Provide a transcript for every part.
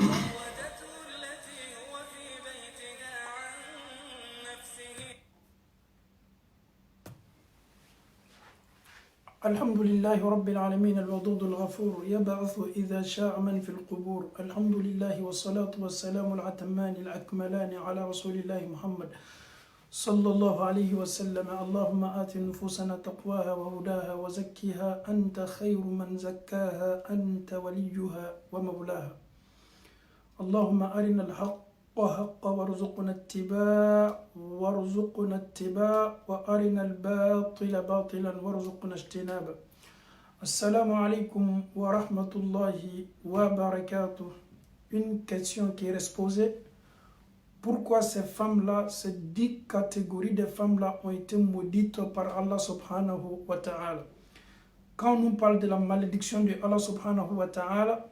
راودته التي هو في بيتها عن نفسه. الحمد لله رب العالمين الودود الغفور يبعث إذا شاء من في القبور. الحمد لله والصلاة والسلام الأتمان الأكملان على رسول الله محمد صلى الله عليه وسلم. اللهم آت نفوسنا تقواها وهداها وزكها أنت خير من زكاها أنت وليها ومولاها. اللهم أرنا الحق حقا وارزقنا اتباع وأرنا الباطل باطلا وارزقنا اجتنابه. Assalamu alaikum wa rahmatullahi wa barakatuh. Une question qui est posée: pourquoi ces femmes-là, ces 10 catégories de femmes-là ont été maudites par Allah subhanahu wa ta'ala? Quand on nous parle de la malédiction de Allah subhanahu wa ta'ala,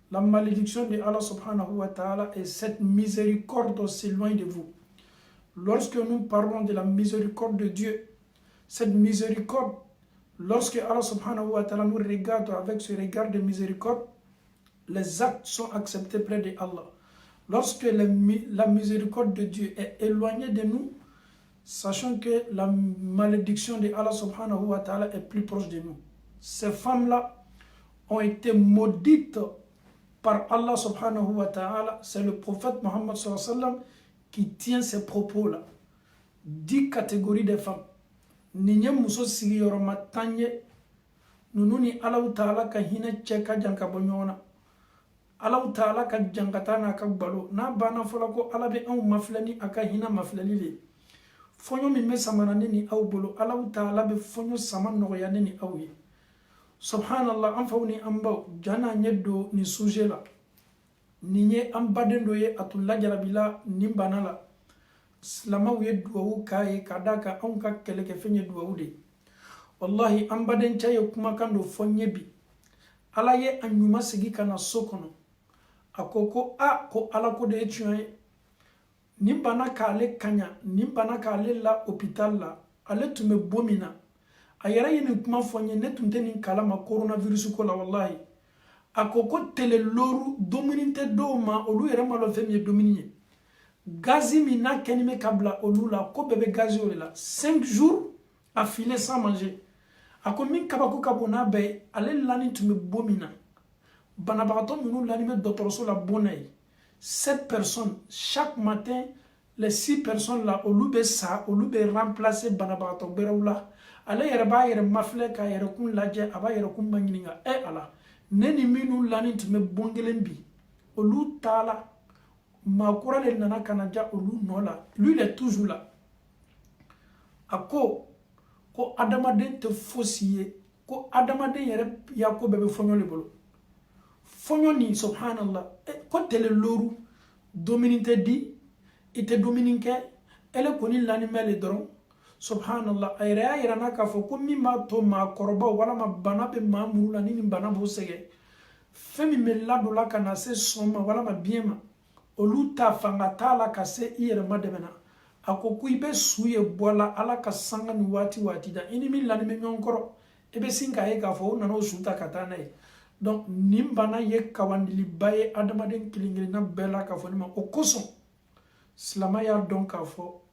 la malédiction de Allah subhanahu wa ta'ala est cette miséricorde s'éloigne de vous. Lorsque nous parlons de la miséricorde de Dieu, cette miséricorde, lorsque Allah subhanahu wa ta'ala nous regarde avec ce regard de miséricorde, les actes sont acceptés près de Allah. Lorsque la miséricorde de Dieu est éloignée de nous, sachant que la malédiction de Allah subhanahu wa ta'ala est plus proche de nous. Ces femmes-là ont été maudites par Allah subhanahu wa ta'ala. C'est le prophète Muhammad sallallahu alayhi wa sallam qui tient ces propos-là. 10 catégories de femmes. Ninye muso sigi yoroma tanye nununi Allah ta'ala ka hina cheka janka bonyona. Allah ta'ala ka jankata na ka balo na bana fola ko Allah be an maflani aka hina maflani le. Fonyo mi me samana ni aw bolo Allah ta'ala be fonyo sama noya ni aw ye. Subhanallah, an fawni amba jana nyedo ni suje la ninye ambadendo ye atulla jarabila nimbana la slama ye duwawu kaye kadaka anka keleke fenye duwawu de wallahi ambaden chaye kuma kando fonye bi ala ye anyuma sigi kana sokono akoko ko ala ko de tuye nimbana kale kanya nimbana kale la hôpital la ale tume bomina ayara yini kuma fonye ne tunte ni kalama coronavirus ko la wallahi akoko tele loru domininte doma olu yere malo femi dominie gazi mina kenime kabla olu la ko bebe gazi olela 5 jours affilés sans manger akomi kabako kabona be ale lani tume bomina banabato munu lani me docteur la bonay 7 personnes chaque matin. Les 6 personnes là olu be remplacer banabato berawla ale yere ba yere mafle ka yere kun laje aba yere kun manyininga ala neni minu lani tume bongelen bi olu tala makura le nana kanaja olu nola lui il est toujours là ako ko adamaden te fosiye ko adamaden yere yako bebe fonyo le bolo fonyo ni subhanallah ko tele loru dominité di ite dominike ele koni lani mele doron subhanallah ayra irana ka fo ko mi ma to ma koroba wala ma bana be ma murula ni bana bo sege femi me lado la kana se soma wala ma biema oluta fanga tala ka se ire ma demena akoku ibe suye bola ala ka sanga ni wati da ini mi lani me nyonkoro ebe sinka e ka fo na no suta katana e donc nimbana ye kawandili baye adamaden kilingiri na bela ka fo ni ma okoso slama ya donc ka fo.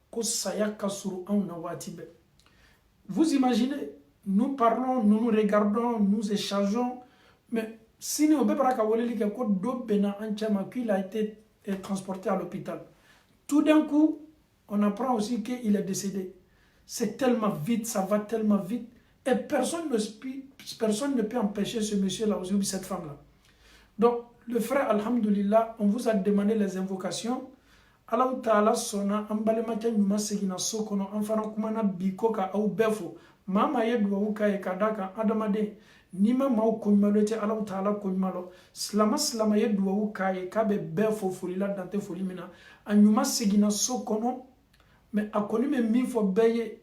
Vous imaginez, nous parlons, nous nous regardons, nous échangeons, mais si nous il a été transporté à l'hôpital, tout d'un coup, on apprend aussi qu'il est décédé. C'est tellement vite, ça va tellement vite, et personne ne peut empêcher ce monsieur-là, ou cette femme-là. Donc, le frère, alhamdulillah, on vous a demandé les invocations. Allah ta'ala sona ambalema cha nyuma segina sokono amfana kumana bikoka au befo mama yedwa ukaye kadaka adamade nima mau kunmalo te Allah ta'ala kunmalo slama yedwa ukaye kabe befo fulila dante fulimina anyuma segina sokono me akoni me mifo beye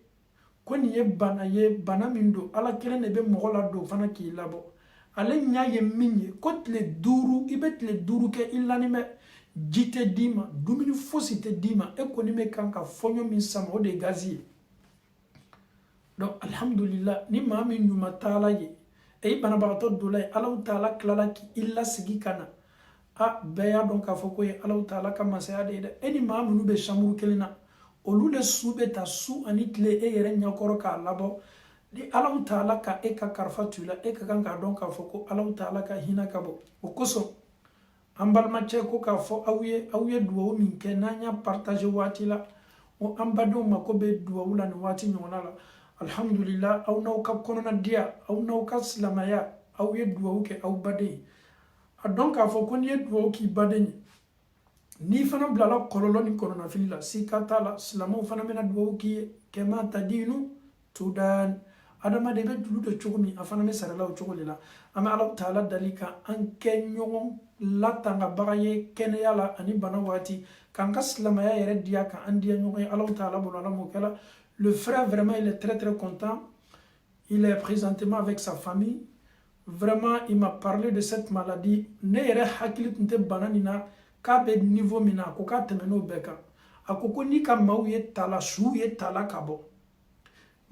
koni ye bana mindo ala kelene be mogola do fana ki labo ale nyaye minye kotle duru ibetle duru ke illanime jite dima dumini fosite dima ekonime kanka fonyo min sama o de gazier. Donc alhamdulillah ni mami nyuma taala ye e banabato dolay Allah taala klala ki illa sigi kana a beya donc a foko ye Allah Ta'ala ka masaya de eni ma munu be chambre kelina olu le sube ta su ani kle e yere nyakoro ka labo di Allah Ta'ala ka e ka karfa tula e ka kan ka donc a foko Allah Ta'ala ka hina kabo o koso ambal matche ko ka fo awye duwo min ke nanya partage wati la o ambado makobe duwo wula ni wati nyona la alhamdulillah aw naw ka konona dia aw naw ka slamaya awye duwo ke aw bade donc a fo ko ni duwo ki bade ni fana blala kololo ni korona filla si kata la slamo fana mena duwo ki kema tadinu tudan adama de be dulu de chogumi afana me sarala o chogolila ama Allah Ta'ala dalika an kenyon latanga bagaye kenyala ani bana wati kan kaslama ya yere dia kan andiya nyoy Allah Ta'ala bolala mokela le frère vraiment il est très content il est présentement avec sa famille vraiment il m'a parlé de cette maladie ne yere hakilit nte bananina ka be niveau mina ko ka temeno beka akoko ni ka mawye tala shu ye tala kabo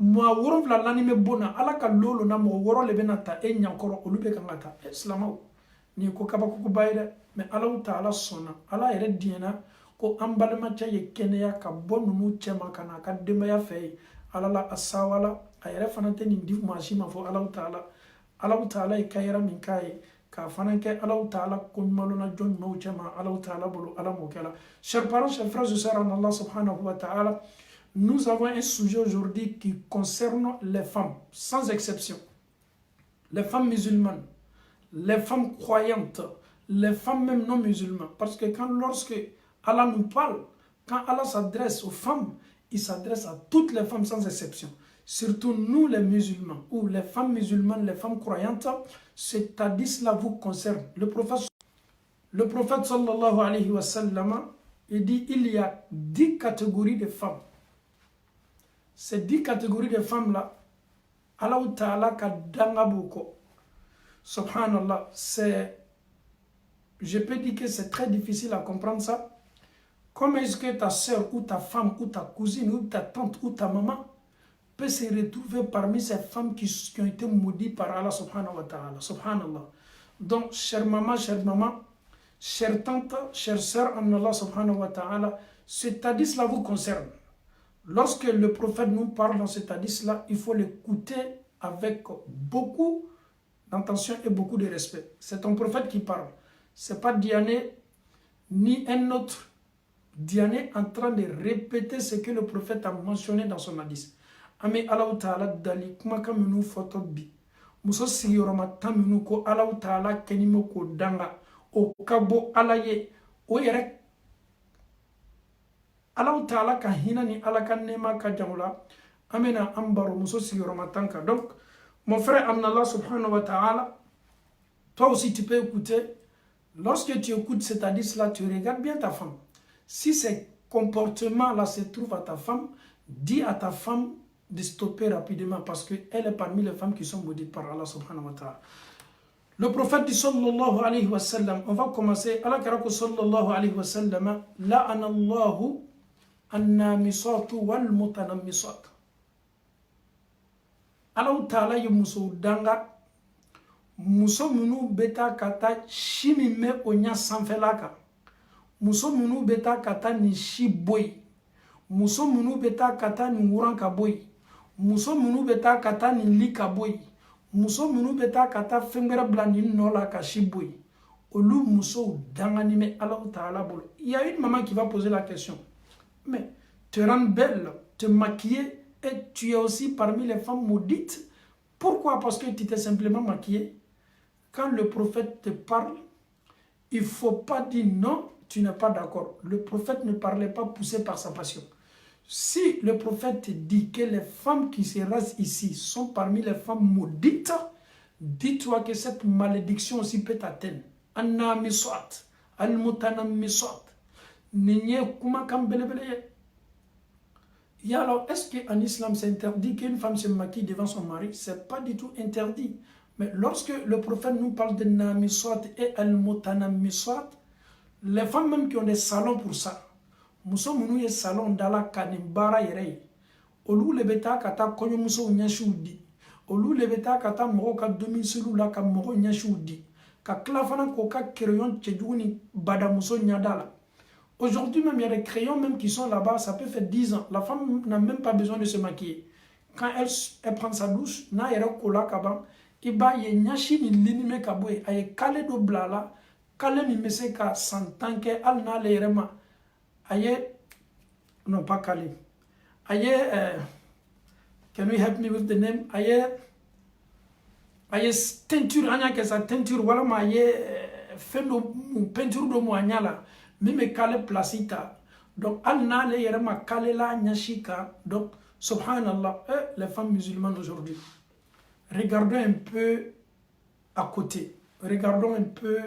moi woro vla lani me bona ala ka lolo na mo woro le benata e nyankoro olube kan ngata islamaw ni ko kaba ko bayde mais Allah Ta'ala sona ala ere diena ko ambalma cha ye kenya ka bonu nu chema kana ka demba ya fe ala la asawala ayere fanante ni ndif machima fo Allah Ta'ala e kayra min kai ka fananke Allah Ta'ala kun malona jon no chema Allah Ta'ala bolo ala mokela chers parents chers frères et sœurs en Allah subhanahu wa ta'ala. Nous avons un sujet aujourd'hui qui concerne les femmes, sans exception. Les femmes musulmanes, les femmes croyantes, les femmes même non musulmanes. Parce que lorsque Allah nous parle, quand Allah s'adresse aux femmes, il s'adresse à toutes les femmes sans exception. Surtout nous les musulmans, ou les femmes musulmanes, les femmes croyantes, cet hadith-là vous concerne. Le prophète sallallahu alayhi wa sallam, il dit il y a 10 catégories de femmes. Ces 10 catégories de femmes-là, Allah Ta'ala ka dangaboko. Subhanallah, je peux dire que c'est très difficile à comprendre ça. Comment est-ce que ta soeur ou ta femme ou ta cousine ou ta tante ou ta maman peut se retrouver parmi ces femmes qui ont été maudites par Allah Subhanahu wa Ta'ala. Subhanallah. Donc, chère maman, chère tante, chère soeur en Allah Subhanahu wa Ta'ala, cet hadith-là vous concerne. Lorsque le prophète nous parle dans cet hadith-là, il faut l'écouter avec beaucoup d'attention et beaucoup de respect. C'est un prophète qui parle. Ce n'est pas Diané ni un autre Diané en train de répéter ce que le prophète a mentionné dans son hadith. Ame Allah Ta'ala dali kuma kaminu foto bi. Muso sigiroma taminu ko Allah Ta'ala kenimo ko danga o kabo alaye o yere Allah Ta'ala ka hina ni Allah ka nema ka jamula amena ambaro muso sigiroma tanka. Donc mon frère en Allah subhanahu wa ta'ala, toi aussi tu peux écouter. Lorsque tu écoutes cet hadith là, tu regardes bien ta femme. Si ces comportements là se trouvent à ta femme, dis à ta femme de stopper rapidement parce qu'elle est parmi les femmes qui sont maudites par Allah subhanahu wa ta'ala. Le prophète dit sallallahu alayhi wa sallam, on va commencer. Allah karako sallallahu alayhi wa sallam, la'ana Allahu an-namisatu wal mutanammisat. Allah ta'ala yu muso danga, muso munu beta kata shimi me onya sanfelaka. Muso munu beta kata ni shi boy. Muso munu beta kata ni wuranka boy. Muso munu beta kata ni lika boy. Muso munu beta kata fengera blani nola ka shi boy. Olu muso danga ni me Allah Ta'ala bolo. Il y a une maman qui va poser la question. Mais te rendre belle, te maquiller, et tu es aussi parmi les femmes maudites. Pourquoi? Parce que tu t'es simplement maquillée. Quand le prophète te parle, il ne faut pas dire non, tu n'es pas d'accord. Le prophète ne parlait pas poussé par sa passion. Si le prophète te dit que les femmes qui se rasent ici sont parmi les femmes maudites, dis-toi que cette malédiction aussi peut t'atteindre. Anna miswat, al-mutana miswat. Ninye kuma kambelebele. Et alors, est-ce qu'en islam c'est interdit qu'une femme se maquille devant son mari? Ce n'est pas du tout interdit. Mais lorsque le prophète nous parle de namiswat et al-mutanammiswat, les femmes même qui ont des salons pour ça, muso munu ye salon dala kanibara yere, olu le beta kata konyo muso nyashudi, olu le beta kata moko ka domicile la ka moko nyashudi, ka tila fana k'o ka crayon cɛjugu ni badamuso ɲada la. Aujourd'hui même, il y a des crayons même qui sont là-bas, ça peut faire 10 ans. La femme n'a même pas besoin de se maquiller. Quand elle prend sa douche, n'a yɛrɛ kola ka ban, i b'a ye ɲasi ni linimɛ ka bɔ yen, a ye kale dɔ bila a la, kale min bɛ se ka san 10 kɛ hali n'ale yɛrɛ ma, a ye, non pas kale, a ye, can you help me with the name? A ye teinture, an y'a kɛ sa teinture, walama a ye fɛn dɔ, peinture dɔ mu a ɲa la, min bɛ kale place ta. Donc hali n'ale yɛrɛ ma kale la ɲasi kan, donc subhanallah, les femmes musulmanes aujourd'hui, regardons un peu à côté, regardons un peu,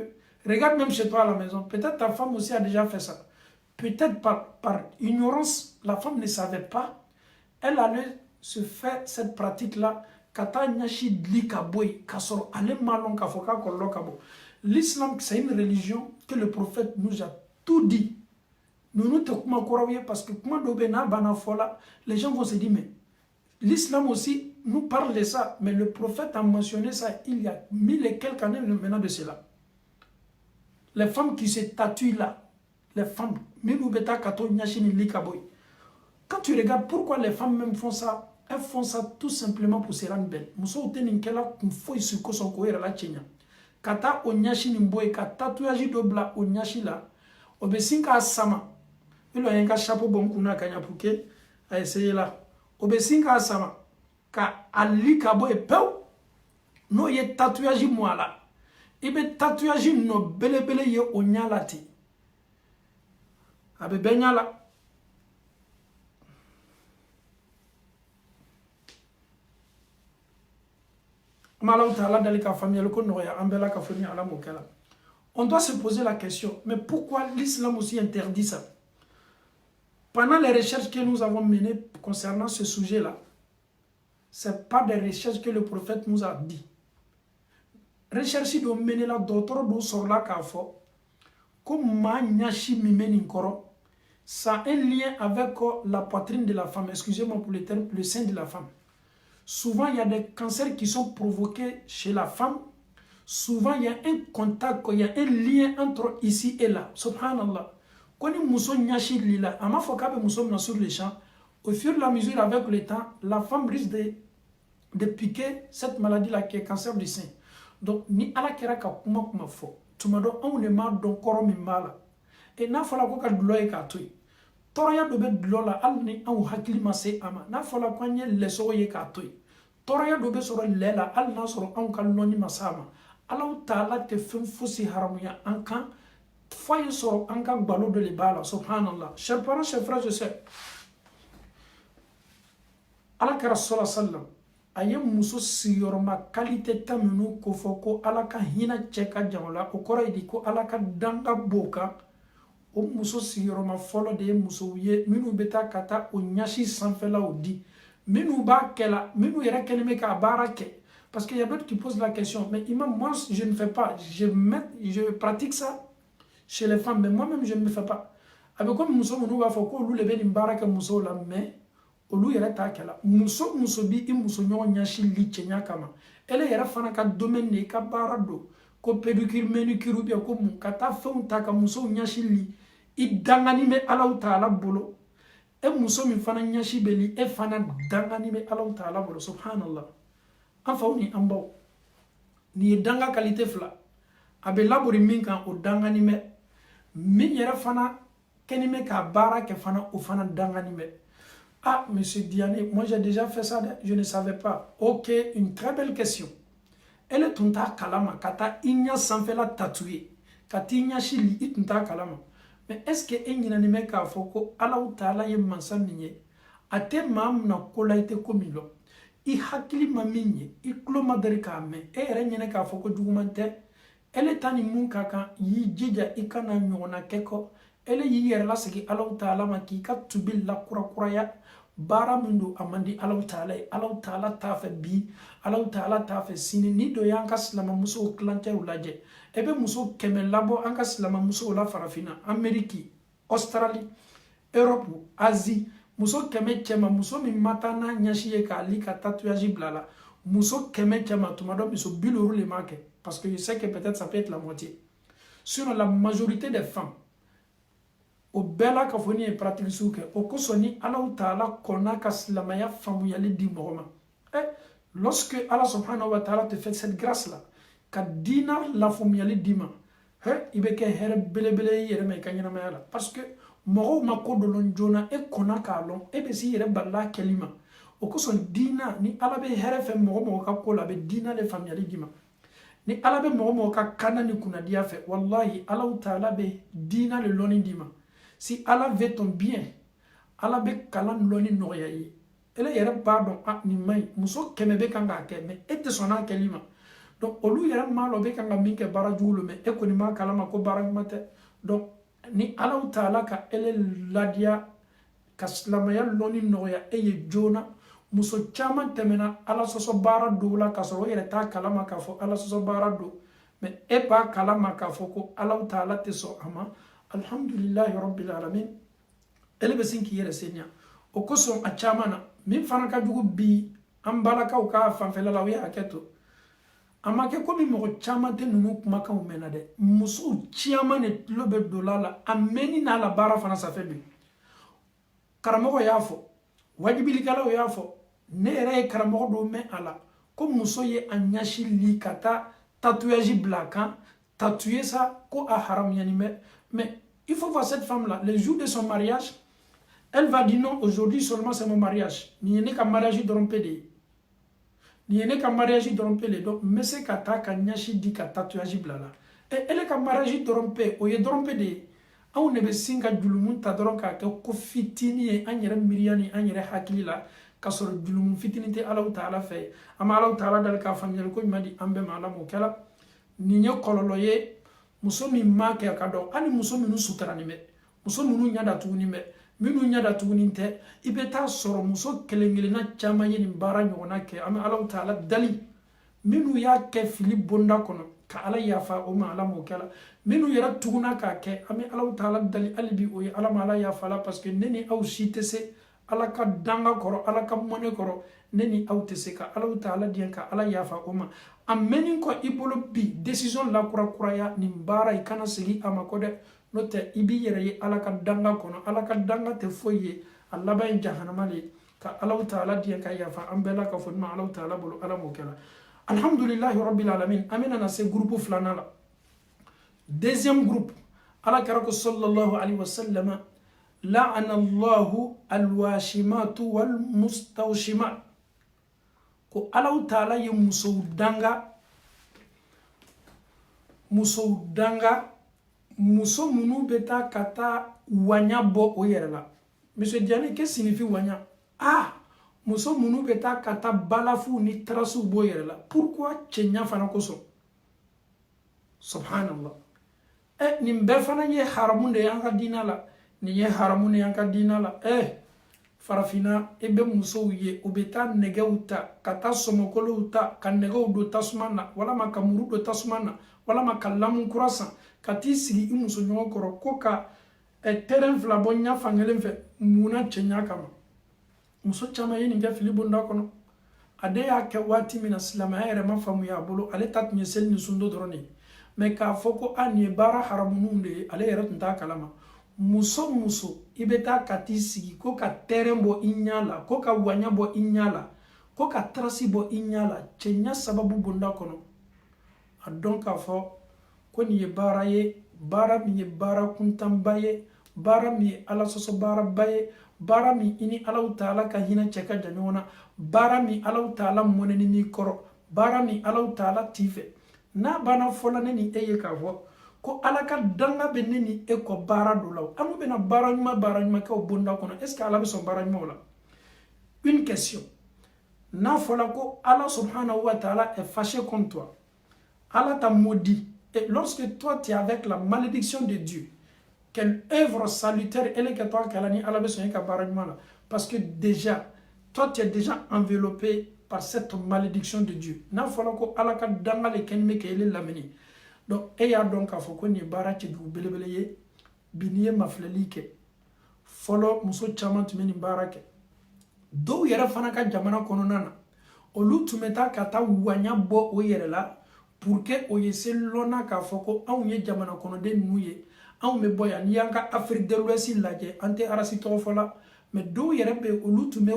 regarde même chez toi à la maison, peut-être ta femme aussi a déjà fait ça, peut-être par ignorance, la femme ne savait pas, elle allait se faire cette pratique-là, kata nyashi dli kaboy, kasoro, ale malon kafoka kollo kabo. L'islam, c'est une religion que le prophète nous a tout dit. Nous te kuma koraouye parce que kuma dobena bana fola, les gens vont se dire mais l'islam aussi nous parle de ça, mais le prophète a mentionné ça il y a 1000 et quelques années maintenant de cela. Les femmes qui se tatuent là, les femmes, quand tu regardes pourquoi les femmes même font ça, elles font ça tout simplement pour se rendre belles. Muso teninkela kumfoi suko sonko era la chenya. Kata onyashi nimboe kata tatouage dobla onyashi la. Obesinka sama. Il a un chapeau bon kuna kanya puke a essayé là. Obesinka sama ka ali kabo e peu no ye tatouage moi là. Ibe tatouage no bele ye onyalati. Abe benyala. On doit se poser la question, mais pourquoi l'islam aussi interdit ça? Pendant les recherches que nous avons menées concernant ce sujet-là, ce n'est pas des recherches que le prophète nous a dit. Recherche de mener la d'autres d'où sur la kafo, comme ma nyashi mimeninkoro, ça a un lien avec la poitrine de la femme, excusez-moi pour le terme, le sein de la femme. Souvent, il y a des cancers qui sont provoqués chez la femme. Souvent, il y a un contact, il y a un lien entre ici et là. Subhanallah. Quand nous sommes nyashi lila, ama fokabe nous sommes sur les champs. Au fur et à mesure, avec le temps, la femme risque de piquer cette maladie-là qui est cancer du sein. Donc, ni ala kera ka kuma kuma fo. Tumado on ne ma don koro mi mala. Et na fola ko ka dulo e ka toy. Toraya do be dulo la al ni an hakili ma se ama. Na fola ko nye leso ye ka toy. Toraya do be soro lela al na soro an kan noni masama. Allah Ta'ala te fem fosi haramuya an kan foye soro an kan balo de le bala subhanallah. Chers parents, chers frères et sœurs. Allah ka rasul sallam aye muso siyoroma qualité taminu ko foko ala ka hina cheka jamala o kora idi ko ala ka danga boka o muso siyoroma folo de muso ye minu beta kata o nyashi sanfela o di minu ba kela minu yera kelime ka barake parce qu'il y a d'autres qui posent la question mais imam moi je ne fais pas je pratique ça chez les femmes mais moi-même je ne le fais pas avec comme muso munu ba foko lu le be ni barake muso la mais olu yɛrɛ t'a kɛla muso bi i muso ɲɔgɔn ɲasi li cɛɲa kama ele yɛrɛ fana ka domaine de i ka baara don ko pédicure manucure bien ko mun ka taa fɛnw ta ka musow ɲasi li i dangani bɛ Alahu Ta'ala bolo e muso min fana ɲasi bɛ li e fana dangani bɛ Alahu Ta'ala bolo subhanallah an faw ni an baw ni ye danga qualité fila a bɛ labori min kan o dangani bɛ min yɛrɛ fana kɛni bɛ ka baara kɛ fana o fana dangani bɛ. Ah, monsieur Diané, moi j'ai déjà fait ça, je ne savais pas. Ok, une très belle question. Elle est tunta kalama, kata inya sanfela tatoué, kata inya shili itunta kalama. Mais est-ce que inya n'ime ka foko Allah Ta'ala ye mansa minye, ate mam na kola ite komilo, I hakili maminye, I klo madari ka me, e renyene ka foko jugumante, elle tani munka kan yi jija ikana nyona keko, elle yi yerla segi Allah Ta'ala ma ki ka tubil la kura ya, bara mundu amandi Allah Ta'ala ta fe bi Allah Ta'ala ta fe sini ni do yanka silama muso klanteru laje ebe muso keme labo anka silama muso la farafina Ameriki Australie Europe Asie muso keme chema muso mi matana nyashi ye ka ali ka tatouage blala muso keme chema tumado miso biloru le make parce que je sais que peut-être ça peut être la moitié. Sinon, la majorité des femmes, au bela ka foni e pratique souke, au kosoni Allah Ta'ala kona ka silamaya famuyali di moroma. Lorsque Allah subhanahu wa ta'ala te fait cette grâce-là, ka dina la famuyali dima, ibe ke here bele yere me kanyana mayala. Parce que moro mako dolon jona e kona ka lon, e be si yere balla kelima. Au koson dina ni Allah be here fe moro ka kola be dina le famuyali dima. Ni Allah be moro ka kana ni kuna dia fe, wallahi Allah Ta'ala be dina le loni dima. Si Allah veut ton bien, Allah be kalan loni noya yi. Ele yere pardon ni mai muso kemebe kanga ke me ete sona kelima. Donc olu yere malo be kanga minke barajulu me e ko ni ma kalama ko barajmate. Donc ni Allah Ta'ala ka ele ladia kaslamaya loni noya e ye jona muso chama temena Allah soso bara doula kasoro yere ta kalama ka fo Allah soso bara do me e pa kalama ka fo ko Allah Ta'ala te so ama. Alhamdulillahi Rabbil Alamin. Ele be sinki yere senya. O koson a chamana min fana ka jugu bi an balaka o ka fanfela la wi haketo. Amake ko mi mo chama te nunu kuma ka umena de. Muso chiama ne lobe dolala ameni na la bara fana sa febi. Karamogo yafo. Wajibili kala o yafo. Ne ere karamogo do me ala. Ko muso ye anyashi li kata tatouage blaka. Tatouer ça ko a haram yanime. Mais il faut voir cette femme-là, le jour de son mariage, elle va dire non, aujourd'hui seulement c'est mon mariage. Ni n'est qu'un mariage trompé. Ni n'est qu'un mariage trompé. Donc, mais c'est kata kanyashi di kata tatouage blala. Et elle est qu'un mariage trompé, ou est trompé. On ne veut singa dulumun tadronka ko fitini e anyere miriani anyere hakilila kasor dulumun fitini te Allah Ta'ala fait. Ama Allah Ta'ala dal ka famille ko madi ambe mala mo kala. Ni nye kololoye muso min ma kɛ ka dɔn ani muso minnu sutarani mɛ muso minnu ɲada tuguni mɛ minnu ɲada tuguni tɛ i bɛ taa sɔrɔ muso kelen-kelenna caman ye nin baara ɲɔgɔnna kɛ an bɛ Ala Ta'ala dali minnu y'a kɛ fili bonda kɔnɔ ka Ala yafa o ma Ala m'o kɛ la minnu yɛrɛ tuguna k'a kɛ an bɛ Ala Ta'ala dali hali bi o ye Ala ma Ala yafa la parce que ne ni aw si tɛ se Ala ka danga kɔrɔ Ala ka mɔnɛ kɔrɔ ne ni aw tɛ se ka Ala Ta'ala diɲɛ ka Ala yafa o ma a mɛni kɔ i bolo bi décision la kura-kuraya nin baara i kana segi a ma kɔ dɛ n'o tɛ i b'i yɛrɛ ye Ala ka danga kɔnɔ Ala ka danga tɛ foyi ye a laban ye jahanama le ka Ala Ta'ala diɲɛ ka yafa an bɛɛ la ka fɔ nin ma Ala Ta'ala bolo Ala m'o kɛ la alhamdulillahi rabbil alamin an bɛna na se groupe filanan la deuxième groupe Ala kɛra ko sallallahu alayhi wa sallam la'ana Allahu alwashimatu wal mustawshimat ko Allah Ta'ala ye muso danga muso munu beta kata wanya bo o yere la monsieur Diané qu'est-ce que signifie wanya muso munu beta kata balafu ni trasu bo yere la pourquoi chenya fana koso subhanallah ni mbe fana ye haramunde yanka dina la ni ye haramunde yanka dina la farafina ebe muso ye ubeta negeuta kata somokoluta kan negeu do tasmana wala makamuru do tasmana wala makallamu kurasa kati sigi muso nyokoro koka terrain flabonya fangelen fe muna chenya kama muso chama yini nge filibo ndakono ade ya ke wati mina slama ere mafamu ya bolo ale tatnye sel ni sundo droni me ka foko anye bara haramununde ale yere tunta kalama muso ibeta kati sigi ko ka terrain bo inyala ko ka wanya bo inyala ko ka trasi bo inyala chenya sababu bunda kono donc afo ko ni bara ye bara mi bara kuntambaye bara mi ala soso bara baye bara mi ini ala Ta'ala ka hina cheka janyona bara mi ala Ta'ala moneni mi koro bara mi ala Ta'ala tife na bana fola neni eye ka fo ko Ala ka danga benni ni e ko bara do law amu bena bara nyuma ka bonda kono est ce que Ala be son bara nyuma la une question na fola ko Allah subhanahu wa ta'ala est fâché contre toi Allah t'a maudit et lorsque toi tu es avec la malédiction de Dieu quelle œuvre salutaire elle est que toi qu'Allah ni Allah be son ka bara nyuma la parce que déjà toi tu es déjà enveloppé par cette malédiction de Dieu na fola ko Allah ka danga le ken me ke ele lameni. Donc, il y a donc à faut qu'on y barate du belebeleye, biniye maflelike, follow muso chaman tu meni barake. Do yera fanaka jamana kononana. Olu tumeta kata wanya bo o yere la pour que o ye se lɔnna k'a fɔ ko anw ye jamana kɔnɔden ninnu ye anw bɛ bɔ yan n'i y'an ka Afrique de l'Ouest lajɛ an tɛ arasi tɔgɔ fɔ la mais dɔw yɛrɛ bɛ olu tun bɛ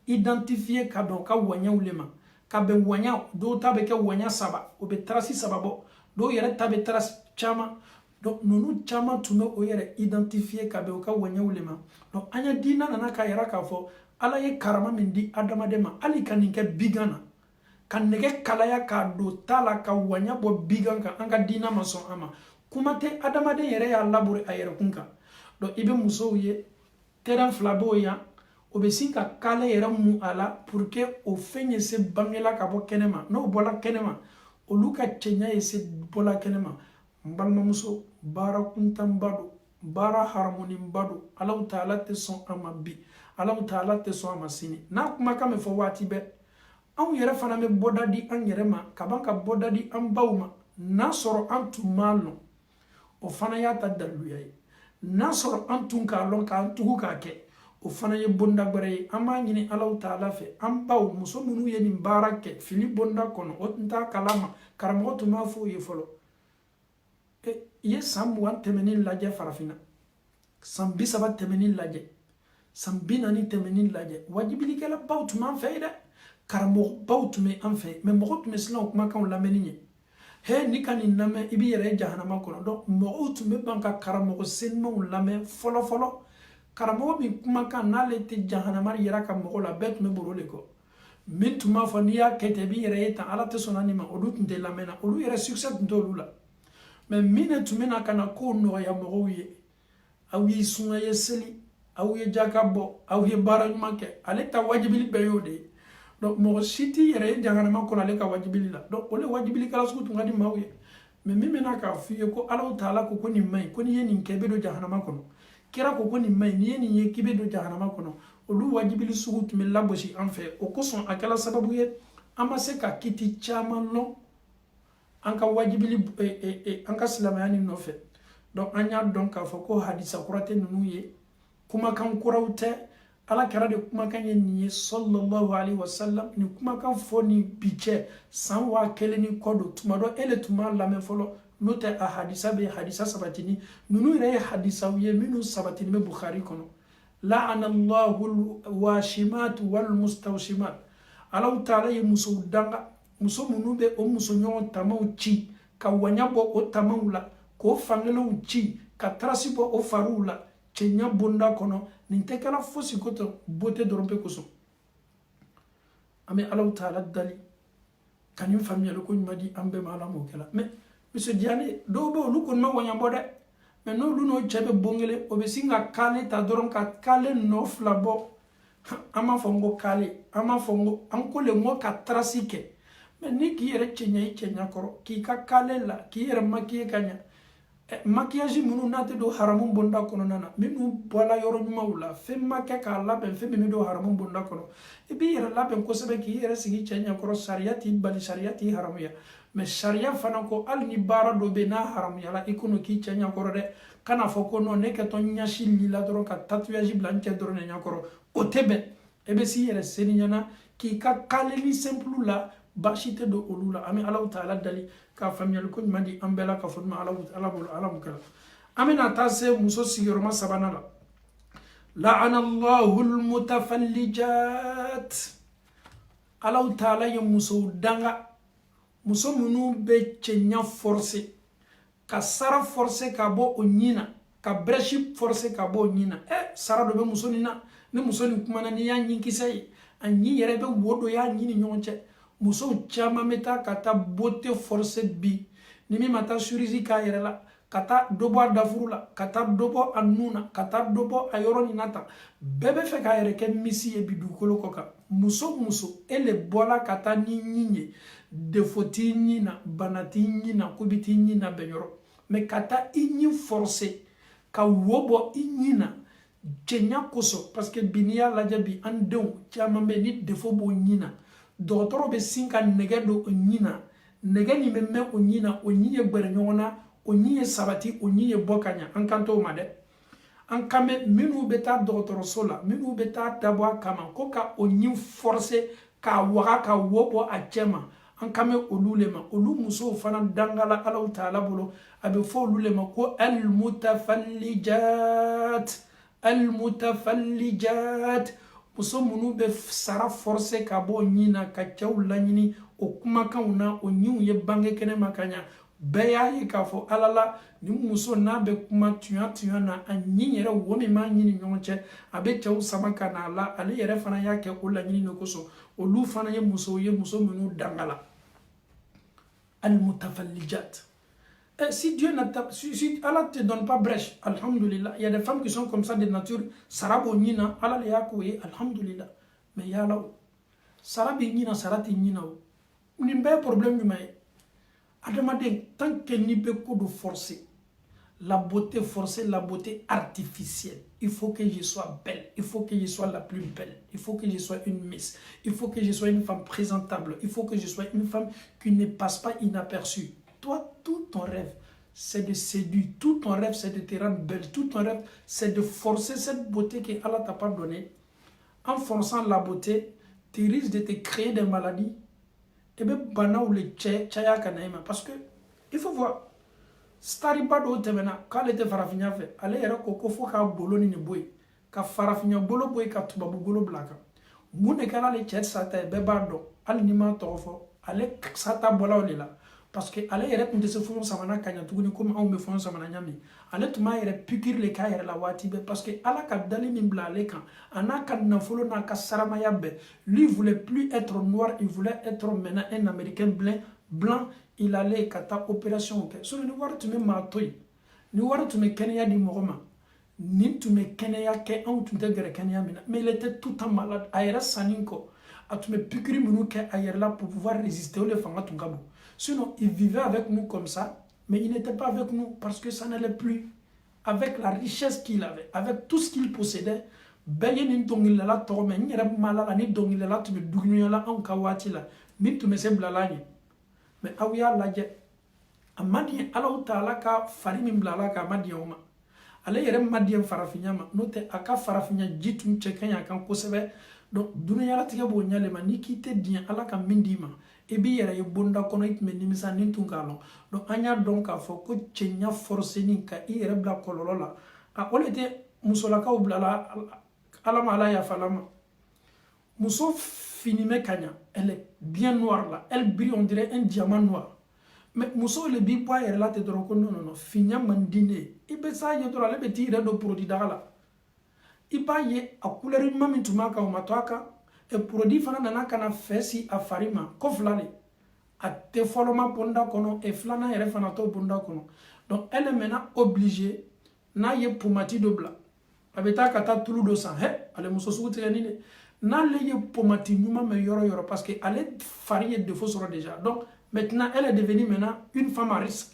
identifier ka bɛn u ka waɲaw le ma ka bɛn waɲa dɔw ta bɛ kɛ waɲa 3 o bɛ tarasi 3 bɔ dɔw yɛrɛ ta bɛ tarasi caman donc ninnu caman tun bɛ o yɛrɛ identifier ka bɛn u ka waɲaw le ma donc an ye diina nana k'a yira k'a fɔ ala ye karama min di adamaden ma hali ka nin kɛ bigan na ka nɛgɛ kalaya k'a don ta la ka waɲa bɔ bigan kan an ka diina ma sɔn an ma kuma tɛ adamaden yɛrɛ y'a labure a yɛrɛ kun kan donc i bɛ musow ye terrain 2 b'o yan o bɛ sin ka kale yɛrɛ mun a la pour que o fɛn ye se bangela ka bɔ kɛnɛma n'o bɔla kɛnɛma olu ka cɛɲa ye se bɔla kɛnɛma n balimamuso baara kuntanba don baara haramuniba don Alahu Taala tɛ sɔn a ma bi Alahu Taala tɛ sɔn a ma sini n'a kumakan bɛ fɔ waati bɛɛ anw yɛrɛ fana bɛ bɔda di an yɛrɛ ma ka ban ka bɔda di an baw ma n'a sɔrɔ an tun m'a lɔn o fana y'a ta daliluya ye n'a sɔrɔ an tun k'a lɔn k'an tugu k'a kɛ o fana ye bonda wɛrɛ ye an b'a ɲini Alahu Taala fɛ an baw muso minnu ye nin baara kɛ fili bonda kɔnɔ o tun t'a kalama karamɔgɔ tun b'a fɔ o ye fɔlɔ i ye san 20 tɛmɛnin lajɛ farafinna san 30 tɛmɛnin lajɛ san 40 tɛmɛnin lajɛ wajibilikɛla baw tun b'an fɛ ye dɛ karamɔgɔ baw tun bɛ an fɛ mais mɔgɔ tun bɛ siran o kumakanw lamɛnni ye he ni ka nin lamɛn i b'i yɛrɛ ye jahanama kɔnɔ donc mɔgɔw tun bɛ ban ka karamɔgɔ senumanw lamɛn fɔlɔ fɔlɔ karamɔgɔ min kumakan n'ale tɛ jahanama yira ka mɔgɔ la bɛɛ tun bɛ boro de kɔ min tun b'a fɔ n'i y'a kɛ ten i b'i yɛrɛ ye tan ala tɛ sɔn nin ma olu tun tɛ lamɛnna olu yɛrɛ succès tun t'olu la mais min ne tun bɛna ka na kow nɔgɔya mɔgɔw ye aw y'i sunga ye seli aw ye jaka bɔ aw ye baara ɲuman kɛ ale ta wajibili bɛɛ y'o de ye donc mɔgɔ si t'i yɛrɛ ye jahanama kɔnɔ ale ka wajibili la donc o de wajibili kala sugu tun ka di maaw ye mais min bɛna k'a f'i ye ko Alahu Taala ko nin maɲi ko n'i ye nin kɛ i bɛ don jahanama kɔnɔ kira ko nin maɲi n'i ye nin ye k'i bɛ don jahanama kɔnɔ olu wajibili sugu tun bɛ lagosi an fɛ o kosɔn a kɛla sababu ye an ma se ka kiti caman lɔn an ka wajibili an ka silamɛya nin nɔfɛ donc an y'a dɔn k'a fɔ ko hadisa kura tɛ ninnu ye kumakan kuraw tɛ ala kɛra de kumakan ye nin ye sallallahu alaihi wasallam ni kumakan fɔ ni bi cɛ san 1000 ni kɔ don tuma dɔ ele tun b'a lamɛn fɔlɔ n'o tɛ a hadisa bɛ hadisa sabatini ninnu yɛrɛ ye hadisaw ye minnu sabatini bɛ Bukhari kɔnɔ la'anallahu washimat wal mustawshimat Alahu Taala ye musow danga muso minnu bɛ o muso ɲɔgɔn tamaw ci ka waɲa bɔ o tamaw la k'o fangelew ci ka tarasi bɔ o fariw la cɛɲa bonda kɔnɔ nin tɛ kɛla fosi ko tɛ bote dɔrɔn pe kosɔn an bɛ Alahu Taala dali ka nin faamuyali ko ɲuman di an bɛɛ ma Ala m'o kɛla mais monsieur Diané dɔw bɛ olu kɔni ma waɲa bɔ dɛ mais n'olu n'o cɛ bɛ bon kelen o bɛ sin ka kale ta dɔrɔn ka kale nɔ 2 bɔ an m'a fɔ n ko kale an m'a fɔ n ko an ko le n ko ka tarasi kɛ mais ni k'i yɛrɛ cɛɲa i cɛɲa kɔrɔ k'i ka kale la k'i yɛrɛ maquiller ka ɲa maquillage minnu n'a tɛ don haramu bonda kɔnɔna na minnu bɔla yɔrɔ ɲumanw la fɛn ma kɛ k'a labɛn fɛn min bɛ don haramu bonda kɔnɔ i b'i yɛrɛ labɛn kosɛbɛ k'i yɛrɛ sigi cɛ ɲɛkɔrɔ sariya t'i bali sariya t'i haramuya mais sariya fana ko hali ni baara dɔ bɛ n'a haramuyala i kɔnɔ k'i cɛ ɲɛkɔrɔ dɛ kana fɔ ko non ne kɛtɔ ɲasi lila dɔrɔn ka tatouage bila n cɛ dɔrɔn de ɲɛkɔrɔ o tɛ bɛn i bɛ s'i yɛrɛ seli ɲɛna k'i ka kaleli simple la baasi tɛ don olu la an bɛ Alahu Taala dali ka faamuyali ko ɲuman di an bɛɛ la ka fɔ Ala bolo Ala m'o kɛla an bɛna taa se muso sigiyɔrɔma 3nan la la'anallahu almutafallijat Alahu Taala ye musow danga muso minnu bɛ cɛɲa forcer ka sara forcer ka bɔ o ɲin na ka brèche forcer ka bɔ o ɲin na sara dɔ bɛ muso nin na ni muso nin kumana n'i y'a ɲin kisɛ ye a ɲin yɛrɛ bɛ wo dɔ y'a ɲin ni ɲɔgɔn cɛ musow caman bɛ taa ka taa beauté forcer bi ni min ma taa chirurgie k'a yɛrɛ la ka taa dɔ bɔ a dafuru la ka taa dɔ bɔ a nun na ka taa dɔ bɔ a yɔrɔ nin na tan bɛɛ bɛ fɛ k'a yɛrɛ kɛ misi ye bi dugukolo kɔ kan muso muso e le bɔla ka taa ni ɲin ye défaut t'i ɲin na bana t'i ɲin na ko bi t'i ɲin na bɛn yɔrɔ mais ka taa i ɲin forcer ka wo bɔ i ɲin na cɛɲa kosɔn parce que bi n'i y'a lajɛ bi an denw caman bɛ ni défaut b'o ɲin na dɔgɔtɔrɔ bɛ sin ka nɛgɛ don o ɲin na nɛgɛ nin bɛ mɛn o ɲin na o ɲin ye gbɛrɛ ɲɔgɔn na o ɲin ye sabati o ɲin ye bɔ ka ɲa an kan t'o ma dɛ an kan bɛ minnu bɛ taa dɔgɔtɔrɔso la minnu bɛ taa dabɔ a kama ko ka o ɲin forcer k'a waga ka wo bɔ a cɛ ma an kame olu le ma olu muso fana dangala Allahu Ta'ala bolo a bɛ fɔ olu le ma ko almutafallijat muso minnu bɛ sara forcer ka bɔ ɲin na ka cɛw laɲini o kumakanw na o ɲinw ye bange kɛnɛ ma ka ɲa bɛɛ y'a ye k'a fɔ ala la ni muso n'a bɛ kuma tuya na a ɲin yɛrɛ wo min b'a ɲini ɲɔgɔn cɛ a bɛ cɛw sama ka na a la ale yɛrɛ fana y'a kɛ o laɲini de kosɔn olu fana ye muso minnu dangala almutafallijat. Si Dieu si Allah te donne pas brèche, alhamdulillah. Il y a des femmes qui sont comme ça de nature. Sarabo nina, Allah le yakoye, alhamdulillah. Mais il y a là, sarabi nina, sarati nina. On a un problème du maïs. Adamaden, tant qu'il n'y a pas de forcer, la beauté forcée, la beauté artificielle. Il faut que je sois belle, il faut que je sois la plus belle, il faut que je sois une miss, il faut que je sois une femme présentable, il faut que je sois une femme qui ne passe pas inaperçue. Toi, tout ton rêve, c'est de séduire. Tout ton rêve, c'est de te rendre belle. Tout ton rêve, c'est de forcer cette beauté que Allah t'a pas donnée. En forçant la beauté, tu risques de te créer des maladies. Et bien, bana ou le tchaya kanaïma. Parce que, il faut voir. Stari bado temena, quand elle était farafinya fait, allez, il faut qu'à bolo ni boy. Qu'à farafinya bolo boy, qu'à tubabu bolo blaka. Moune kala le tchèd sata, bebado, al nima torfo, allez, sata bola ou là. Parce que ale yɛrɛ tun tɛ se fɔɲɔ samana ka ɲa tuguni komi anw bɛ fɔɲɔ samana ɲami ale tun b'a yɛrɛ pikiri le k'a yɛrɛ la waati bɛɛ parce que ala ka dali min bila ale kan a n'a ka nafolo n'a ka saramaya bɛɛ lui voulait plus être noir il voulait être maintenant un américain blanc il allait ka taa opération kɛ sinon ni wari tun bɛ maa to yen ni wari tun bɛ kɛnɛya di mɔgɔ ma nin tun bɛ kɛnɛya kɛ anw tun tɛ gɛrɛ kɛnɛya min na mais il était tout en malade a yɛrɛ sanni kɔ a tun bɛ pikiri minnu kɛ a yɛrɛ la pour pouvoir résister o de fanga tun ka bon. Sinon, il vivait avec nous comme ça, mais il n'était pas avec nous parce que ça n'allait plus. Avec la richesse qu'il avait, avec tout ce qu'il possédait, mais aouya laje amadi Allah Ta'ala ka fari min blala ka madiyoma ale yere madiyen farafinya ma note aka farafinya jitum chekanya kan kosebe donc dunya la tige bo nyale ma nikite dien ala ka mindima e bi yere bonda kono itme nimisa nintun kalo donc anya donc a fo ko chenya force ni ka yere bla kololo la a olete musola ka blala ala mala ya falama muso finime kanya elle est bien noire là elle brille on dirait un diamant noir mais muso le bi boy yere la te doro ko non finya mandine ibe sa ye doro le be tire do produit dala iba ye a couleur mami tumaka o matwaka e produit fana nana kana fesi a farima ko flale a te foloma ponda kono e flana yere fana to ponda kono donc elle est maintenant obligée na ye pomati do bla abeta kata tulu do san he ale muso suti ni na le ye pomati nyuma me yoro parce que elle farie de faux sera déjà donc maintenant elle est devenue maintenant une femme à risque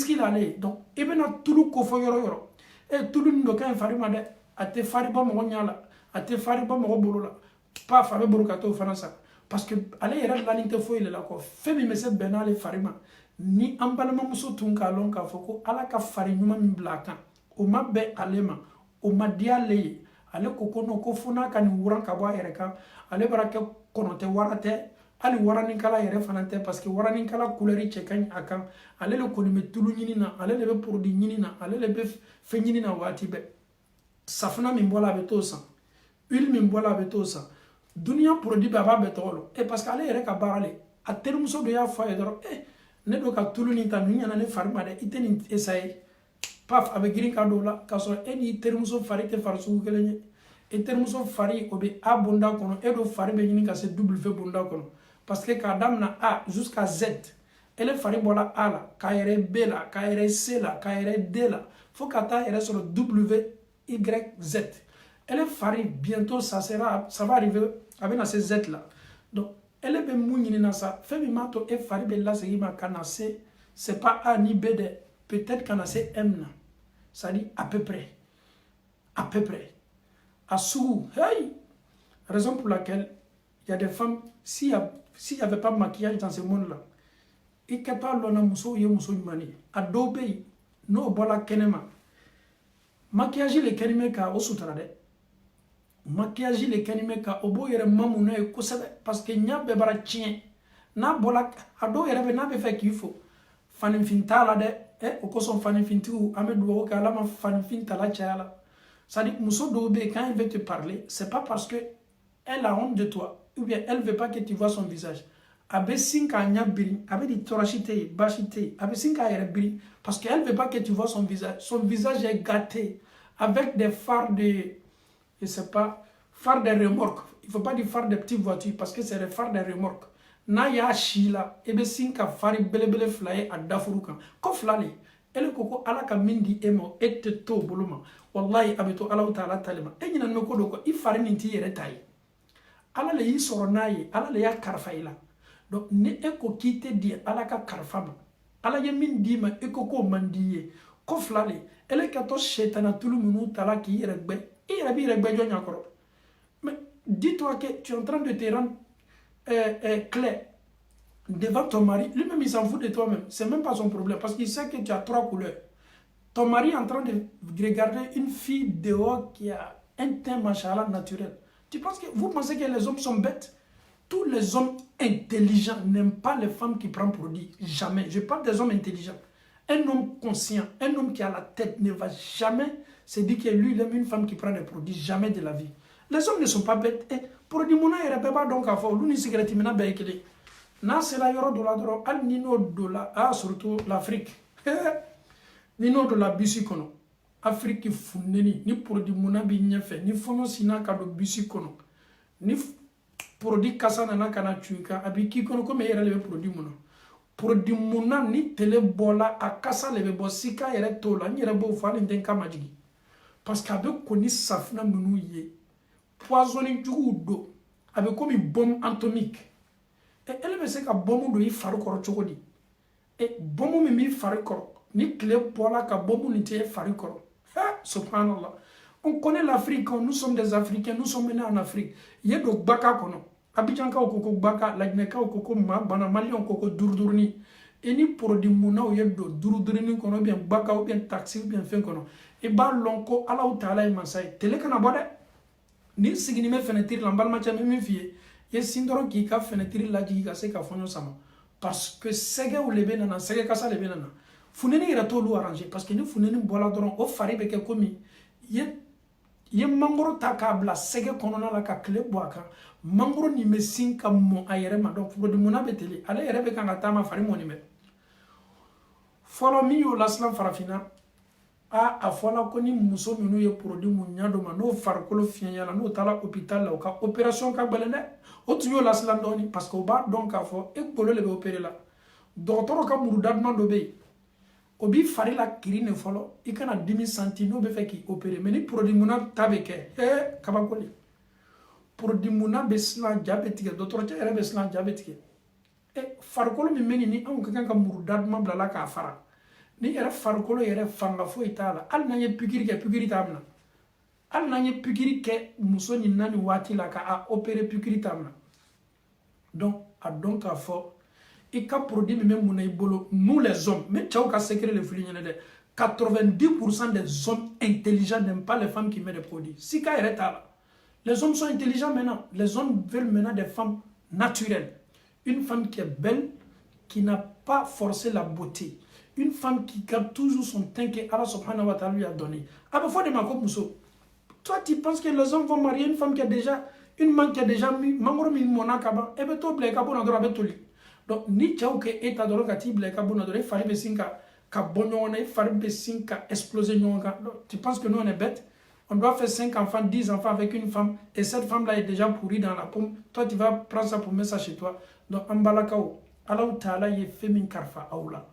il allait donc et ben tulu ko fo yoro et tulu ndo kan farima de ate fari ba mo nyala ate fari ba mo bolo la pa fa be bolo ka to faransa parce que ale yera la linte fo ile la ko femi mese benale farima ni ambalama muso tun ka lon ka fo ko ala ka fari nyuma min blaka o mabbe alema o madiale ale ko kono ko funa kan wuran ka bo yere ka ale baraka konote warate ali warani kala yere fanante parce que warani kala couleur che kan akan ale le ko ni metulu nyinina ale le be produit nyinina ale le be fe nyinina wati be safna min bola beto san huile min bola beto san dunia produit baba betolo et parce que ale yere ka barale a termuso do ya fa edoro ne do ka tulu ni tan nyana ne farma de iteni essay paf avec green card la ka so eni termuso fari te farsu kelenye e termuso fari ko be a bonda kono e do fari be nyini ka se w bonda kono parce que ka damna a jusqu'à z ele fari bola a la ka yere b la ka yere c la ka yere d la faut ka ta yere sur w YZ. Elle est farie, bientôt ça va arriver avec ces Z là. Donc, elle est bien mounie dans ça. Fémimato et farie bella c'est qui m'a canassé. C'est pas A ni B de. Peut-être canassé M. Ça dit à peu près. À peu près. À sous. Hey! Raison pour laquelle il y a des femmes, s'il n'y avait pas de maquillage dans ce monde-là, et que pas l'on a mousso et mousso mani. Adobe, no bola kenema. Maquillage le kanime ka o sutra de maquillage le kanime ka obo yere mamuna e kosebe parce que nya be bara chien n'a bola a dɔw yɛrɛ bɛ n'a bɛ fɛ k'i fo faninfin t'a la dɛ o kosɔn faninfintigiw an bɛ dugawu kɛ ala ma faninfin tala caya la c'est-à-dire muso dɔw bɛ yen quand elle veut te parler c'est pas parce que elle a honte de toi ou bien elle veut pas que tu vois son visage a bɛ sin k'a ɲɛ biri a bɛ di tɔɔrɔsi tɛ yen baasi tɛ yen a bɛ sin k'a yɛrɛ biri parce que elle veut pas que tu vois son visage est gâté avec des phares de je sais pas phares de remorque il faut pas dire phares de petites voitures parce que c'est des phares de remorque n'a y'a si la e bɛ sin ka fari belebele fila ye a dafuru kan ko fila le ele ko ko ala ka min di e ma e tɛ to o bolo ma wallahi a bɛ to ala ta'ala tali ma e ɲinɛ n'o ko do ko i fari nin t'i yɛrɛ ta ye ala le y'i sɔrɔ n'a ye ala le y'a kalifa i la donc ni e ko k'i tɛ di ala ka kalifa ma ala ye min d'i ma e ko k'o man d'i ye ko fila le ele ka to shetana tulu minnu tala k'i yɛrɛ gbɛ i yɛrɛ b'i yɛrɛ gbɛ jɔn ɲakɔrɔ mais dis-toi que tu es en train de te rendre clair devant ton mari, lui-même il s'en fout de toi-même, c'est même pas son problème parce qu'il sait que tu as 3 couleurs. Ton mari est en train de regarder une fille dehors qui a un teint machallah naturel. Tu penses que vous pensez que les hommes sont bêtes? Tous les hommes intelligents n'aiment pas les femmes qui prennent produit, jamais. Je parle des hommes intelligents. Un homme conscient, un homme qui a la tête ne va jamais se dire que lui il aime une femme qui prend des produits, jamais de la vie. Les hommes ne sont pas bêtes. Produit mon air pas donc à fond, l'une cigarette mina békele. Na c'est la yoro dollar dro al nino dollar ah surtout l'Afrique. Nino dollar bisi kono. Afrique fundeni ni produit mona bi nyefe ni fono sina ka do bisi kono. Ni produit kasana na kana chuika abiki kono comme yere le produit mona. Produit mona ni tele bola a kasa le bo sika yere tola ni yere bo fali ndenka majigi. Parce qu'avec koni safna munu ye poisonné judo avec comme une bombe atomique et elle me sait que bombe do yi faru koro chokodi et bombe mi faru koro ni clé pola ka bombe ni te faru koro subhanallah on connaît l'Afrique nous sommes des Africains nous sommes nés en Afrique yedo baka kono Abidjan ka okoko baka lajne ka okoko ma bana mali okoko durdurni et ni produit muna o yedo durdurni kono bien baka ou bien taxi ou bien fin kono e ba lonko ala ta'ala masai tele kana bode ni sigini me fenêtre la balma cha me fie ye sindoro ki ka fenêtre la ji ka se ka fonyo sama parce que sege ou lebe nana sege ka sa lebe nana funeni ira to lu arranger parce que ni funeni bola doron o fari be ke komi ye mangoro ta ka bla sege konona la ka kle boaka mangoro ni me sin ka mo ayere ma donc fo de mona beteli ala yere be kan ta ma fari mo ni me follow me yo laslan farafina a fola ko ni muso minnu ye produit mun ɲa do ma n'o farikolo fiɲɛyala n'o taara hôpital la o ka opération ka gbɛlɛn dɛ o tun y'o lasilan dɔɔni parce que o b'a dɔn k'a fɔ e kolo le bɛ opéré la dɔgɔtɔrɔ ka muru da duman dɔ bɛ yen o b'i fari la kiri ne fɔlɔ i kana dimi santi n'o bɛ fɛ k'i opéré mais ni produit munna ta bɛ kɛ kabako le produit munna bɛ silan ja bɛ tigɛ dɔgɔtɔrɔcɛ yɛrɛ bɛ silan ja bɛ tigɛ farikolo min bɛ nin ni anw ka kan ka muru da duman bila la k'a fara ni yɛrɛ farikolo yɛrɛ fanga foyi t'a la hali n'an ye pikiri kɛ pikiri t'a minɛ hali n'an ye pikiri kɛ muso ni naani waati la k'a opéré pikiri t'a minɛ donc a dɔn k'a fɔ i ka produit min bɛ mun na i bolo nous les hommes mais cɛw ka secret le fili ɲɛna dɛ 90% des hommes intelligents n'aiment pas les femmes qui mettent des produits sika yɛrɛ t'a la les hommes sont intelligents maintenant les hommes veulent maintenant des femmes naturelles une femme qui est belle qui n'a pas forcé la beauté. Une femme qui garde toujours son teint que Allah subhanahu wa ta'ala lui a donné. Toi, tu penses que les hommes vont marier une femme qui a déjà, une main qui a déjà mis, mangoro mi mona kaba, ebe to bleka bona dora betoli. Donc, ni chao ke eta doro kati bleka bona dora, fari besinka, ka bonyoane, fari besinka, exploser nyonga. Tu penses que nous on est bêtes? On doit faire 5 enfants, 10 enfants avec une femme, et cette femme-là est déjà pourrie dans la pomme. Toi, tu vas prendre ça pour mettre ça chez toi. Donc, en balakao, Allah ta'ala ye fait min karfa aoula.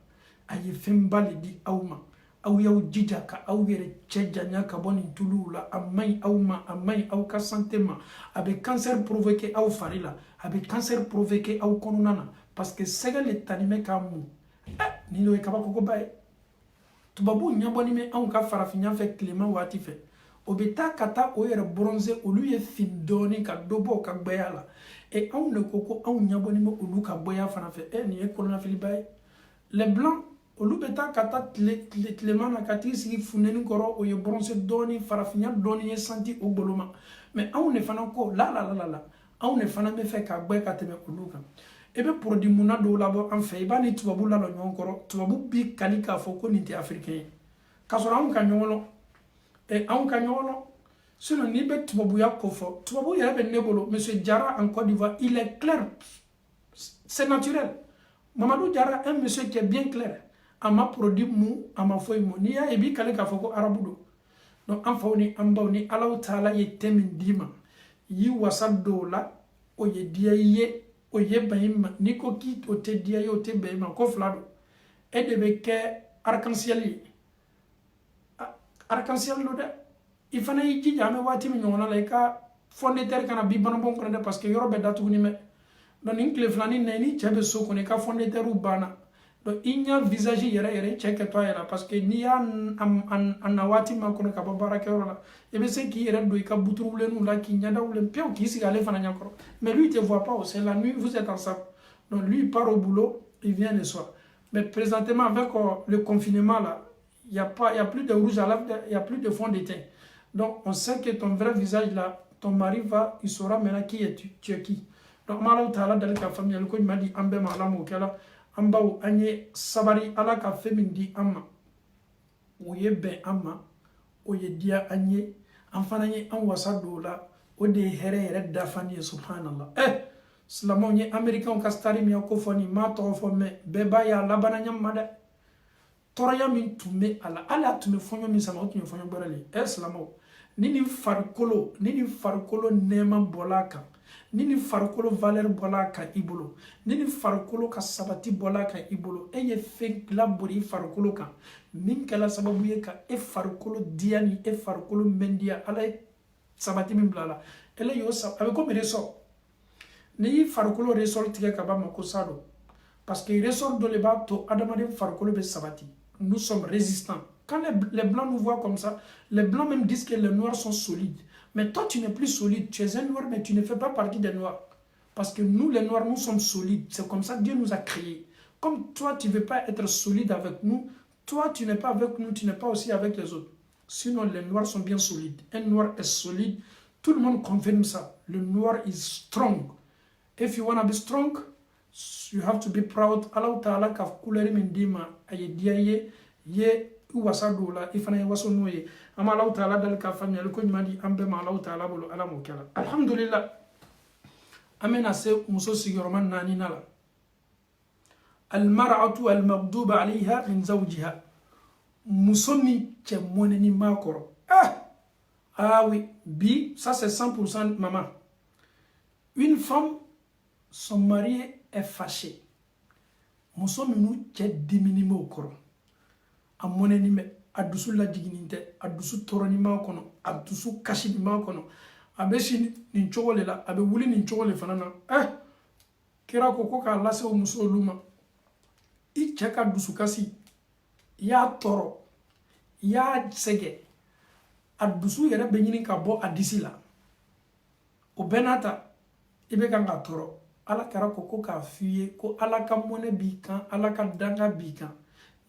Aye fembali di auma au yaw jija ka au yere tchejanya ka boni tulula amai auma amai au ka santé ma avec cancer provoqué au farila avec cancer provoqué au konunana parce que sega le tanime ka mu ni lo e ka ba ko bae tubabu nyaboni me au ka farafinya fe clément wati fe obeta kata o yere bronzé o lui e findoni ka dobo ka bayala et au ne koko au nyaboni me o lu ka boya fana fe ni e kolona filibae les blancs olu beta kata tleman na kati sigi funeni koro o ye bronze doni farafinya doni ye santi o boloma mais aw ne fana ko la aw ne fana be fe ka gbe ka teme olu kan e be produit muna do labo an fe ba ni tubabu la ñon koro tubabu bi kali ka fo ko ni te africain ka so ran ka ñolo e an ka ñolo sinon ni be tubabu ya ko fo tubabu ya be nebolo monsieur Diarra en Côte d'Ivoire il est clair, c'est naturel. Mamadou Diarra un monsieur qui est bien clair ama produit mu ama foy mu ni ya e bi kali ka fo ko arabu do donc an fawni an bawni Allah taala ye temin dima yi wasado la o ye dia ye o ye bayima ni ko ki o te dia ye o te bayima ko flado e de be ke arc-en-ciel lo de il fana yi jija me wati mi nyona la ka fonde terre kana bi bana bon ko de parce que yoro be datu ni me don in clé flani neni chebe soko ne ka fonde terre u bana donc il y a visage yere cheke to yera parce que ni an wati ma ko ka babara ke ora e be se ki yere do ka buturu le nu la ki nyada ou le pio ki si ale fana nyakoro mais lui il te voit pas, c'est la nuit vous êtes ensemble donc lui il part au boulot il vient le soir mais présentement avec le confinement là il y a plus de rouge à lèvres, il y a plus de fond de teint donc on sait que ton vrai visage là ton mari il saura maintenant qui est tu es qui donc Allah taala dans la famille le ko m'a dit ambe malamu kala ambaw anye sabari ala ka femin di amma o ye ben amma o ye dia anye an fana ye an wasa do la o de here dafani subhanallah slamo nye americain ka stari mi ko foni ma to fo me be ba ya labana nyam mada toraya min tume ala tume fonyo min sama tume fonyo borale slamo nini farkolo nema bolaka nini farkolo valeur bolaka ibolo nini farkolo ka sabati bolaka ibolo ye fe labori farkolo ka min kala sababu ye ka farkolo diani farkolo mendia ala sabati min blala ele yo sa avec comme resort ni farkolo resort tige ka ba mako sado parce que resort do le ba to adamade farkolo be sabati nous sommes résistants. Quand les blancs nous voient comme ça, les blancs même disent que les noirs sont solides. Mais toi, tu n'es plus solide. Tu es un noir, mais tu ne fais pas partie des noirs. Parce que nous, les noirs, nous sommes solides. C'est comme ça que Dieu nous a créés. Comme toi, tu ne veux pas être solide avec nous, toi, tu n'es pas avec nous, tu n'es pas aussi avec les autres. Sinon, les noirs sont bien solides. Un noir est solide. Tout le monde confirme ça. Le noir is strong. If you want to be strong, you have to be proud. Allah Ta'ala ka couleur mendima aye diaye ye wasado la ifana waso noye ama Allah Ta'ala dal ka famille ko nyadi ambe ma Allah Ta'ala bolo ala mo kala alhamdulillah amena se muso sigoroman nani nala al mar'atu al maghduba alayha min zawjiha musomi che moneni makoro oui bi ça c'est 100% maman. Une femme, son mari est fâché. Muso minu che diminimo koro. A moneni me adusu la dignité, adusu toroni ma kono, adusu kashi ma kono. Abe shi ni chogole la, abe wuli ni chogole fanana. Kira koko ka lase o muso luma. I cheka dusu kasi. Ya toro. Ya sege. Adusu yere benyini ka bo adisi la. O benata ibe kanga toro. Ala kara koko ka fuye ko ala ka mone bikan, ala ka danga bikan.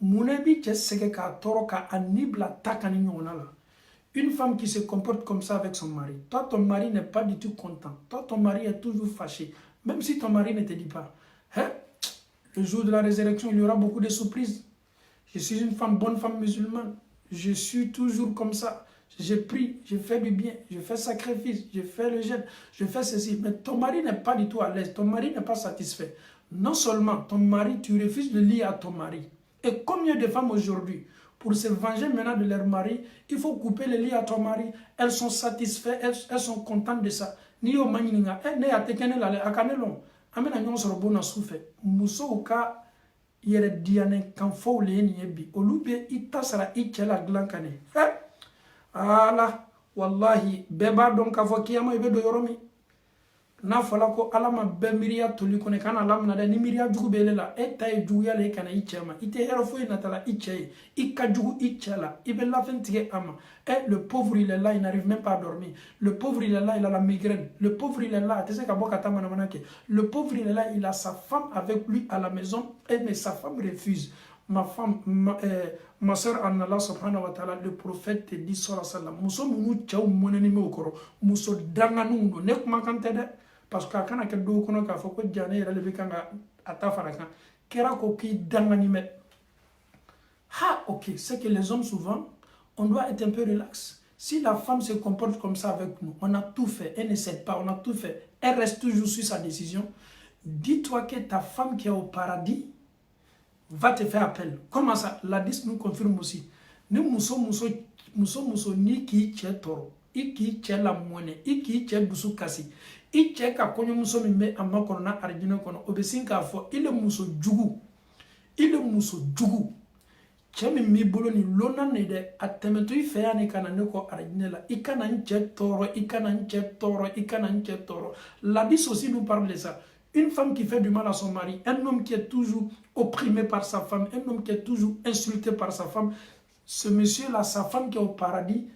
Mone bi che sege ka toro ka anibla takani nyona la. Une femme qui se comporte comme ça avec son mari. Toi, ton mari n'est pas du tout content. Toi, ton mari est toujours fâché. Même si ton mari ne te dit pas. Le jour de la résurrection, il y aura beaucoup de surprises. Je suis une femme, bonne femme musulmane. Je suis toujours comme ça. Je prie, je fais du bien, je fais sacrifice, je fais le jeûne, je fais ceci. Mais ton mari n'est pas du tout à l'aise. Ton mari n'est pas satisfait. Non seulement ton mari, tu refuses de lier à ton mari. Et combien de femmes aujourd'hui, pour se venger maintenant de leur mari, il faut couper les liens à ton mari. Elles sont satisfaites, elles sont contentes de ça. Ni au manininga, ne a tekene la le akanelon. Amena nyon sorobona souffre. Muso uka yere diane kan fo le ni ebi. Olube itasara ichela glankane. Ala wallahi beba don ka fo kiyama ibe do yoromi. Na fola ko alama be miriya toli kone kana lamna da ni miriya jugu bele la tay jugu ya le kana ichema ite hero fo ina tala iche ikka jugu ichela ibe la fentige ama le pauvre il est là, il n'arrive même pas à dormir. Le pauvre il est là, il a la migraine. Le pauvre il est là, tu sais qu'aboka tamana manake. Le pauvre il est là, il a sa femme avec lui à la maison mais sa femme refuse. Ma femme, ma soeur en Allah subhanahu wa ta'ala, le prophète te dit sallallahu alayhi wa sallam, muso munu tchaw moneni me okoro, muso danganu nek makante de. parce que kana ke do kono ka foko jane yɛrɛ le bɛ kan ka a ta fara kan kɛra ko k'i dangani mɛ ok c'est que les hommes souvent on doit être un peu relax. Si la femme se comporte comme ça avec nous, on a tout fait, elle ne cède pas, on a tout fait, elle reste toujours sur sa décision, dis-toi que ta femme qui est au paradis va te faire appel. Comment ça? L'hadith nous confirme aussi. Ni muso ni ki che toro, i ki che la mwene, i ki che dusu kasi, i che ka konyo muso mi me amma kono na arjina kono, obesin ka fo, ile muso jugu, cɛ min b'i bolo ni lonna ne dɛ a tɛmɛtɔ i fɛ yan ne kana ne kɔ arajinɛ la i kana n cɛ tɔɔrɔ i kana n cɛ tɔɔrɔ i kana n cɛ tɔɔrɔ l'hadith aussi nous parle de ça. Une femme qui fait du mal à son mari, un homme qui est toujours opprimé par sa femme, un homme qui est toujours insulté par sa femme, ce monsieur là, sa femme qui est au paradis,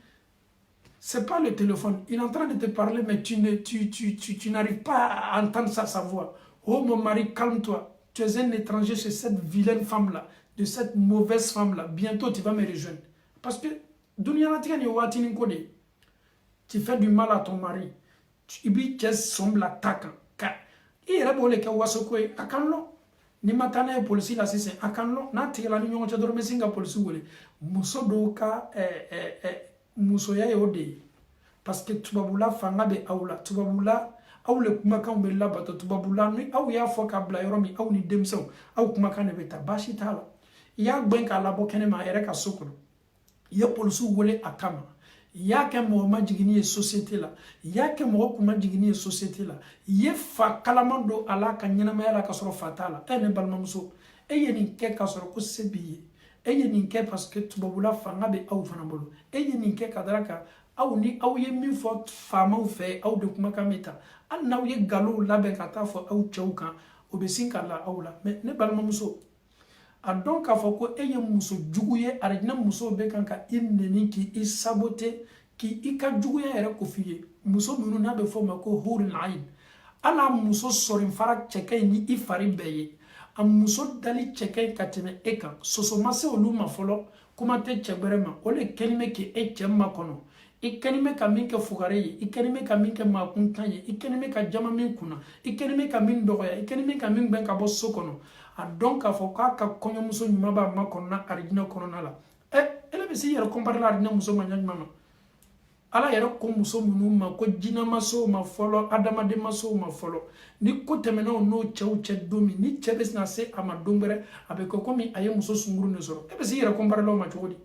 c'est pas le téléphone, il est en train de te parler mais tu n'arrives pas à entendre sa voix. Oh mon mari, calme-toi, tu es un étranger chez cette vilaine femme là, de cette mauvaise femme-là, bientôt tu vas me rejoindre. Parce que, tu fais du mal à ton mari, tu semble l'attaquant. Il y a des gens qui ont ni matana polisi la sise akanlo na tigala ni nyongo chadoro mesinga polisi wole muso doka muso ya yode parce que tubabula fanga be awla tubabula awle kuma kan be labato tubabula ni aw ya foka bla yoromi aw ni demso aw kuma kan be tabashi tala ya gbenka labo kene ma ere ka sokolo ya polisi wole akama ya ke mo majigini société la ya ke mo kuma jigini société la ye fa kalamando ala ka nyinama yala ka soro fatala ene balmamso eye ni ke ka soro ko sebiye eye ni ke parce que tubabula fanga be aw fana bolo eye ni ke kadraka aw ni aw ye min fo fama fe aw de kuma kameta an naw ye galo labe ka ta fo aw chawkan obesinka la awla mais ne balmamso a donc a fɔ ko e ye muso jugu ye arajina muso bɛ kan ka i neni ki i sabote ki i ka juguya yɛrɛ ko f'i ye muso minnu n'a bɛ fɔ ma ko hurul ain ala muso sɔrin fara cɛkɛ ni i fari bɛɛ ye a muso dali cɛkɛ ka tɛmɛ e kan soso ma se olu ma fɔlɔ kuma tɛ cɛ wɛrɛ ma o le kɛni bɛ ki e cɛ ma kɔnɔ i kɛni bɛ ka min kɛ fugare ye i kɛni bɛ ka min kɛ maakuntan ye i kɛni bɛ ka jama min kunna i kɛni bɛ ka min dɔgɔya i kɛni bɛ ka min gbɛn ka bɔ so kɔnɔ a dɔn k'a fɔ k'a ka kɔɲɔmuso ɲuman b'a ma kɔnɔna arijinɛ kɔnɔna la ele bɛ se yɛrɛ kɔnpare la arijinɛ muso ma ɲa ɲuman ma ala yɛrɛ ko muso minnu ma ko jinɛmasow ma fɔlɔ adamadenmasow ma fɔlɔ ni ko tɛmɛna o n'o cɛw cɛ don min ni cɛ bɛ na se a ma don wɛrɛ a bɛ kɛ komi a ye muso sunkuru de sɔrɔ e bɛ se yɛrɛ kɔnpare la o ma cogo di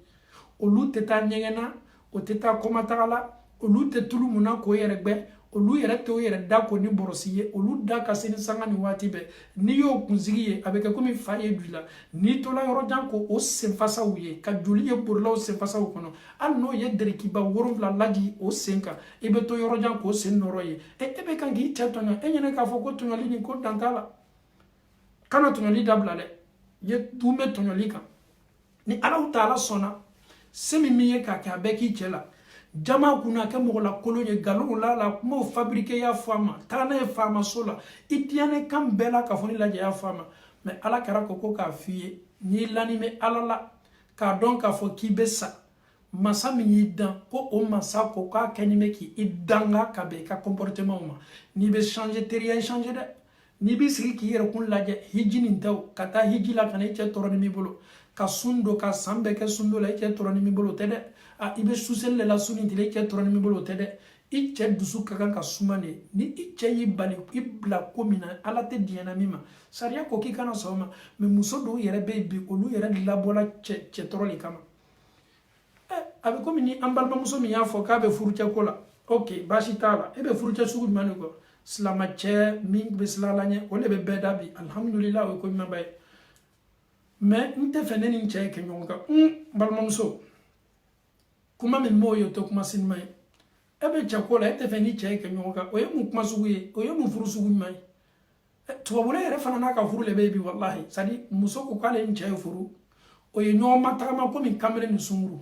olu tɛ taa ɲɛgɛn na o tɛ taa kɔmataga la olu tɛ tulu mun na k'o yɛrɛ gbɛ olu yɛrɛ tɛ o yɛrɛ da ko ni bɔrɔsi ye olu da ka se ni sanga ni waati bɛɛ n'i y'o kunsigi ye a bɛ kɛ komi fa ye du la n'i tola yɔrɔ jan ko o senfasaw ye ka joli ye borila o senfasaw kɔnɔ hali n'o ye derikiba 7 laji o sen kan i bɛ to yɔrɔ jan k'o sen nɔrɔ ye e bɛ kan k'i cɛ tɔɲɔ e ɲɛna k'a fɔ ko tɔɲɔli nin ko dan t'a la kana tɔɲɔli dabila dɛ ye dun bɛ tɔɲɔli kan ni alaw taala sɔnna se min ye k'a kɛ a bɛɛ k'i cɛ la jama kunna kɛ mɔgɔ la kolon ye galon la kumaw fabriqué y'a fɔ a ma taa n'a ye faama so la i tiɲɛnen kan bɛɛ la k'a fɔ ni lajɛ y'a fɔ a ma mais ala kɛra ko k'a f'i ye n'i lanimɛ ala la k'a dɔn k'a fɔ k'i bɛ sa masa min y'i dan ko o masa ko k'a kɛ ni bɛ k'i danga ka bɛn i ka comportement ma n'i bɛ changer teriya i changer dɛ n'i b'i sigi k'i yɛrɛ kun lajɛ hiji nin tɛw ka taa hiji la ka na i cɛ tɔɔrɔ ni min bolo ka sun don ka san bɛɛ kɛ sun don la i cɛ tɔɔrɔ ni min bolo o tɛ dɛ i bɛ suseli de la su ni tile i cɛ tɔɔrɔ ni min bolo o tɛ dɛ i cɛ dusu ka kan ka suma de ni i cɛ y'i bali i bila ko min na ala tɛ diɲɛna min ma sariya ko k'i kana sɔn o ma mais muso dɔw yɛrɛ bɛ yen bi olu yɛrɛ labɔla cɛ tɔɔrɔ de kama a bɛ komi ni an balimamuso min y'a fɔ k'a bɛ furucɛ ko la ok baasi t'a la e bɛ furucɛ sugu jumɛn de kɔ silamɛcɛ min bɛ sira la ɲɛ o de bɛ bɛɛ da bi alihamudulila o ye ko ɲumanba ye mais n tɛ fɛ ne ni n cɛ kɛ ɲɔgɔn kan balimamuso kuma min m'o ye o tɛ kuma sinima ye e bɛ cɛ ko la e tɛ fɛ ni cɛ kɛ ɲɔgɔn kan o ye mun kuma sugu ye o ye mun furu sugu ɲuman ye tubabula yɛrɛ fana n'a ka furu de bɛ yen bi walahi c'est à dire muso ko k'ale ni cɛ ye furu o ye ɲɔgɔn ma tagama komi kamalen ni sunkuru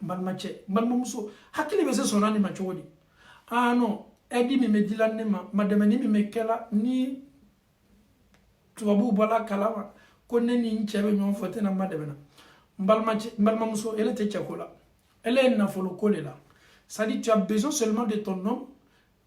balimacɛ balimamuso hakili bɛ se sɔnna nin ma cogo di non ɛdi min bɛ dila ne ma dɛmɛni min bɛ kɛla ni tubabuw bɔla kalama ko ne ni n cɛ bɛ ɲɔgɔn fɔ tɛna ma dɛmɛna n balimamuso ele tɛ cɛ ko la elle est nafolo ko de la c'est à dire tu as besoin seulement de ton homme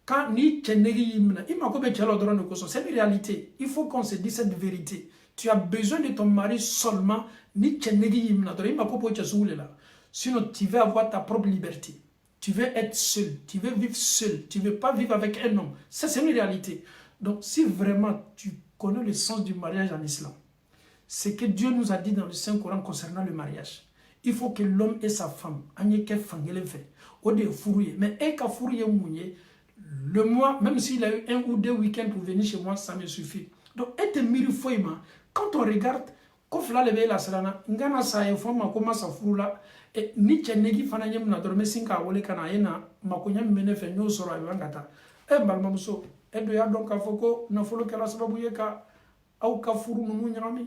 quand ni chenegi yimna, il m'a coupé chalo droit de coso. C'est une réalité. Il faut qu'on se dise cette vérité. Tu as besoin de ton mari seulement, ni chenegi yimna, il m'a coupé chassoule là. Sinon, tu veux avoir ta propre liberté. Tu veux être seul, tu veux vivre seul, tu ne veux pas vivre avec un homme. Ça, c'est une réalité. Donc, si vraiment tu connais le sens du mariage en islam, c'est que Dieu nous a dit dans le Saint-Coran concernant le mariage. Il faut que l'homme et sa femme, mais le mois, même s'il a eu 1 ou 2 week-ends pour venir chez moi, ça me suffit. Donc, quand on regarde, ni chenegi fana nyem na dorme sinka wole kana yena makonya mene fe nyo soro ayangata balmamso edo ya donc afoko na folo kala sababu yeka au kafuru nu nyami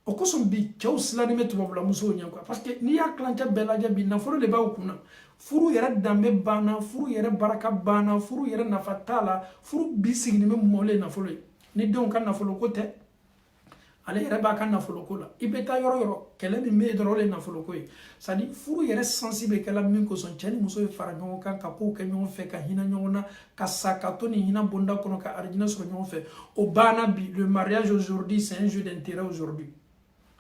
okosom bi chaw slani metu babla muso nyanko parce que ni ya klanja belaja bi na folo le ba okuna furu yere dambe bana furu yere baraka bana furu yere nafatala furu bisigni me mole na folo ni donc na folo kote ale yɛrɛ b'a ka nafoloko la i bɛ taa yɔrɔ yɔrɔ kɛlɛ min bɛ yen dɔrɔn o de ye nafoloko ye c'est à dire furu yɛrɛ sansi bɛ kɛla min kosɔn cɛ ni muso bɛ fara ɲɔgɔn kan ka kow kɛ ɲɔgɔn fɛ ka hinɛ ɲɔgɔn na ka sa ka to nin hinɛ bonda kɔnɔ ka arijinɛ sɔrɔ ɲɔgɔn fɛ o banna bi le mariage aujourd'hui c'est un jeu d'intérêt aujourd'hui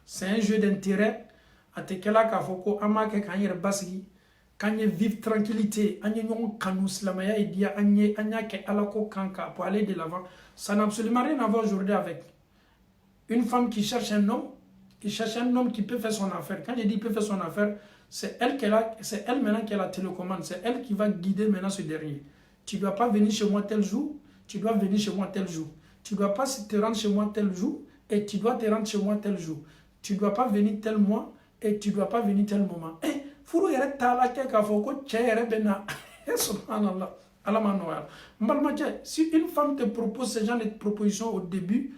c'est un jeu d'intérêt a tɛ kɛla k'a fɔ ko an b'a kɛ k'an yɛrɛ basigi k'an ye vivre tranquillité an ye ɲɔgɔn kanu silamɛya ye diya an y'a kɛ ala ko kan ka pour aller de l'avant ça n'a absolument rien à voir aujourd'hui avec une femme qui cherche un homme qui peut faire son affaire. Quand je dis peut faire son affaire, c'est elle maintenant qui a la télécommande, c'est elle qui va guider maintenant ce dernier. Tu ne dois pas venir chez moi tel jour, tu dois venir chez moi tel jour. Tu ne dois pas te rendre chez moi tel jour et tu dois te rendre chez moi tel jour. Tu ne dois pas venir tel mois et tu ne dois pas venir tel moment. Eh, furu yere tala ke ka foko che yere bena. Subhanallah. Si une femme te propose ce genre de proposition au début,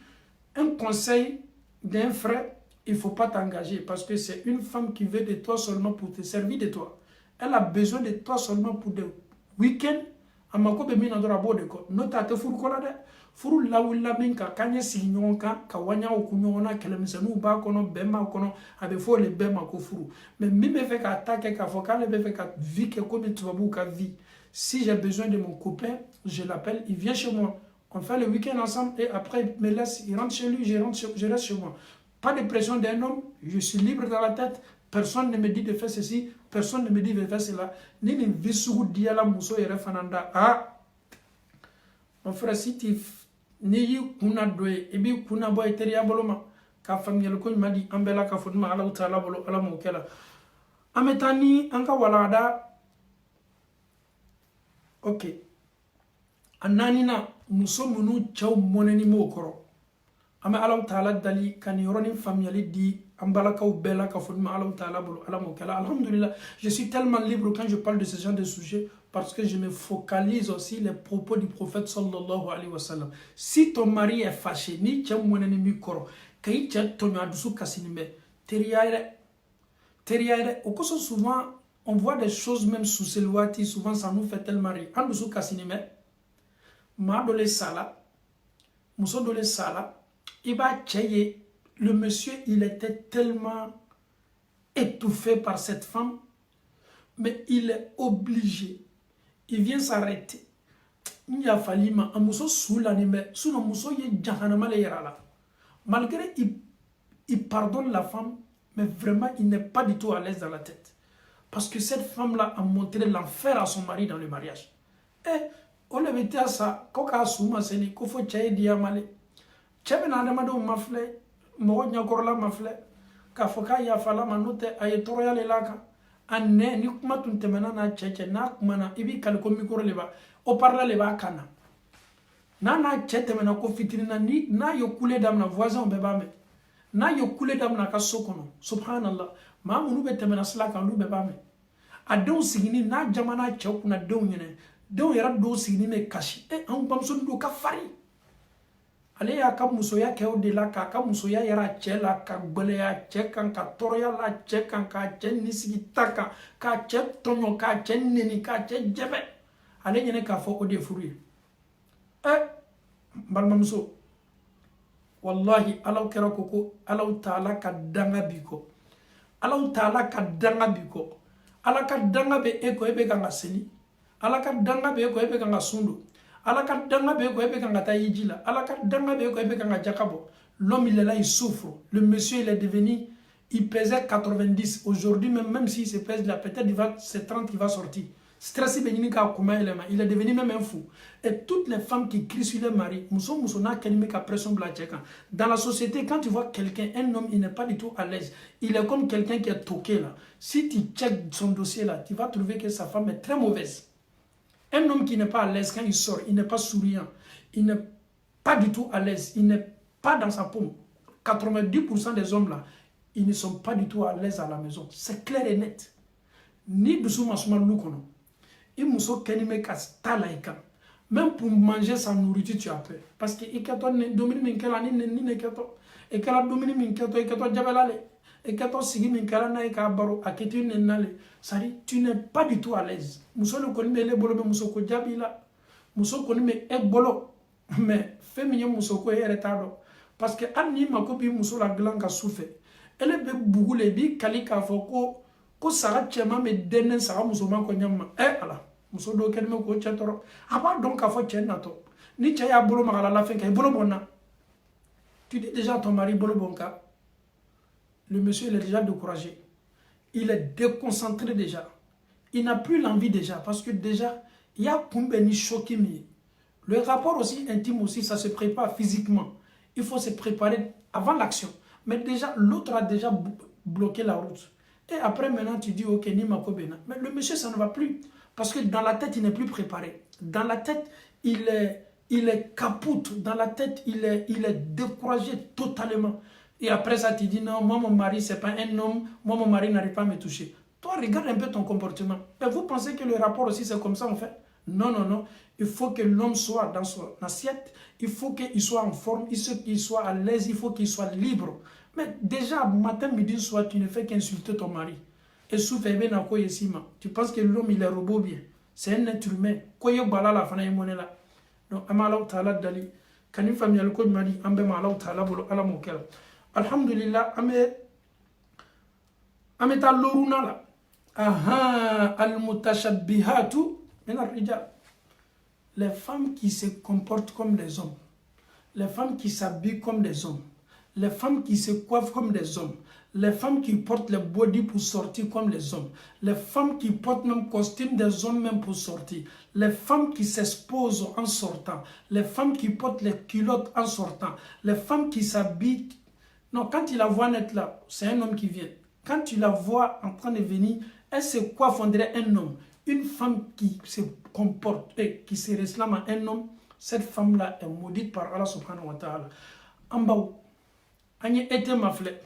un conseil d'un frère, il ne faut pas t'engager parce que c'est une femme qui veut de toi seulement pour te servir de toi. Elle a besoin de toi seulement pour des week-ends. Amako be mina dora bode ko nota te furu kola de furu lawilla min ka kanye sigi ɲɔgɔn kan ka wanya o ku ɲɔgɔn na kɛlɛmisɛnninw b'a kɔnɔ bɛn b'a kɔnɔ a bɛ fɔ le bɛɛ ma ko furu mais min bɛ fɛ k'a ta kɛ k'a fɔ k'ale bɛ fɛ ka vie kɛ komi tubabuw ka vie. Si j'ai besoin de mon copain, je l'appelle, il vient chez moi. On fait le week-end ensemble et après, il me laisse, il rentre chez lui, je reste chez moi. Pas de pression d'un homme, je suis libre dans la tête. Personne ne me dit de faire ceci, personne ne me dit de faire cela. Ni ni visugu diala muso yere fananda. Ah, mon frère, si tu ni yi kuna doye, ebi kuna boy teria boloma. Ka famille ko ma di ambela ka fodma ala utala bolo ala mo kela. Ametani anka walada. Ok. Ananina muso munu chaw moneni mo koro ama alaw taala dali kan yoroni familiali di ambalakaw bela ka fodma alaw taala bolo ala mo kala alhamdulillah je suis tellement libre quand je parle de ce genre de sujet parce que je me focalise aussi les propos du prophète sallallahu alayhi wa sallam. Si ton mari est fâché ni chaw moneni mi koro kay cha tonyo adusu kasinimbe teriyaire au koso souvent on voit des choses même sous Selwati souvent ça nous fait tellement rire adusu kasinimbe ma dole sala muso dole sala iba cheye le monsieur il était tellement étouffé par cette femme mais il est obligé il vient s'arrêter il a fallu ma muso soulanime sous muso ye jahanama le yarala malgré il pardonne la femme mais vraiment il n'est pas du tout à l'aise dans la tête parce que cette femme là a montré l'enfer à son mari dans le mariage et on le mettait à ça, koka souma seni, kofo chaye diamale. Chebe na adamado mafle, moro nyakorola mafle, kafoka ya fala manote ayetoroya lelaka. Anne ni kuma tuntemena na cheche na kumana ibi kaliko mikoro leba, o parla leba kana. Na chete mena ko fitirina ni na yokule dam na voisin bebame. Na yokule dam na kasokono. Subhanallah. Ma munu betemena slaka lu bebame. Adon sigini na jamana chokuna don yene. Donc yara do signi me kashi e an bamso do ka fari ale ya ka muso ya ke o de la ka muso ya yara chela ka gbele ya chekan ka toro ya la chekan ka chen ni sigi taka ka che tonyo ka chen neni ka che jebe ale nyene ka fo o de furu balmamso wallahi alaw kera koko alaw taala ka danga biko alaw taala ka danga biko ala ka danga be eko ebe ga ngaseli ala ka danga be ko ebe kanga sundo, ala ka danga be ko ebe kanga taïjila, ala ka danga be ko ebe kanga jakabo. L'homme il est là, il souffre. Le monsieur il est devenu, il pesait 90. Aujourd'hui même s'il se pèse là, peut-être c'est 30 qui va sortir. Stressé, il est devenu même un fou. Et toutes les femmes qui crient sur leur mari, dans la société, quand tu vois quelqu'un, un homme, il n'est pas du tout à l'aise. Il est comme quelqu'un qui est toqué là. Si tu checkes son dossier là, tu vas trouver que sa femme est très mauvaise. Un homme qui n'est pas à l'aise quand il sort, il n'est pas souriant, il n'est pas du tout à l'aise, il n'est pas dans sa paume. 90% des hommes là, ils ne sont pas du tout à l'aise à la maison. C'est clair et net. Ni dessous masuma loukono. Il muso kenime kastalaika. Même pour manger sa nourriture, tu as peur. Parce que ikato domini minkela ni neketo. Ekala domini minketo, ekato jabalale. Ekato sigi minkela na ekabaro, aketu nenale. Sari, tu n'es pas du tout à l'aise. Muso le konime le bolo, muso ko jabila. Muso konime ek bolo. Mais, féminin muso ko retado. Parce que anni makopi muso la glanka souffre. Elle be bugule bi kalika foko. Ko saga chema me denen saga musoman ko nyamma ala muso do kelme ko chetoro aba donc a fo chenna to ni chaya bolo magala la fin kay bolo bonna. Tu dis déjà à ton mari bolo bonka, le monsieur il est déjà découragé, il est déconcentré déjà, il n'a plus l'envie déjà parce que déjà il y a kumbe ni shokimi. Le rapport aussi intime aussi, ça se prépare physiquement, il faut se préparer avant l'action, mais déjà l'autre a déjà bloqué la route. Et après, maintenant, tu dis, ok, ni ma kobena. Mais le monsieur, ça ne va plus. Parce que dans la tête, il n'est plus préparé. Dans la tête, il est capoute. Dans la tête, il est découragé totalement. Et après ça, tu dis, non, moi, mon mari, ce n'est pas un homme. Moi, mon mari n'arrive pas à me toucher. Toi, regarde un peu ton comportement. Et vous pensez que le rapport aussi, c'est comme ça, en fait? Non, non, non. Il faut que l'homme soit dans son assiette. Il faut qu'il soit en forme. Il faut qu'il soit à l'aise. Il faut qu'il soit libre. Mais déjà, matin, midi, soir, tu ne fais qu'insulter ton mari. Et tu penses que l'homme, il est robot bien. C'est un être humain. Donc, Amalaw Ta'ala Dali, quand une famille a le code mari, Ambe Malaw Ta'ala Bolo Ala Mokel. Alhamdulillah, Ameta Loruna la. Aha, Al-Mutashabbihatu, les femmes qui se comportent comme des hommes, les femmes qui s'habillent comme des hommes, les femmes qui se coiffent comme des hommes, les femmes qui portent les body pour sortir comme les hommes, les femmes qui portent même costume des hommes même pour sortir, les femmes qui s'exposent en sortant, les femmes qui portent les culottes en sortant, les femmes qui s'habillent. Non, quand tu la vois net là, c'est un homme qui vient. Quand tu la vois en train de venir, elle se coiffe, on dirait un homme. Une femme qui se comporte et qui se ressemble à un homme, cette femme-là est maudite par Allah subhanahu wa ta'ala. En bas, Anye été ma flèche.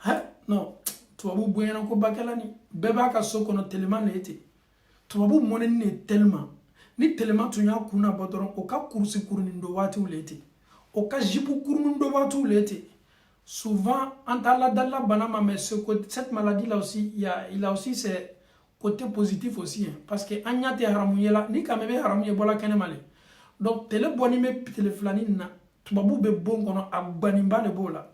Hein? Non. Tu vas vous boire un coup bakalani. Beba ka soko no tellement l'été. Tu vas vous monner tellement. Ni tellement tu n'as kuna bodoron. Oka kursi kurnindo wati ou l'été. Oka jipu kurnindo wati ou l'été. Souvent, antala dalla banama, mais cette maladie là aussi, il a aussi ses côtés positifs aussi. Hein, parce que anya te haramouye là, ni kamebe haramouye bola kene male. Donc, tele bonime teleflani na. Tubabu be bon kono agbanimba le bola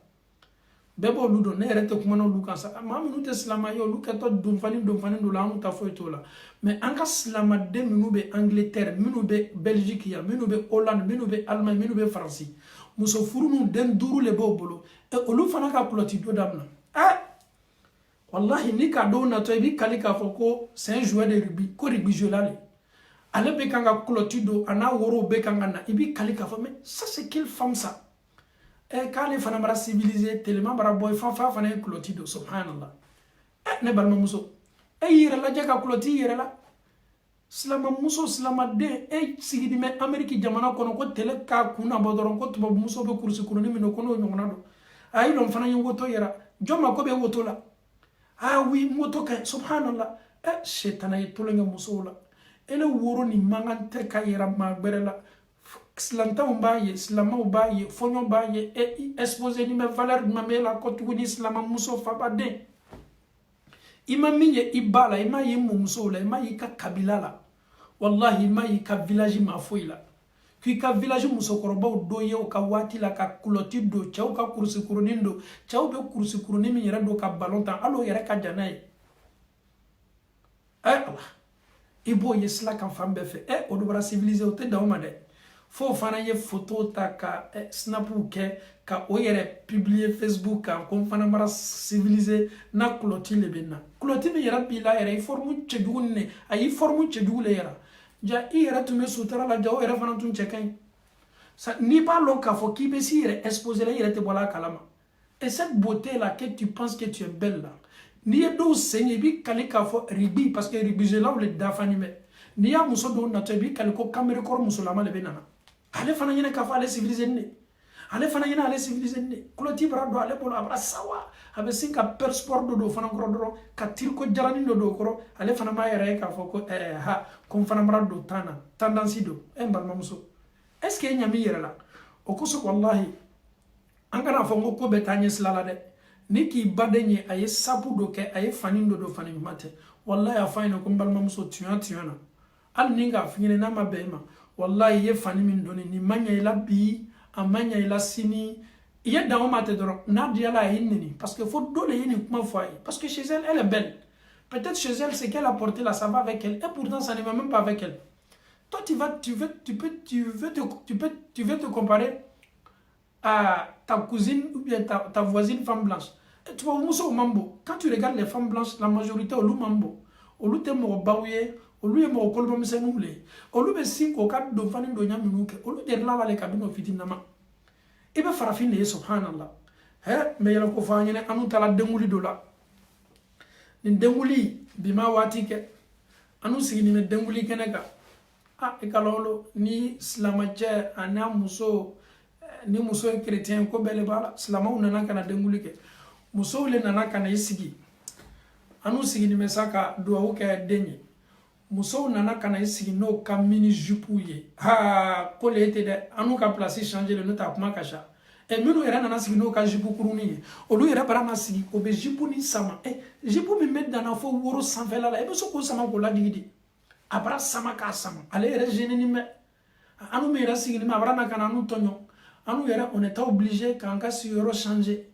bebo ludo ne rete kuma no lukansa mamu nute slama yo lukato dumfani do la anu ta foito la mais anga slama de minu be Angleterre minu be Belgique ya minu be Hollande minu be Allemagne minu be France muso furunu den duru le bobolo e olu fana ka ploti do damna wallahi ni ka do na to bi kalika foko c'est un joueur de rugby ko rugby jolale. Ale bekanga clotido ana woro bekanga na ibi kalika fa mais ça c'est quelle femme ça et quand les femmes civilisées tellement bara boy fa fana clotido subhanallah ne balma muso yire la jaga cloti yire la slama muso slama de sigidi me Amerique jamana kono ko tele ka kuna bodoron ko tuba muso be kursi kuno ni no kono nyona do ay don fana woto yira joma ko be woto la oui moto ka subhanallah shetana yitolonga muso la ele woro ni mangante ka yera magbere la slanta umbaye slama ubaye fonyo baye e exposer ni me valeur ma me la ko tuguni slama muso fa bade ima minye ibala ima yimu muso la ima yika kabila la wallahi ima yika village ma foila ki ka village muso koroba do ye o ka wati la ka kuloti do chaw ka kursi kurunindo chaw be kursi kuruni mi yera do ka balon tan alo yera ka janay Allah Ibo yesla kan fan bɛɛ fɛ o de bɔra civilisé o tɛ dan o ma dɛ fo fana ye photo ta ka snapu kɛ ka o yɛrɛ publier Facebook kan ko n fana mara civilisé na kulɔti le bɛ na kulɔti min yɛrɛ b'i la yɛrɛ i forme cɛjugu ni ne a y'i forme cɛjugu le yɛrɛ ja i yɛrɛ tun bɛ sutura la ja o yɛrɛ fana tun cɛ ka ɲi n'i b'a lɔn k'a fɔ k'i bɛ s'i yɛrɛ exposer la i yɛrɛ tɛ bɔ a kalama et cette beauté là que tu penses que tu es belle là n'i ye dɔw sen ye i b'i kali k'a fɔ ribi parce que ribizelaw le dafani bɛ n'i y'a muso dɔw natɔ i b'i kali ko kamerikɔrɔ musolama le bɛ nana ale fana ɲinɛ k'a fɔ ale civilisé ne ale fana ɲinɛ ale civilisé ne kulɔti bara don ale bolo a bara sawa a bɛ sin ka sport dɔ don fana kɔrɔ dɔrɔn ka tiriko jarani dɔ don o kɔrɔ ale fana b'a yɛrɛ ye k'a fɔ ko ha ko n fana mara don tan na tendance don n balimamuso est ce que e ɲɛ b'i yɛrɛ la o kosɔn walahi an kana fɔ n ko ko bɛ taa ɲɛ sira la dɛ ni k'i baden ye a ye sabu dɔ kɛ a ye fani dɔ don fani ɲuman tɛ wallahi a fɔ a ɲɛna ko n balimamuso tuɲa na hali ni k'a f'i ɲɛna n'a ma bɛn i ma wallahi i ye fani min dɔnni nin ma ɲɛ i la bi a ma ɲɛ i la sini i ye dan o ma tɛ dɔrɔn n'a diyala a y'i neni parce que fo dɔ de ye nin kuma fɔ a ye parce que chez elle elle est belle peut-être chez elle c'est qu'elle a porté là ça va avec elle et pourtant ça ne va même pas avec elle toi tu veux te comparer à ta cousine ou bien ta voisine femme blanche. Tu vois, mambo. Quand tu regardes les femmes blanches, la majorité, au mambo. Au lieu de me baouye, au lieu de me colombe senouble, au lieu de cinq au cadre de fanny de Yamunuke, au lieu de lava les cabines fitinama. Et bien, farafine, subhanallah. Mais il y a un cofane, anu tala demuli dola. Ni demuli, bima watike, anu signi me demuli kenega. Ah, et kalolo, ni slamache, ana muso. Ni muso ye chrétien ko bele bala silamaw nana kana denguli kɛ musow le nana kana i sigi anu sigi ni mesa ka duwawu kɛ den ye musow nana kana i sigi n'o ka mini jupe ye ko le tɛ dɛ anu ka place changer le n'o tɛ a kuma ka ca minnu yɛrɛ nana sigi n'o ka jupe kurunin ye olu yɛrɛ bara na sigi o bɛ jupe ni sama jupe min bɛ danna fo woro sanfɛla la i bɛ se k'o sama k'o ladigi de a bara sama k'a sama ale yɛrɛ gêné nin bɛ anu min yɛrɛ sigi ni ma a bara na kana anu tɔɲɔ anu yɛrɛ on est obligé k'an ka sigiyɔrɔ changer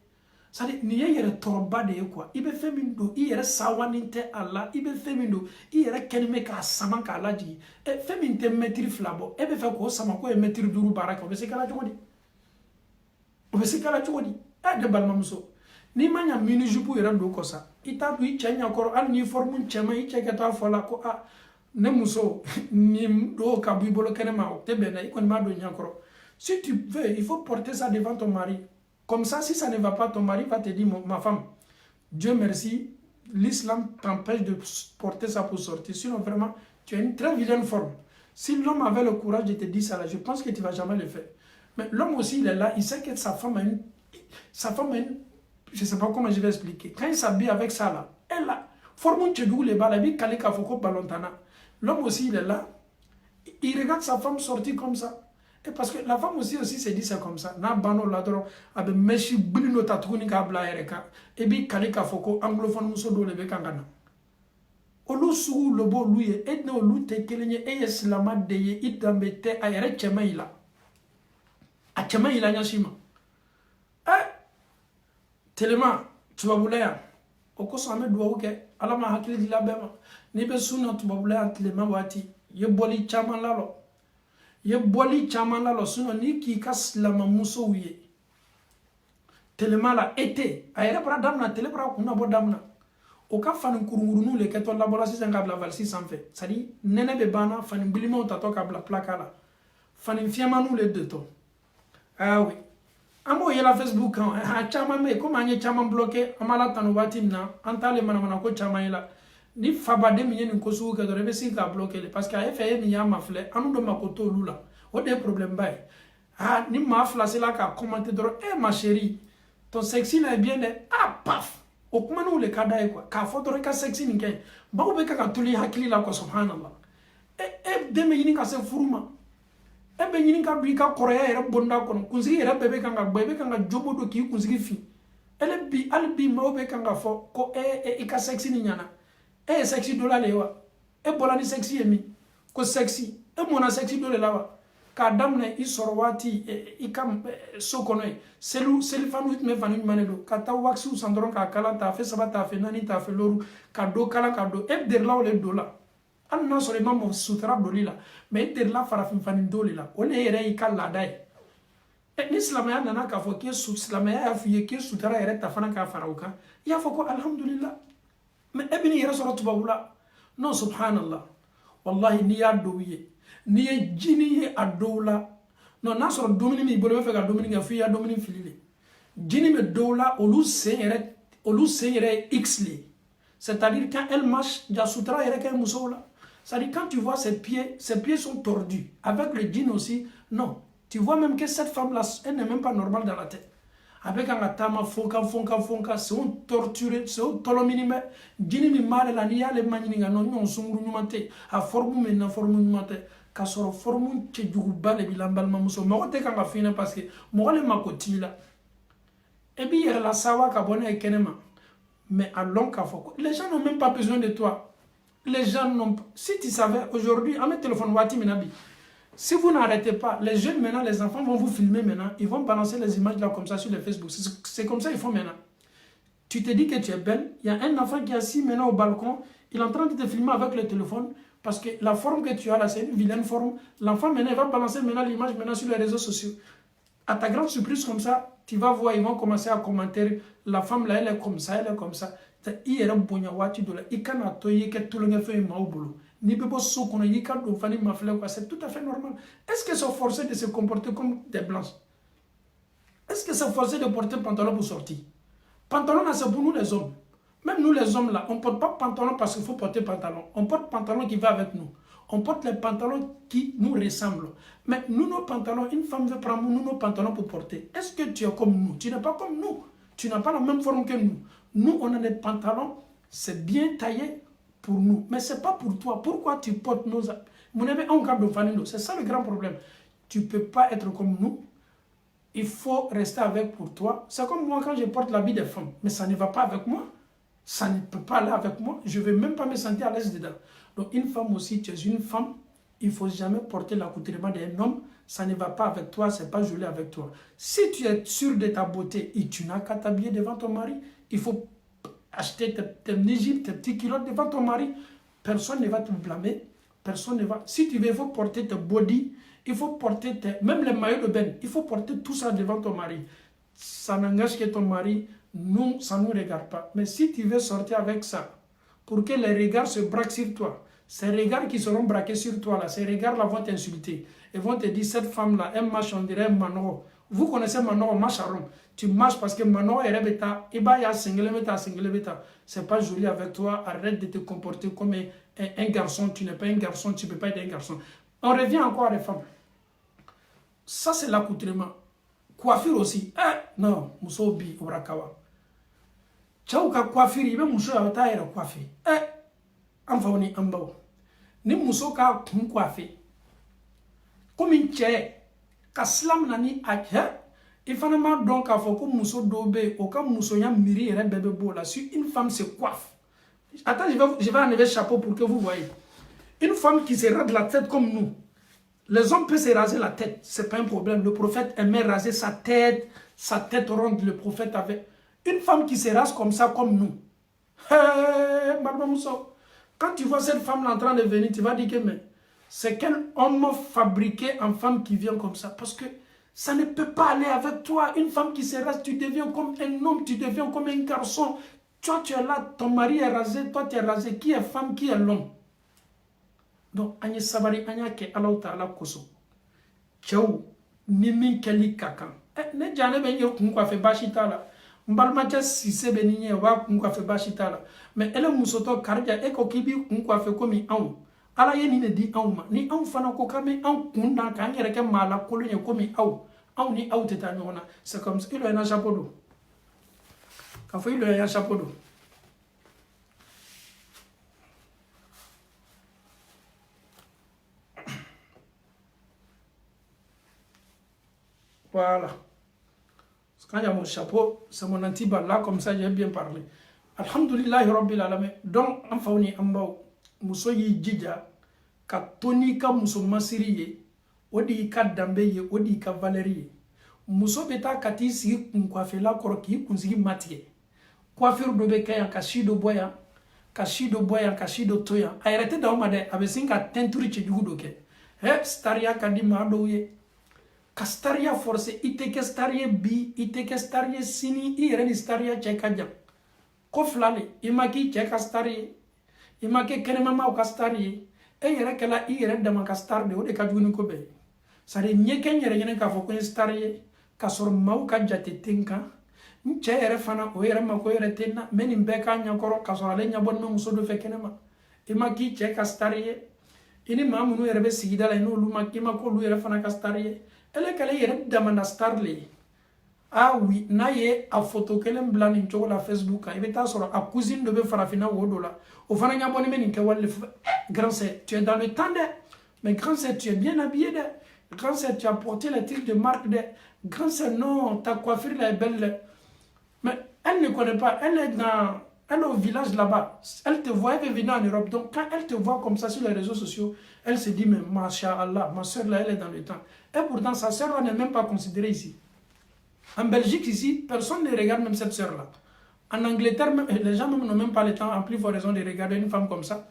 c'est à dire nin ye yɛrɛ tɔɔrɔba de ye quoi i bɛ fɛn min don i yɛrɛ sawanin tɛ a la i bɛ fɛn min don i yɛrɛ kɛlen bɛ k'a sama k'a lajigin fɛn min tɛ mètre 2 bɔ e bɛ fɛ k'o sama k'o ye mètre 5 baara kɛ o bɛ se k'ala cogo di o bɛ se k'ala cogo di ne balimamuso n'i ma ɲa mini jupe yɛrɛ don kɔ sa i t'a don i cɛ ɲɛkɔrɔ hali ni forme cɛman i cɛ ka taa fɔ la ko ne muso nin don ka bɔ i bolo kɛnɛma o tɛ bɛn dɛ i kɔni b'a don ɲɛkɔrɔ. Si tu veux, il faut porter ça devant ton mari. Comme ça, si ça ne va pas, ton mari va te dire, ma femme, Dieu merci, l'islam t'empêche de porter ça pour sortir. Sinon, vraiment, tu as une très vilaine forme. Si l'homme avait le courage de te dire ça, là, je pense que tu ne vas jamais le faire. Mais l'homme aussi, il est là, il sait que sa femme a une... je ne sais pas comment je vais expliquer. Quand il s'habille avec ça, là, elle a... Forme tchedou les balles, il kalika foko balontana. L'homme aussi, il est là. Il regarde sa femme sortir comme ça. Et parce que la femme aussi s'est dit c'est comme ça. Na bano la doro abe meshi bilino tatuni ka bla ereka. Et bi kalika foko anglophone muso do lebe kangana. Olu sugu lobo luye et no lu te kelenye e yeslama de ye itambete ayere chema ila. A chema ila nyashima. Telema tubabulaya. Okoso ame duwa uke alama hakili di labema. Nibe suna tubabulaya telema wati ye boli chama lalo. Ye boli chama lalo suna ni ki kaslama muso uye. Telema la ete ayere para damna tele para kuna bo damna. Oka fani kurungurunu le keto labola si zanga bla valsi sanfe. Sadi nene be bana fani bilima utato ka bla plaka la. Fani fiamanu le deto. Ah oui. Amo yela Facebook ha chama me ko manye chama bloqué amala tanu batimna antale mana ko chama yela ni fabade mi yeni ko su ka do rebe si ka bloqué parce que afa mi ya mafle anu do makoto lula o de problème bay ni ma flasé la ka commenter do ma chérie ton sexy là est bien paf o kuma no le kada e quoi ka photo ka sexy ni kay ba ko be ka tuli hakili la ko subhanallah de me yini ka se furuma ebe nyini ka bi ka koreya yɛrɛ bonda kono kunsigi yɛrɛ bɛɛ bɛ kan ka bɔ i bɛ kan ka jobo do k'i kunsigi fi ele bi hali bi maaw bɛ kan ka fɔ ko i ka sexy ni ɲana ye sexy dɔ la le wa e bɔra ni sexy ye min ko sexy e mɔna sexy dɔ de la wa k'a daminɛ i sɔrɔ waati i ka so kɔnɔ ye selifanu tun bɛ fani ɲuman de don ka taa wakiw san dɔrɔn k'a kala t'a fɛ 3 t'a fɛ 4 t'a fɛ 6 ka do kala ka do e derila o le do la Al n'a sɔrɔ i ma mɔ sutura doli la mais i delila farafin fani doli la o le yɛrɛ y'i ka laada ye ni silamɛya nana k'a fɔ k'i silamɛya y'a f'i ye k'i sutura yɛrɛ ta fana k'a fara o kan i y'a fɔ ko alhamdulillah mais e bɛ n'i yɛrɛ sɔrɔ tubabu la non subhanallah wallahi n'i y'a dɔw ye n'i ye jini ye a dɔw la non n'a sɔrɔ dumuni b'i bolo i bɛ fɛ ka dumuni kɛ f'i ya dumuni fili de jini bɛ dɔw la olu sen yɛrɛ ye x le c'est-à-dire quand elle marche ja sutura yɛrɛ kɛ musow la c'est-à-dire quand tu vois ses pieds sont tordus avec le djinn aussi non tu vois même que cette femme là elle n'est même pas normale dans la tête avec un atama fonka c'est un torturé c'est un tolominime djinn mi male la ni yale maɲininka non ɲɔgɔn sunguru ɲuman tɛ a forme min na forme ɲuman tɛ k'a sɔrɔ forme cɛjuguba de b'i la n balimamuso mɔgɔ tɛ kan ka f'i ɲɛna parce que mɔgɔ le mako t'i la et puis yɛrɛ la sawa ka bɔ n'a ye kɛnɛ ma mais à long k'a fɔ les gens n'ont même pas besoin de toi les gens n'ont pas si tu savais aujourd'hui an bɛ téléphone waati min na bi si vous n'arrêtez pas les jeunes maintenant les enfants vont vous filmer maintenant ils vont balancer les images là comme ça sur les Facebook c'est comme ça ils font maintenant tu te dis que tu es belle il y a un enfant qui est assis maintenant au balcon il est en train de te filmer avec le téléphone parce que la forme que tu as là c'est une vilaine forme l'enfant maintenant il va balancer maintenant l'image maintenant sur les réseaux sociaux à ta grande surprise comme ça tu vas voir ils vont commencer à commenter la femme là elle est comme ça i yɛrɛ bonya waati dɔ la i kana to i kɛ tulonkɛfɛn ye maaw bolo n'i bɛ bɔ so kɔnɔ i ka don fani mafilɛ quoi c'est tout à fait normal est-ce que c'est forcé de se comporter comme des blanches est-ce que c'est forcé de porter pantalon pour sortir pantalon là c'est pour nous les hommes même nous les hommes là on porte pas pantalon parce qu'il faut porter pantalon on porte pantalon qui va avec nous on porte les pantalons qui nous ressemblent mais nous nos pantalons une femme veut prendre nous nos pantalons pour porter est-ce que tu es comme nous tu n'es pas comme nous tu n'as pas la même forme que nous. Nous, on a des pantalons, c'est bien taillé pour nous. Mais ce n'est pas pour toi. Pourquoi tu portes nos... C'est ça le grand problème. Tu ne peux pas être comme nous. Il faut rester avec pour toi. C'est comme moi quand je porte l'habit des femmes. Mais ça ne va pas avec moi. Ça ne peut pas aller avec moi. Je ne vais même pas me sentir à l'aise dedans. Donc une femme aussi, tu es une femme. Il ne faut jamais porter l'accoutrement d'un homme. Ça ne va pas avec toi, ce n'est pas joli avec toi. Si tu es sûr de ta beauté et tu n'as qu'à t'habiller devant ton mari, il faut acheter tes Égypte, tes petits culottes devant ton mari. Personne ne va te blâmer. Personne ne va... Si tu veux, il faut porter tes body, il faut porter même les maillots de bain, il faut porter tout ça devant ton mari. Ça n'engage que ton mari, nous, ça ne nous regarde pas. Mais si tu veux sortir avec ça, pour que les regards se braquent sur toi, ces regards qui seront braqués sur toi, là, ces regards-là vont t'insulter. Ils vont te dire, cette femme-là, elle marche, on dirait Manoro. Vous connaissez Manoro, marche à rond. Tu marches parce que Manoro est rebeta. C'est pas joli avec toi. Arrête de te comporter comme un garçon. Tu n'es pas un garçon, tu ne peux pas être un garçon. On revient encore à les femmes. Ça, c'est l'accoutrement. Coiffure aussi. Non, Mousso Bi, Urakawa. Tchauka coiffure, il veut Mousso Avata et coiffure. Amfauni Ambao. Ni Mousso Ka coiffure. Comme une tchè, ka slam nani akhe, il faut donc à faut que Mousso Dobé, au cas Mousso Yam Miri et bébé bola, si une femme se coiffe. Attends, je vais enlever le chapeau pour que vous voyez. Une femme qui se rase la tête comme nous. Les hommes peuvent se raser la tête, c'est pas un problème. Le prophète aimait raser sa tête ronde, le prophète avait. Une femme qui se rase comme ça, comme nous. Baba Mousso, quand tu vois cette femme là en train de venir, tu vas dire que mais. C'est quel homme fabriqué en femme qui vient comme ça. Parce que ça ne peut pas aller avec toi. Une femme qui se rase, tu deviens comme un homme, tu deviens comme un garçon. Toi, tu es là, ton mari est rasé, toi, tu es rasé. Qui est femme, qui est l'homme? Donc, Agnès Sabari, Agnès ke alauta ala koso. Tchao, nimin keli kakan. Ne jane ben yo kunkwa fe bashita la. Mbalmacha si sebe ninye wa kunkwa fe bashita la. Mais elle musoto karja eko kibi kunkwa fe komi aou. Ala ye ni ne di anw ma ni anw fana ko kame anw kun dan kan yɛrɛ kɛ maa la kolon ye komi aw ni aw tɛ taa ɲɔgɔn na c'est comme ça il y a un chapeau d'eau k'a fɔ il y a un chapeau d'eau voilà quand il y a mon chapeau c'est mon antiba là comme ça j'ai bien parlé alhamdulillah rabbil alamin donc an faw ni an baw muso yi jija ka toni ka muso masiri ye o di ka dambe ye o di ka valeri ye muso beta kati sigi kun coiffe la koro ki kun sigi matige coiffure do be kaya ka si do boya ka si dɔ bɔ yan ka si dɔ to yan a yɛrɛ tɛ d'aw ma dɛ a bɛ sin ka tɛnturi cɛjugu dɔ kɛ stariya ka di maa dɔw ye ka stariya forcer i tɛ kɛ star ye bi i tɛ kɛ star ye sini i yɛrɛ ni stariya cɛ ka jan ko fila le i ma k'i cɛ ka star ye i ma kɛ kɛnɛmamaw ka star ye e yɛrɛ kɛla i yɛrɛ dama ka star de o de ka jugu ni ko bɛɛ ye sari ɲɛ kɛ n yɛrɛ ɲɛnɛ k'a fɔ ko n ye star ye ka sɔrɔ maaw ka jate tɛ n kan n cɛ yɛrɛ fana o yɛrɛ ma ko yɛrɛ tɛ n na n bɛ nin bɛɛ k'a ɲɛkɔrɔ ka sɔrɔ ale ɲɛbɔlen bɛ muso dɔ fɛ kɛnɛma i ma k'i cɛ ka star ye i ni maa minnu yɛrɛ bɛ sigida la i n'olu ma i ma k'olu yɛrɛ fana ka star ye ele kɛlɛ yɛrɛ damana star le ye oui n'a ye a photo kelen bila nin cogo la Facebook kan i bɛ taa sɔrɔ a cousine dɔ bɛ farafinna wo dɔ la o fana ɲɛbɔlen bɛ nin kɛ wale grand sœur tu es dans le temps dɛ mais grand sœur tu es bien habillé dɛ grand sœur tu as porté les titres de marque dɛ grand sœur non ta coiffure là est belle dɛ mais elle ne connaît pas elle est au village là-bas elle te voit elle veut venir en Europe donc quand elle te voit comme ça sur les réseaux sociaux elle se dit mais machallah ma soeur là elle est dans le temps et pourtant sa soeur là n'est même pas considérée ici. En Belgique, ici, personne ne regarde même cette sœur-là. En Angleterre, même, les gens n'ont même pas le temps, en plus for raison de regarder une femme comme ça.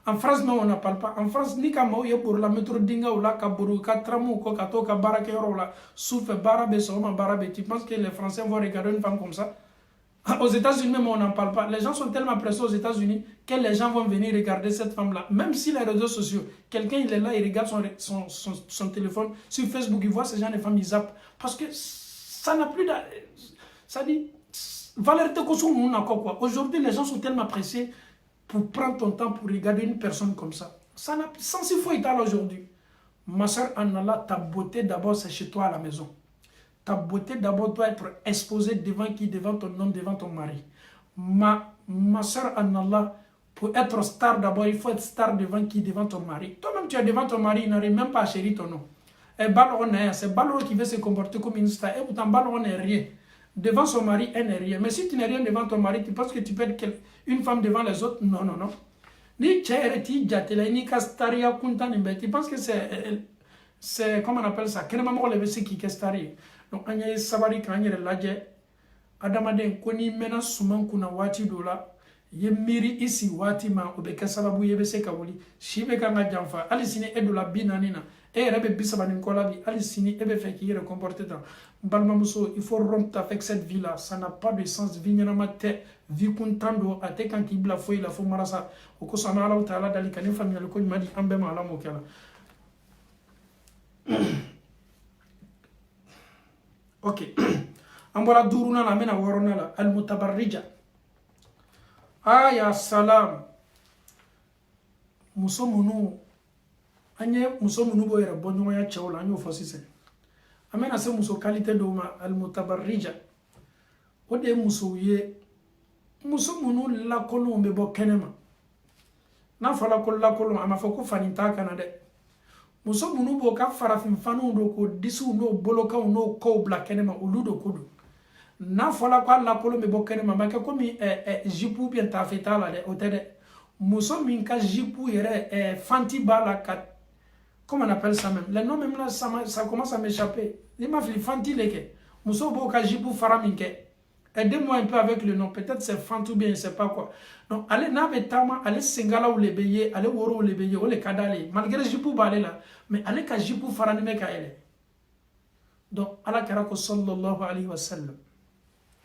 En France, même, on n'en parle pas. En France, ni ka mao ye pour la métro dinga ou la ka buru ka tramou ko ka to ka barake yoro la souffle barabe soma barabe. Tu penses que les Français vont regarder une femme comme ça? Aux États-Unis, même, on n'en parle pas. Les gens sont tellement pressés aux États-Unis que les gens vont venir regarder cette femme-là. Même si les réseaux sociaux, quelqu'un il est là, il regarde son téléphone sur Facebook, il voit ces gens, les femmes, ils zappent. Parce que ça n'a plus de... Ça dit... Aujourd'hui, les gens sont tellement pressés pour prendre ton temps pour regarder une personne comme ça. Ça n'a... Sans s'il faut y aller aujourd'hui. Ma soeur Anala, ta beauté d'abord, c'est chez toi à la maison. Ta beauté d'abord doit être exposée devant qui? Devant ton homme, devant ton mari. Ma soeur Anala, pour être star d'abord, il faut être star devant qui? Devant ton mari. Toi-même, tu es devant ton mari, il n'arrive même pas à chérir ton nom. C'est Balon qui veut se comporter comme une star. Et pourtant, Balon n'est rien. Devant son mari, elle n'est rien. Mais si tu n'es rien devant ton mari, tu penses que tu peux être une femme devant les autres? Non, non, non. Ni tchéréti, djatela, ni kastaria, kuntanimbe. Tu penses que c'est, comment on appelle ça? Quel moment on le veut qui kastari? Donc, on y a sabari quand il y a l'adje. Adamaden, koni mena suman kuna wati dola. Ye miri isi wati ma obeka sababu yebe se kawuli. Shibe kanga jamfa. Alisini edola binanina. Et il fait qu'il est comporté dans Balmamousso, il faut rompre avec cette vie-là. Ça n'a pas de sens. Vie contando, à te quand il la foi, il a fait marasa. Au Kosama, la Tala, Dalikani, famille, le Koy Madi, Ambema, la Mokala. Ok. Ambola Duruna, la mena Waronala, Al Mutabarrija. Aya salam. Mousso Mounou. Anye muso munubo yɛrɛ bɔ ɲɔgɔnya cɛw la an y'o fɔ sisan an bɛna se muso qualité dɔw ma almutabarrija o de ye musow ye muso minnu lakolonw bɛ bɔ kɛnɛ ma n'a fɔra ko lakolon a ma fɔ ko fani t'a kana dɛ muso minnu b'o ka farafin faniw don k'o disiw n'o bolokanw n'o kɔw bila kɛnɛ ma olu de ko don n'a fɔra ko a lakolon bɛ bɔ kɛnɛ ma a ma kɛ komi jipu bien tafe t'a la dɛ o tɛ dɛ muso min ka jipu yɛrɛ fanti b'a la ka comment on appelle ça même? Les noms même là, ça commence à m'échapper. Il m'a fait Fanti leke. Mousso Boka Jibou Faraminke. Aidez-moi un peu avec le nom. Peut-être c'est Fanti ou bien je ne sais pas quoi. Donc, allez Nabe Tama, allez Singala ou les Béyé, allez Woro ou les Béyé, ou les Kadale. Malgré Jibou Balé là. Mais allez ka Jibou Faranime ka elle. Donc, Allah Karako sallallahu alayhi wa sallam.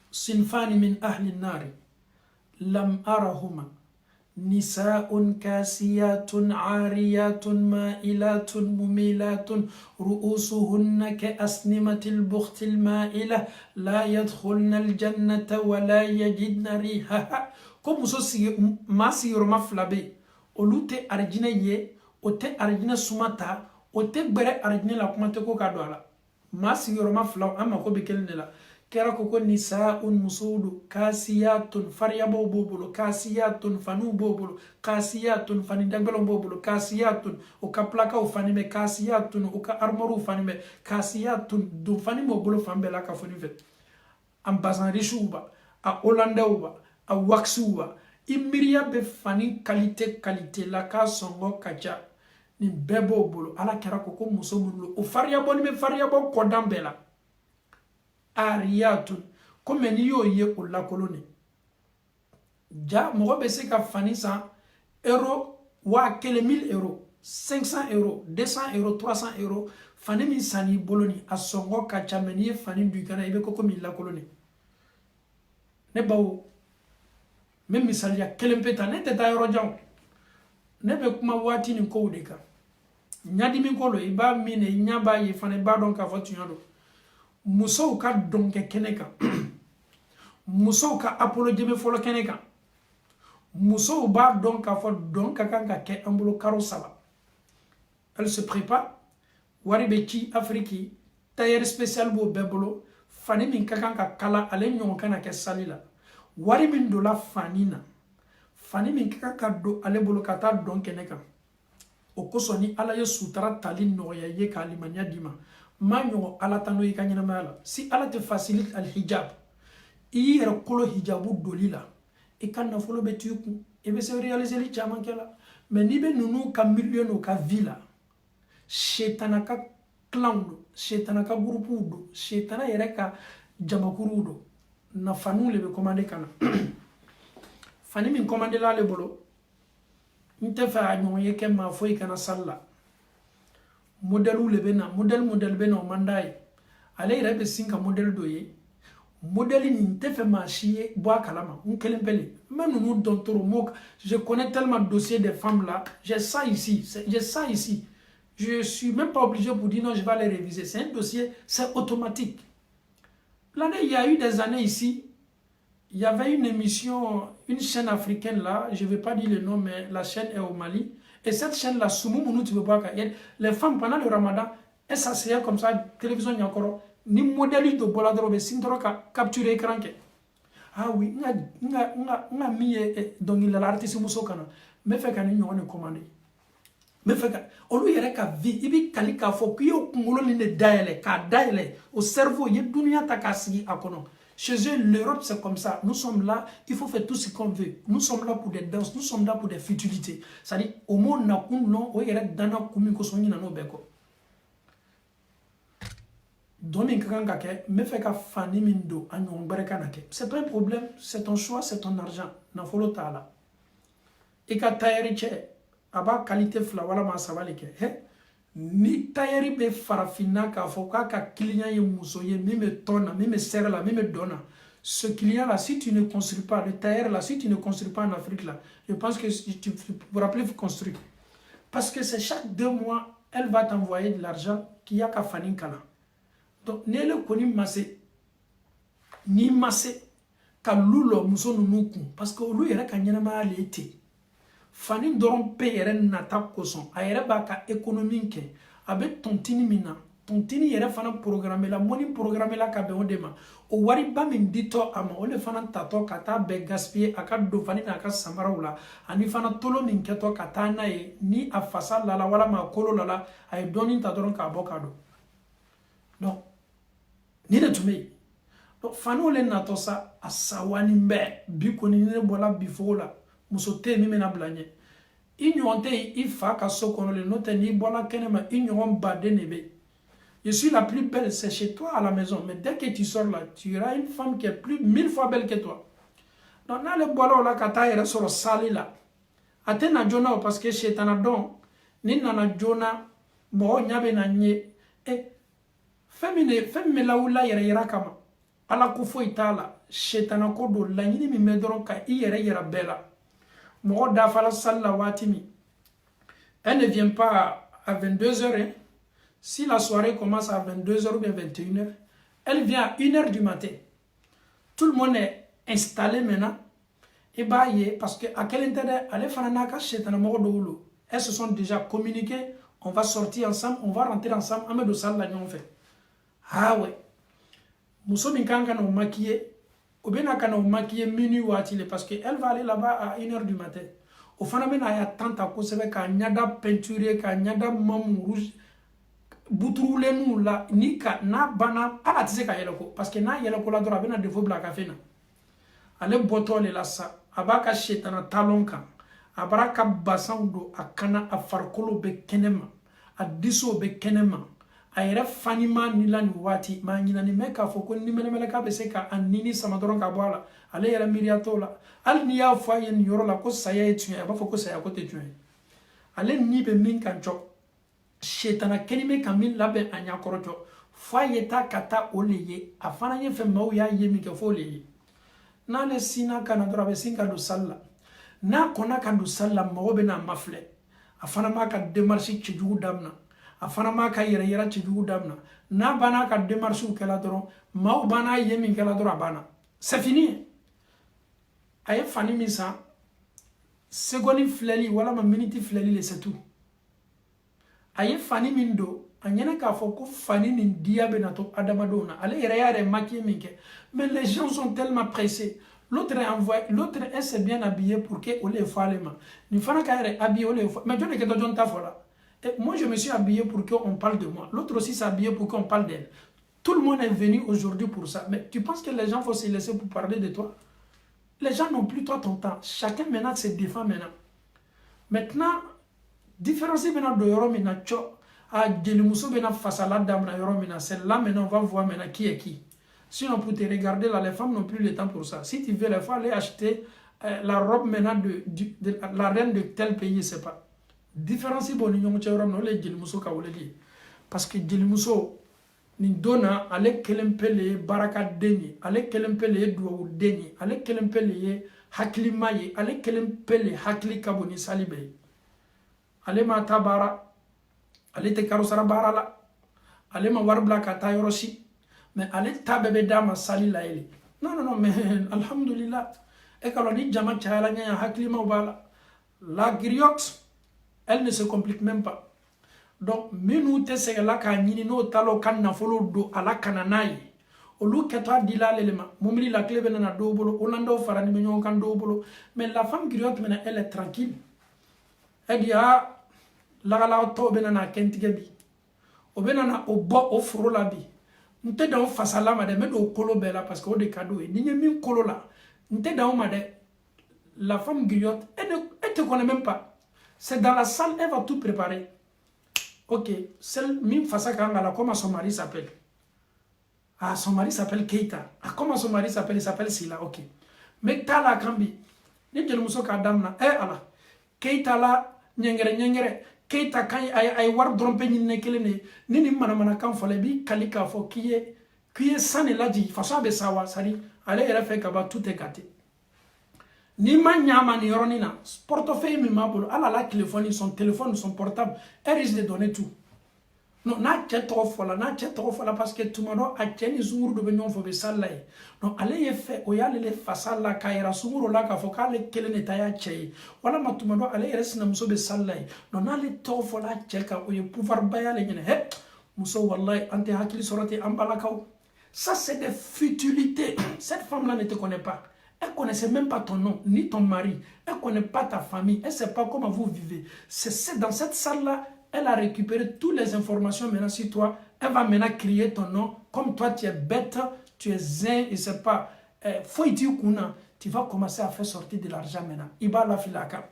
Sinfani min ahli nari. Lam arahuma. نساء كاسيات عاريات مائلات مميلات رؤوسهن كأسنمة البخت المائلة لا يدخلن الجنة ولا يجدن ريحها كم سوسي ما سيرو مفلبي أولوتي أرجنا يه أوتي أرجنا سماتا أوتي بري أرجنا لا كما تكو كادوالا ما سيرو مفلو أما كو بكلنا لا kera koko nisaun musudu kasiyatun faryabo bobulo kasiyatun fanu bobulo kasiyatun fanindagbelo bobulo kasiyatun o kaplaka o fanime kasiyatun o ka armoru fanime kasiyatun do fanimo bolo fambela ka fonivet am bazan rishuba a holandauba a waxuba imiriya be fani qualité la ka songo kacha ni bebo bolo ala kera koko muso mulo o faryabo ni me faryabo kodambela ariyatun comme ni yo ye o la colonne ja mogo be se ka fani san euro wa kele 1000 euros 500 euros 200 euros 300 euros fani min sani boloni a songo ka chameni fani du kana ibe ko mi la koloni ne bawo même misali ya kelen peta ne teta yoro jaw ne be kuma wati ni ko de ka nyadi min ko lo iba mine nyaba yi fani ba don ka fotu nyado muso ka don ke keneka muso ka apology me folo keneka muso ba don ka fo don ka kan ka ke ambulo karo saba elle se prépare wari be ci afriki tailleur spécial bo bebolo fani min ka kan ka kala ale nyon kana ke salila wari min do la fanina fani min ka ka do ale bolo kata don keneka o kosoni ala ye sutara tali no ya ye kalimanya dima manyo ala tano yi kanyina mala si ala te facilite al hijab i yere kolo hijabu dolila e kan na folo betuku e be se réaliser li chaman kala mais ni be nunu ka million o ka villa shetana ka clan do shetana ka groupe do shetana yere ka jamakuru do na fanu le be commander kana fani min commander la le bolo nte fa anyo ye ke ma foi kana salla modèle le bena modèle bena o mandai ale rebe sinka modèle doye modèle ni nte fa machier bois kalama un kelembele même nous dontoro mok je connais tellement de dossiers des femmes là j'ai ça ici je suis même pas obligé pour dire non je vais les réviser c'est un dossier c'est automatique l'année il y a eu des années ici il y avait une émission une chaîne africaine là je vais pas dire le nom mais la chaîne est au Mali. Et cette chaîne-là, tu veux voir les femmes pendant le ramadan, elles s'asseyaient comme ça, télévision, il y a encore, ni modèle de boladro, mais si tu as capturé l'écran. Ah oui, on a mis donc il a l'artiste Moussokana, mais fait qu'on y a commandé. Mais fait qu'on lui a qu'à vie, il y a quelqu'un qui a fait qu'il y a un daele, au cerveau, il y a dunia takasi à kono. Chez eux, l'Europe, c'est comme ça. Nous sommes là, il faut faire tout ce qu'on veut. Nous sommes là pour des danses, nous sommes là pour des futilités. C'est-à-dire, au monde, non, il y a des gens qui sont c'est pas un problème, c'est ton choix, c'est ton argent. Et quand tu as qualité wala ma sabalike ni tayari be farafina ka foka ka client ye muso ye mime tona mime serre la mime dona ce client là si tu ne construis pas le tailleur là si tu ne construis pas en Afrique là je pense que tu pourras plus construire parce que c'est chaque 2 mois elle va t'envoyer de l'argent qui a ka fanin kala donc ne le koni masse ni masse ka lulo muso nunuku parce que lui yera ka nyana ma lete fani doron pe yere nata koson a yere ba ka économie ke abe tontini mina tontini yere fana programmer la moni programmer la ka be odema o wari ba min dito ama o le fana tato kata be gaspiller aka do fani na ka samara wala ani fana tolo min keto kata na e ni a fasa lala wala ma kolo lala ay doni ta doron ka bokado donc ni de tumé donc fani o le nato sa asawani mbe bi koni ne bola bifola musote mi mena blanye ignonte ifa ka sokono le note ni bola kenema ignon bade nebe je suis la plus belle c'est chez toi à la maison mais dès que tu sors là tu auras une femme qui est plus 1000 fois belle que toi donc na le bola la kata ere soro sali la atena jona parce que chez tanadon ni nana jona mo nyabe na nye femine la ula yere yera kama ala ko fo itala chez tanakodo la nyini mi medron ka yere yera bella. Elle ne vient pas à 22h. Hein. Si la soirée commence à 22h ou bien 21h, elle vient à 1h du matin. Tout le monde est installé maintenant. Et bah, parce que à quel intérêt aller faire un achat chez un elles se sont déjà communiquées. On va sortir ensemble, on va rentrer ensemble. On met de salle là, on fait. Ah ouais. Nous sommes maquillés. Ou bien on a maquillé minuit ou parce qu'elle va aller là-bas à 1h du matin. Au phénomène, il y a tant à cause qu'il y a peinturé, qu'il y a mamou rouge. Boutroulé nous là, ni ka na bana, ala tise ka yeleko. Parce que na yeleko la droit, bena defo bla café na. Ale botole la sa, abaka shetana talonka. Abaraka basan do akana a farkolo be kenema. A diso be kenema. a yɛrɛ fanima ni la ni waati ma ɲinani mɛ k'a fɔ ko ni mɛnɛmɛnɛ k'a bɛ se ka a nini sama dɔrɔn ka bɔ a la ale yɛrɛ miiriya t'o la hali n'i y'a fɔ a ye nin yɔrɔ la ko saya ye tiɲɛ a b'a fɔ ko saya ko tɛ tiɲɛ ye ale ni bɛ min kan cɔ setana kɛni bɛ ka min labɛn a ɲakɔrɔ cɔ f'a ye taa ka taa o le ye a fana ye fɛn maaw y'a ye min kɛ f'o le ye n'ale sinna ka na dɔrɔn a bɛ sin ka don sali la n'a kɔnna ka don sali la mɔgɔw bɛ n'a mafilɛ a fana b'a ka démarche cɛjugu daminɛ a fana b'a ka yɛrɛ yira cɛjugu daminɛ n'a banna ka démarche kɛla dɔrɔn maaw banna ye min kɛla dɔrɔn a banna c'est fini a ye fani min san seconde filɛli walama minute filɛli le c'est tout a ye fani min don a ɲɛna k'a fɔ ko fani nin diya bɛ na to adamadenw na ale yɛrɛ y'a yɛrɛ maquiller min kɛ mais les gens sont tellement pressés l'autre est envoyé l'autre est s'est bien habillé pour que on le fasse ma ni fana ka yɛrɛ habillé on le fasse mais jɔn de kɛ jɔn ta fɔ la et moi je me suis habillé pour qu'on parle de moi l'autre aussi s'est habillé pour qu'on parle d'elle tout le monde est venu aujourd'hui pour ça mais tu penses que les gens vont se laisser pour parler de toi les gens n'ont plus toi ton temps chacun maintenant se défend maintenant différence maintenant de yɔrɔ min na cɔ a jelimuso bɛna fasala damina yɔrɔ min na c'est là maintenant on va voir maintenant qui est qui sinon pour te regarder là les femmes n'ont plus le temps pour ça si tu veux il faut aller acheter la robe maintenant de la reine de tel pays je sais pas différence bɔ ni ɲɔgɔn cɛ yɔrɔ min na o le jelimuso ka weleli ye parce que jelimuso nin don na ale kelen pe le ye barakaden ye ale kelen pe le ye duwawuden ye ale kelen pe le ye hakilima ye ale kelen pe le hakili ka bon ni sali bɛɛ ye ale ma taa baara ale tɛ karosara baara la ale ma wari bila ka taa yɔrɔ si mais ale ta bɛɛ bɛ d'a ma sali la ye non mais alhamdulillah e ka ni jama cayala ɲɛ hakilimaw b'a la la griotte elle ne se complique même pas donc minnu tɛ sɛgɛla k'a ɲini n'o talo ka nafolo don a la kana n'a ye olu kɛtɔ a dila ale le ma mobili la tile bɛ nana dɔw bolo holandaw farani bɛ ɲɔgɔn kan dɔw bolo mais la femme griotte maintenant elle est tranquille elle dit lagalagatɔw bɛ nana kɛntigɛ bi o bɛ nana o bɔ o foro la bi n tɛ dan o fasala ma dɛ n bɛ don o kolo bɛɛ la parce que o de ka d'o ye ni n ye min kolo la n tɛ dan o ma dɛ la femme griotte elle te connaît même pas c'est dans la salle elle va tout préparer ok celle min fasa kan ka la comment son mari s'appelle ah son mari s'appelle Keita ah comment son mari s'appelle il s'appelle Sila ok mais taa la kan bi ni jelimuso k'a damina ala Keita la ɲɛngɛrɛ Keita kan ay wari dɔrɔn pe ɲinɛ kelen de ni ni manamana kan fɔla i b'i kali k'a fɔ k'i ye san de lajigi façon a bɛ sa wa sari ale yɛrɛ fɛ ka ban tout est gâté ni ma ɲama ni yɔrɔnin na portefeuille min b'a bolo ala la téléphone son portable elle risque de donner tout non n'a cɛ tɔgɔ fɔla parce que tuma dɔ a cɛ ni sunkuru dɔ bɛ ɲɔgɔn fɛ o bɛ sali la ye donc ale ye fɛ o y'ale le fasa la k'a yira sunkuru la k'a fɔ k'ale kelen de ta y'a cɛ ye walama tuma dɔ ale yɛrɛ sinamuso bɛ sali la ye donc n'ale tɔgɔ fɔla a cɛ kan o ye pouvoir ba y'ale ɲɛna hɛ muso wallahi an tɛ hakili sɔrɔ ten an balakaw ça c'est des futilités cette femme là ne te connaît pas. Elle ne connaissait même pas ton nom, ni ton mari. Elle ne connaît pas ta famille. Elle ne sait pas comment vous vivez. C'est dans cette salle-là, elle a récupéré toutes les informations maintenant sur toi. Elle va maintenant crier ton nom. Comme toi, tu es bête, tu es zin, je ne sais pas. Tu vas commencer à faire sortir de l'argent maintenant. Il va la filaka.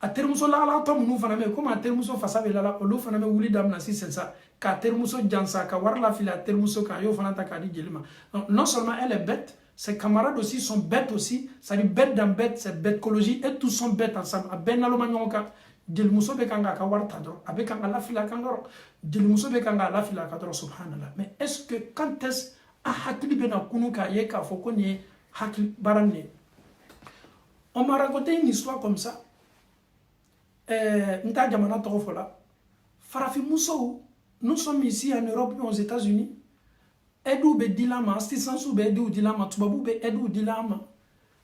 A termuso la ala to munu fana me comme a termuso fasa be la olu fana me wuli damna si c'est ça ka termuso jansa ka war la fila termuso ka yo fana ta ka di jelima non seulement elle est bête. Ses camarades aussi sont bêtes aussi. Ça dit bête dans bête, c'est bêtecologie et tous sont bêtes ensemble. A ben nalo manyoka. Dilmuso be kanga ka war tadro. Abe kanga la fila kangoro. Dilmuso be kanga la fila kadro subhanallah. Mais est-ce que quand est-ce a hakili be na kunu ka ye ka foko ni hakili barane. On m'a raconté une histoire comme ça. Nta jamana toko fola. Farafi muso, nous sommes ici en Europe et aux États-Unis. Edou be dilama, assistance ou be edou dilama, tubabou be edou dilama.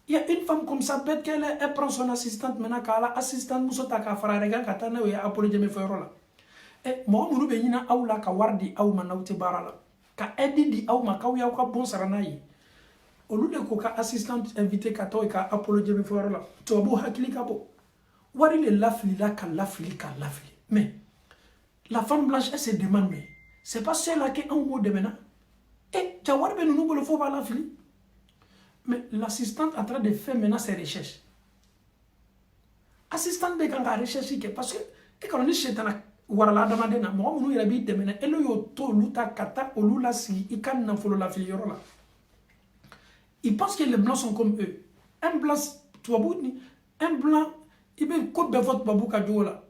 Il y a une femme comme ça, peut-être qu'elle prend son assistante maintenant, qu'elle a assistante, moussota ka fararega, katana ou ya apollo de me ferola. Et moi, mourou be yina aoula ka wardi aou manauti barala. Ka edi di aou ma kaou ya ka bon saranayi. Au lieu de koka assistante invité kato et ka apollo de me ferola. Tubabou hakili kabo. Wari le lafli la ka lafli. Mais la femme blanche, elle se demande, mais c'est pas celle-là qui est en haut de maintenant. Et tu as vu, nous faut pas la fille. Mais l'assistante est en train de faire maintenant ses recherches. Assistante de quand recherche parce que et quand on est chez warala adamaden na mɔgɔ minnu yɛrɛ b'i dɛmɛ na ele y'o to olu ta ka taa olu la sigi i ka nafolo la fili yɔrɔ la. Ils pensent que les blancs sont comme eux. Un blanc un blanc il veut que de votre babou kadjo là.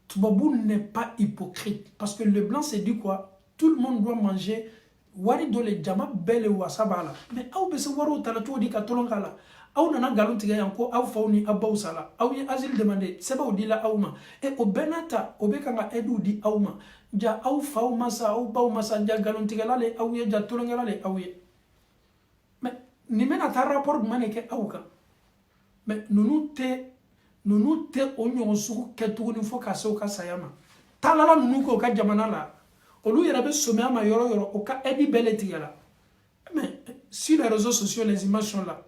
Toubabou n'est pas hypocrite parce que le blanc s'est dit quoi? Tout le monde doit manger wari do le jama belle wasaba la. Mais aw be se waro tala to di ka tolonga la. Aw nana galon tiga yanko aw fawni abaw sala. Aw ye asile demandé seba o di la aw ma. Et o benata o be kanga edu di aw ma. Ja aw faw masa aw baw masa ja galon tiga la le aw ye ja tolonga la le aw ye. Mais ni mena ta rapport mané ke aw ka. Mais nunu te o ɲɔgɔn sugu kɛ tuguni fo ka se o ka saya ma. Talala nunu ko ka jamana la. Olu yɛrɛ bɛ somaya ma yɔrɔ yɔrɔ o ka aide bɛɛ le tigɛ la. Mais sur les réseaux sociaux les images sont là.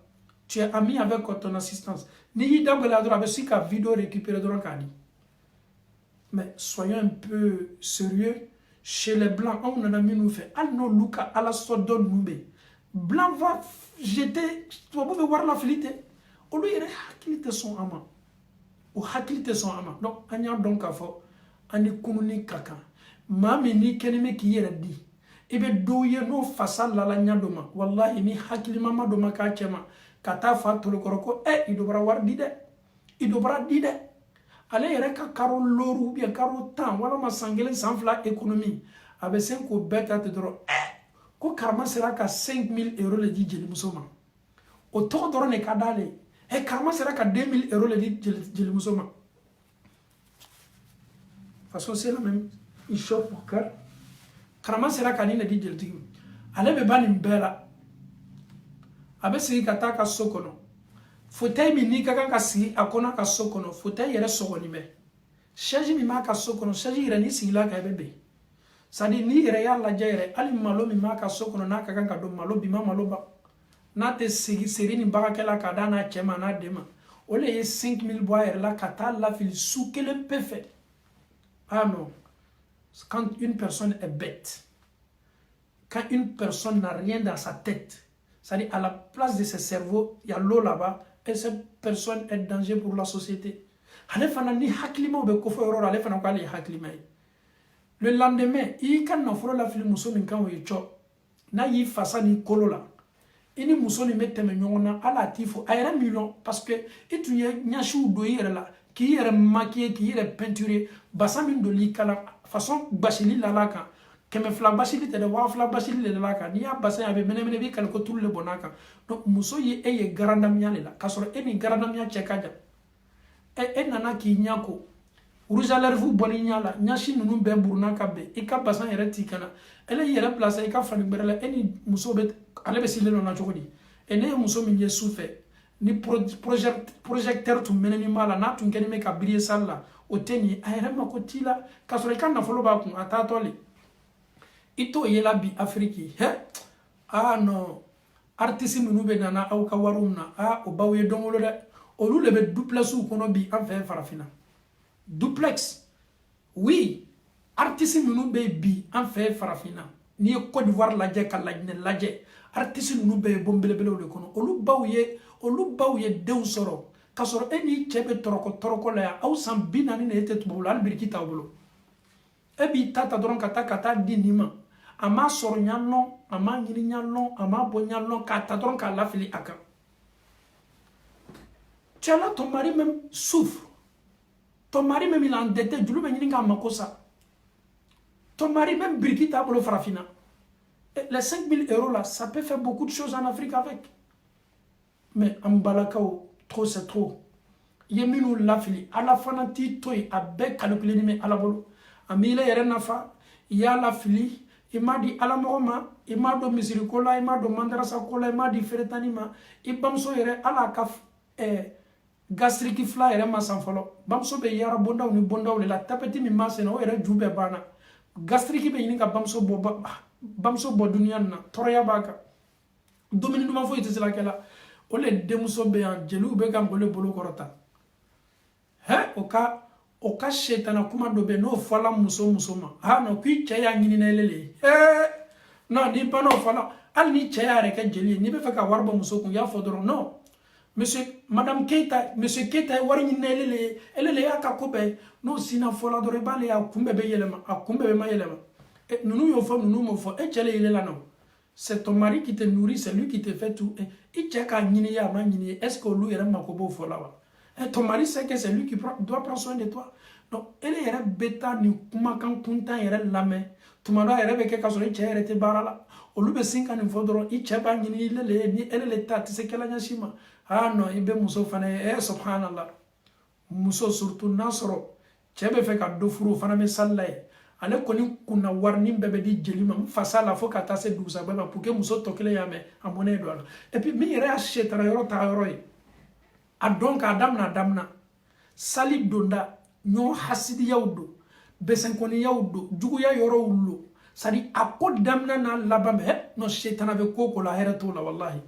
Tu es ami avec ton assistance. Ni y'i dabɔ la dɔrɔn a bɛ se ka vidéo récupérer dɔrɔn k'a di. Mais soyons un peu sérieux chez les blancs. On nana minnu fɛ hali n'olu ka ala sɔdɔn ninnu bɛ yen. Blanc va jeter tubabu bɛ wari la fili tɛ. Olu yɛrɛ hakili tɛ sɔn a ma. O hakili tɛ sɔn a ma. Donc an y'a dɔn k'a fɔ an ni kununi ka kan. Maa min n'i kɛlen bɛ k'i yɛrɛ di i bɛ dɔw ye n'o fasa lala ɲɛ dɔ ma walahi ni hakilima dɔ ma k'a cɛ ma ka taa fa tolokɔrɔ ko i dɔbɔra wari di dɛ i dɔbɔra di dɛ ale yɛrɛ ka karo lɔɔri ou bien karo 10 walama san 1 san 2 économie a bɛ se k'o bɛɛ ta ten dɔrɔn ko karama sera ka 5000 € le di jelimuso ma o tɔgɔ dɔrɔn de ka d'ale karama sera ka 2000 € le di jelimuso ma parce que c'est la même il chope pour cœur. Karama sera ka ni le di jeltigi. Ale be ba nin bɛɛ la. A bɛ sigi ka taa ka so kɔnɔ. Fauteuil min n'i ka kan ka sigi a kɔnɔ ka so kɔnɔ fauteuil yɛrɛ sɔgɔlen bɛ. Chaise min b'a ka so kɔnɔ chaise yɛrɛ n'i sigila kan i bɛ ben. C'est à dire n'i yɛrɛ y'a lajɛ yɛrɛ hali malo min b'a ka so kɔnɔ n'a ka kan ka don malo bi ma malo ba. N'a tɛ sigi seri ni bagakɛla ka d'a n'a cɛ ma n'a den ma. O le ye 5000 bɔ a yɛrɛ la ka taa lafili su kelen pe fɛ. Ah non. Quand une personne est bête, quand une personne n'a rien dans sa tête, c'est-à-dire à la place de ses cerveaux, il y a l'eau là-bas, et cette personne est danger pour la société. Le lendemain, il y a un film muso min kan we cho na yi fasa ni kolo la ini muso ni mette me nyona ala tifo ayra million parce que itu ye nyashu do yere la ki yere maquiller ki yere peinturer basa min do li kala façon bashili la la kan keme fla bashili te de wa fla bashili la kan ni ya basa ya be menemene bi kala ko tout le bonaka donc muso ye eye garandam nyale la kasoro eni garandam nya chekaja e nana ki nyako Rouge vous boni nyala nyashi nunu be buruna ka be e ka basan yere tikana ele yere place e ka fani berele eni muso be ale be sileno na jogodi ene muso min ye souffre ni projecteur tu meneni mala na tun keni me ka brier sala o teni ayere makotila kasoro kan na folo ba kun atatole ito yela bi afriki he ah non artiste nunu be nana au ka warumna o bawe dongolo de o lu le be duplex ou kono bi en fait farafina duplex oui artiste nunu be bi en fait farafina ni Côte d'Ivoire lajɛ ka lajɛ artiste nunu be bombelebele le kono olu baw ye denw sɔrɔ ka sɔrɔ e ni cɛ be tɔrɔkɔ la ya aw san 40 ne ete tubabu la albiriki ta bolo e bi tata dɔrɔn ka taa di ni ma a ma sɔrɔ ɲanɔ a ma ɲini ɲanɔ a ma bɔ ɲanɔ ka ta dɔrɔn ka lafili a kan tu as là ton mari même souffre. Ton mari même il est endetté, du loup ka makosa. Ton mari même briquita pour le farafina. Les 5000 € là, ça peut faire beaucoup de choses en Afrique avec. Mais en balakao, trop c'est trop. Yeminu lafili, à la fanati toy, à bec calculé mais à la bolo. A mille nafa, il y a la fili, il m'a dit à la moroma, il m'a dit misiricola, il m'a dit mandarasa cola, il m'a dit feretanima, il bamso yere à la caf, gastrique fla yɛrɛ ma san fɔlɔ bamuso bɛ yara bondaw ni bondaw de la tapeti min ma sɛnɛ o yɛrɛ ju bɛɛ banna gastrique bɛ ɲini ka bamuso bɔ duniya na tɔɔrɔya b'a kan dumuni duman foyi tɛ se la kɛ la o le denmuso bɛ yan jeliw bɛ ka ngole bolo kɔrɔta o ka setana kuma dɔ bɛ n'o fɔla muso ma non k'i cɛ y'a ɲinina ele le non ni banna o fɔla hali ni cɛ y'a yɛrɛ kɛ jeli ye n'i bɛ fɛ ka wari bɔ muso kun y'a fɔ dɔrɔn non Madame Keita, Monsieur Keita, elle est à Kakobe. Non, sinon, il faut la doré balé à Kumbebe Yelema, à Kumbebe Mayelema. Et nous nous faisons, nous nous faisons, et il est là, non. C'est ton mari qui te nourrit, c'est lui qui te fait tout. Et tu as est-ce que lui est un makobo folawa? Et ton mari sait que c'est lui qui doit prendre soin de toi. Donc, elle est bêta, ni kumakan kunta, elle est la main. Tu m'as dit, elle est quelque chose, elle était barala. Au lieu de 5 ans, il faudra, il tient pas, elle est tête, c'est qu'elle a yashima. Ah non, il est mousso fané, subhanallah. Mousso surtout Nasro. Tchebe fait qu'à deux fous, faname salay. Ale koni kuna warning bébé di jelima face la faut kata se douza baba pour que muso tokele yame amone do et puis mi re acheta yoro ta yoro a donc adamna sali donda nyo hasidi yawdo besen koni yawdo jugu ya yoro ullo sadi akod damna na labame no shetana be koko la herato la wallahi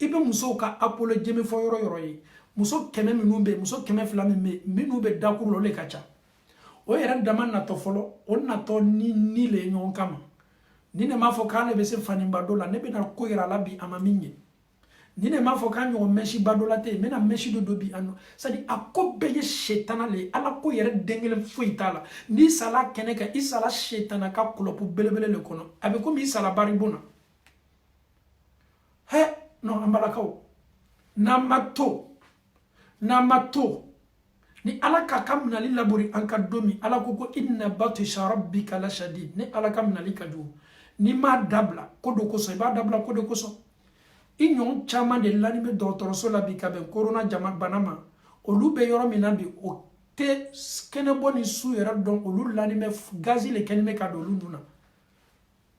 ibe muso ka apolo jeme fo yoro yi muso keme minumbe muso keme flame minumbe dakulo le kacha o yɛrɛ dama natɔ fɔlɔ o natɔ ni le ɲɔgɔn kama ni ne m'a fɔ k'ale bɛ se faniba dɔ la ne bɛna ko yira la bi a ma min ye ni ne m'a fɔ k'a ɲɔgɔn mɛsiba dɔ la tɛ yen n bɛna mɛsi dɔ bi a nɔ c'est à dire a ko bɛɛ ye setana le ye ala ko yɛrɛ den kelen foyi t'a la n'i sala kɛnɛ kan i sala setana ka kɔlɔpu belebele le kɔnɔ a bɛ komi i sala baribon na hɛ non an balakaw n'an ma to ni ala ka minali labori an ka domi ala ko inna batisha rabbika la shadid ni ala ka minali ka jugu ni ma dabla ko do koso i b'a dabla ko do koso i ɲɔgɔn caman de lanime dɔgɔtɔrɔso la bi ka bɛn corona jama bana ma olu bɛ yɔrɔ min na bi o tɛ kɛnɛbɔ ni su yɛrɛ dɔn olu lanime gazi le kɛnime ka don olu nun na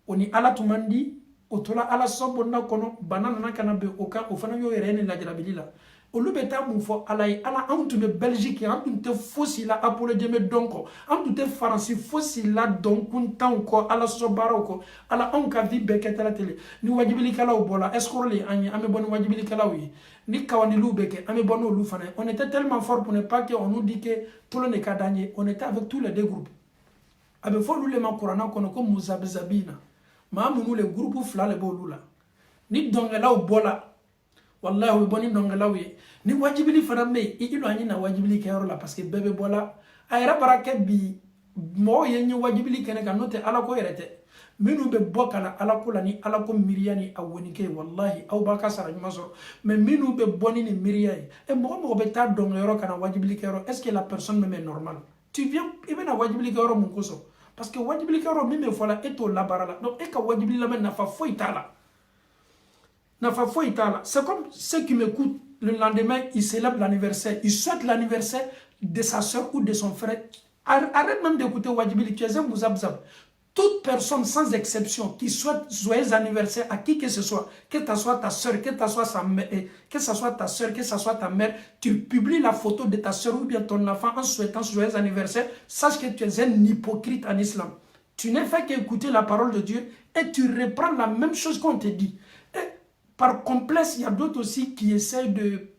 o ni ala tun man di o tola ala sɔbɔnda kɔnɔ bana nana kana bɛn o kan o fana y'o yɛrɛ ni lajarabili la olu bɛ taa mun fɔ ala ye ala anw tun bɛ belgique an tun tɛ fosi la apolo jɛmɛ dɔn kɔ an tun tɛ faransi fosi la dɔn kuntanw kɔ ala sɔsɔ baaraw kɔ ala anw ka vie bɛɛ kɛtɛla tele ni wajibilikɛlaw bɔra escroc le an ye an bɛ bɔ ni wajibilikɛlaw ye ni kawaniliw bɛ kɛ an bɛ bɔ n'olu fana ye on était tellement fort pour ne pas que on nous dit que tolo ne ka d'an ye on était avec tous les deux groupes a bɛ fɔ olu le ma kuranna kɔnɔ ko muzabizabina maa minnu le groupe fila le b'olu la ni dɔnkɛlaw bɔla wallahi o bɛ bɔ ni dɔnkɛlaw ye ni wajibili fana bɛ yen i ilo an ye na wajibili kɛyɔrɔ la parce que bɛɛ bɛ bɔla a yɛrɛ bara kɛ bi mɔgɔw ye n ye wajibili kɛnɛ kan n'o tɛ ala ko yɛrɛ tɛ minnu bɛ bɔ ka na ala ko la ni ala ko miiriya ni a wɔnike ye wallahi aw b'a ka sara ɲuman sɔrɔ mais minnu bɛ bɔ ni nin miiriya ye mɔgɔ mɔgɔ bɛ taa dɔnkɛyɔrɔ ka na wajibili kɛyɔrɔ est ce que la personne même est normale tu viens i bɛna wajibili kɛyɔrɔ mun kosɔn parce que wajibili kɛyɔrɔ min bɛ fɔ la e t'o labaara la donc e ka wajibili lamɛn nafa foyi t'a la. C'est comme ceux qui m'écoutent le lendemain, ils célèbrent l'anniversaire, ils souhaitent l'anniversaire de sa soeur ou de son frère. Arrête même d'écouter Wajibili, tu es un mouzabzab. Toute personne sans exception qui souhaite joyeux anniversaire à qui que ce soit, que ce soit ta soeur, que ce soit ta soeur, que ce soit ta mère, tu publies la photo de ta soeur ou bien ton enfant en souhaitant joyeux anniversaire, sache que tu es un hypocrite en islam. Tu n'es fait qu'écouter la parole de Dieu et tu reprends la même chose qu'on te dit. Par complexe, il y a d'autres aussi qui essayent de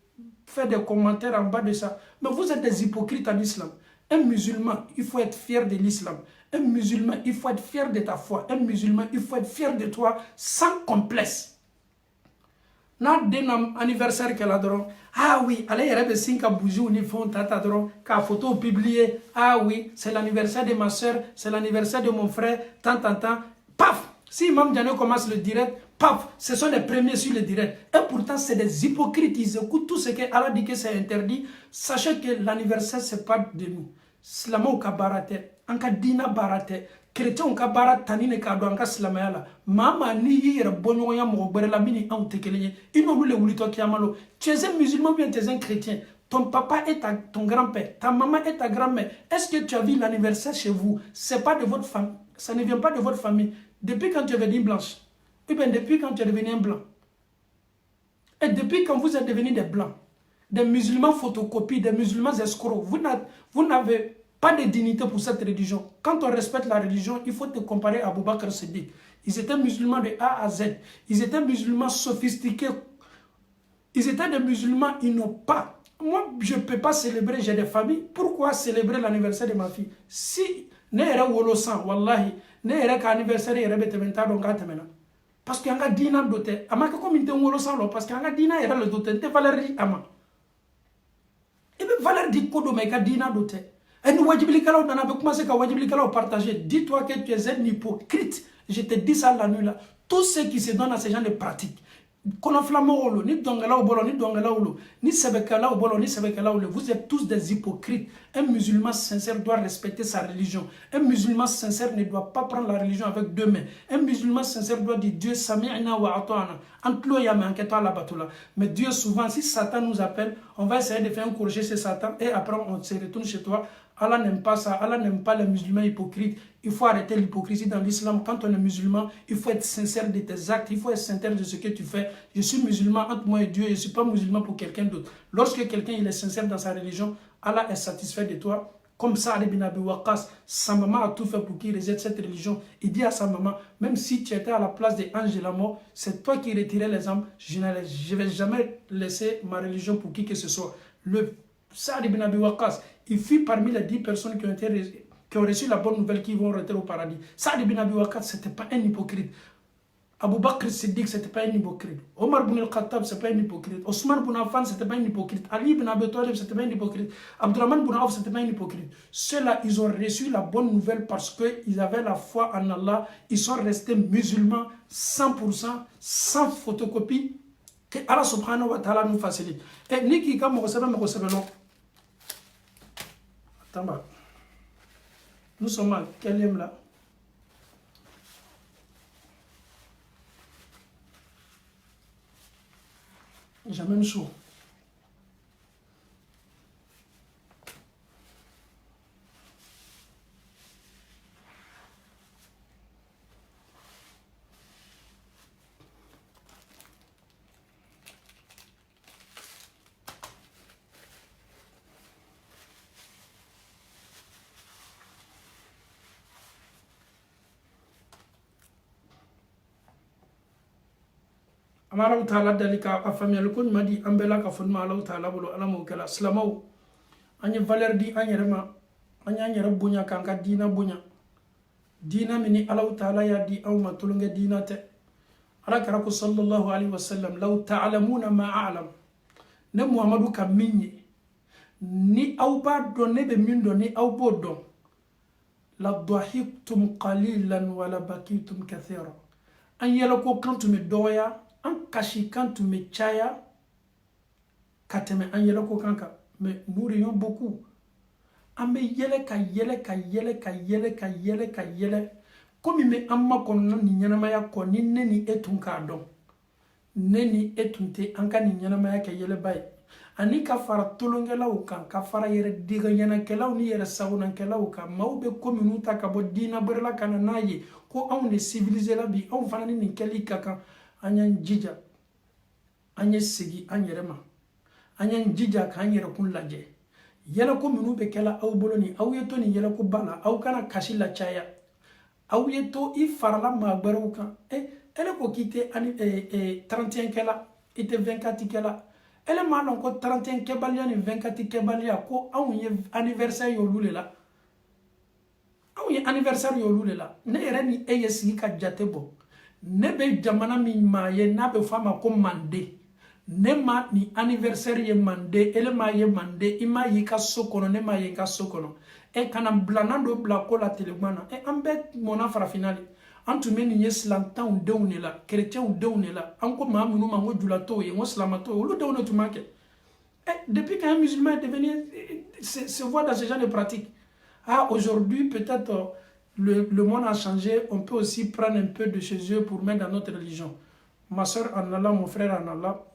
faire des commentaires en bas de ça. Mais vous êtes des hypocrites en islam. Un musulman, il faut être fier de l'islam. Un musulman, il faut être fier de ta foi. Un musulman, il faut être fier de toi sans complexe. N'a d'un anniversaire qu'elle a drôle. Ah oui, allez, il y a des signes qui bougent au niveau de ta drôle, qu'à photo publiée. Ah oui, c'est l'anniversaire de ma soeur, c'est l'anniversaire de mon frère, tant. Paf! Si Imam Diané commence le direct, paf, ce sont les premiers sur le direct. Et pourtant, c'est des hypocrites. Ils écoutent tout ce qu'Allah dit que c'est interdit. Sachez que l'anniversaire, ce n'est pas de nous. Slama ou kabarate, anka dina barate, chrétien ou kabarat tanine kado anka slamayala. Mama ni yira bonyoya mogbere la mini an tekelenye. Ino le wulito kiamalo. Tu es un musulman ou bien tu es un chrétien. Ton papa est ton grand-père, ta maman est ta grand-mère. Est-ce que tu as vu l'anniversaire chez vous? C'est pas de votre famille. Ça ne vient pas de votre famille. Depuis quand tu es devenu blanche? Et bien depuis quand tu es devenu un blanc? Et depuis quand vous êtes devenus des blancs? Des musulmans photocopies, des musulmans escrocs. Vous n'avez pas de dignité pour cette religion. Quand on respecte la religion, il faut te comparer à Abou Bakr Siddiq. Ils étaient musulmans de A à Z. Ils étaient musulmans sophistiqués. Ils étaient des musulmans, ils n'ont pas. Moi, je ne peux pas célébrer, j'ai des familles. Pourquoi célébrer l'anniversaire de ma fille? Si ne era wolosan, wallahi, ne era ka anniversaire era betementa donc atemena. Parce qu'il y a un dina doté. Amaka comme inte wolosan lo parce qu'il y a un dina era le doté, te valeri ama. Et bien, valeur di kodo mais ka dina dote. Et nous wajibilikalaw nana be commencer ka wajibilikalaw partager. Dis-toi que tu es un hypocrite. Je te dis ça la nuit là. Tous ceux qui se donnent à ces gens de pratiques. Ni dongala bolo, ni dongala ni sebekala bolo, ni sebekala vous êtes tous des hypocrites. Un musulman sincère doit respecter sa religion. Un musulman sincère ne doit pas prendre la religion avec deux mains. Un musulman sincère doit dire Dieu sami'na wa ata'na. Mais Dieu souvent, si Satan nous appelle, on va essayer de faire un crochet chez Satan et après on se retourne chez toi. Allah n'aime pas ça, Allah n'aime pas les musulmans hypocrites. Il faut arrêter l'hypocrisie dans l'islam. Quand on est musulman, il faut être sincère de tes actes, il faut être sincère de ce que tu fais. Je suis musulman entre moi et Dieu, je ne suis pas musulman pour quelqu'un d'autre. Lorsque quelqu'un il est sincère dans sa religion, Allah est satisfait de toi. Comme ça, Ali bin Abi Waqqas, sa maman a tout fait pour qu'il rejette cette religion. Il dit à sa maman, même si tu étais à la place des anges de la mort, c'est toi qui retirais les âmes, je ne vais jamais laisser ma religion pour qui que ce soit. Le Saad ibn Abi Waqqas, il fut parmi les 10 personnes qui ont reçu la bonne nouvelle qui vont rentrer au paradis. Saad ibn Abi Waqqas, ce n'était pas un hypocrite. Abu Bakr Siddiq, ce n'était pas un hypocrite. Omar ibn al-Khattab, ce n'était pas un hypocrite. Osman ibn Affan, ce n'était pas un hypocrite. Ali ibn Abi Talib, ce n'était pas un hypocrite. Abdurrahman ibn Auf, ce n'était pas un hypocrite. Ceux-là, ils ont reçu la bonne nouvelle parce qu'ils avaient la foi en Allah. Ils sont restés musulmans 100%, sans photocopie. Que Allah subhanahu wa ta'ala nous facilite. Et Niki, quand je recevais, attends, nous sommes à quel là? J'ai même chaud. Amara ta'ala dalika afamiyal ko madi ambela ka fonma Allah ta'ala bolo alamo kala slamaw anya valeur di anyerema anya nyere bunya kanka dina bunya dina mini Allah ta'ala ya di aw matulunga dina te ala karako sallallahu alaihi wasallam law ta'lamuna ma a'lam ne muhammadu ka minni ni aw ba don ne be min don ni aw bo don la dhahiktum qalilan wa la bakitum kathira an yelako kantum doya an kashi kantu me chaya kateme an yele ko kanka mais nous rions beaucoup an be yele ka yele ka yele ka yele ka yele ka yele comme me amma kon ni nyanamaya ko ni neni etun ka don neni etunte an ka ni nyanamaya ka yele bay ani ka fara tolongela o kan ka fara yere diga nyana kelaw ni yere sawuna kelaw ka mawbe communauta ka bo dina berla kana naye ko on est civilisé la bi on fana ni keli kaka anyan jija anye sigi anyerema anyan jija ka anyere kun laje yela ko minu be kala aw boloni aw yeto ni yela ko bala aw kana kashila chaya aw yeto i farala magbaru kan ele ko kite ani 31 kala ite 24 kala ele malon ko 31 kebalia ni 24 kebalia ko aw ye anniversaire yo lulela aw ye anniversaire yo lulela ne ere ni sigi ka jatebo ne be jamana min ma ye na be fama ko mande ne ma ni anniversaire ye mande ele ma ye mande ima yi ka sokono ne ma ye ka sokono kana blana do bla ko la telemana ambe mona fara finale antu meni ye slantan deune la chrétien deune la anko ma munu mango julato ye ngo slamato lo deune tu make depuis qu'un musulman est devenu se voit dans ce genre de pratique aujourd'hui peut-être le monde a changé, on peut aussi prendre un peu de chez eux pour mettre dans notre religion. Ma soeur en Allah, mon frère en Allah,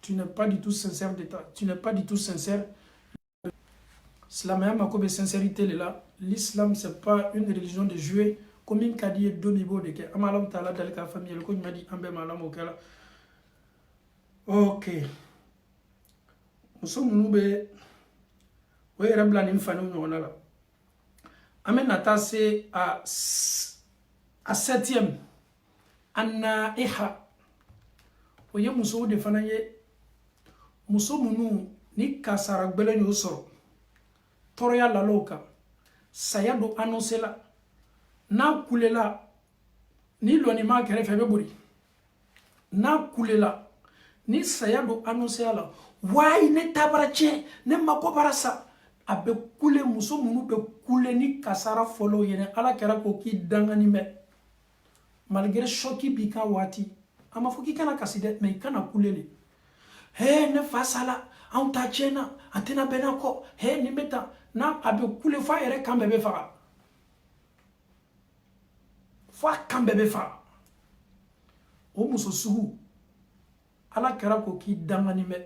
tu n'es pas du tout sincère tu n'es pas du tout sincère. Sincérité là. L'islam, ce n'est pas une religion de jouer. Comme il a dit, Domibo de ke Amalam Tala Dalka famille, le m'a dit Ambe Malam Okala. Ok. Nous sommes nous, oui, Rablan Infanou, on a là. Amen atase à 7e anna iha oye muso de fana ye muso munu ni kasara gbele nyo soro toroya laloka sayado annoncela na kulela ni loni ma kere febe buri na kulela ni sayado annoncela Why ne tabarache ne mako barasa abe kule muso munu be kule ni kasara follow yene ala kera ko ki dangani me malgré choki bi ka wati ama foki kana kaside me kana kulele he ne fasala an ta chena atena benako he ni meta na abe kule fa ere kambe be fa kambe be fa o muso sugu ala kera ko ki dangani me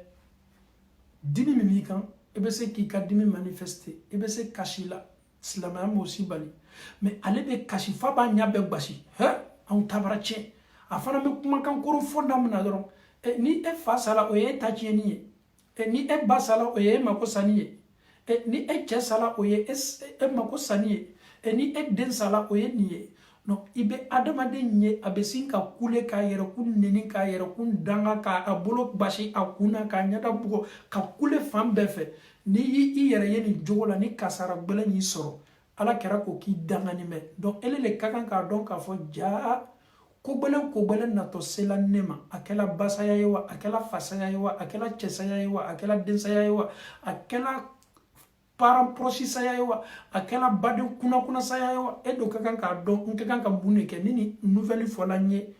dimi mimi kan ebe se ki ka dimi manifester ebe se kashila silamaya mo si bali mais ale be kashi fa ba nya be gbashi he an tabarache afana me kuma kan koro fonda muna doron ni e fa sala o ye ta chieni e ni e ba sala o ye mako sani e ni e che sala o ye e mako sani e ni e den sala o ye ni no ibe adama de nye abesin ka kule ka yere kun neni ka yere kun danga ka abolo bashi akuna ka nyata bugo ka kule fam befe ni i yere yeni jogola ni kasara gbele ni soro ala kera ko ki danga ni me donc ele kakan ka don ka fo ja ko gbele na to sela nema akela basaya yewa akela fasaya yewa akela chesaya yewa akela densaya yewa akela param prosi saya yewa akela bade kuna saya yewa edo kakan ka don kakan ka buneke nini nouvelle fola nye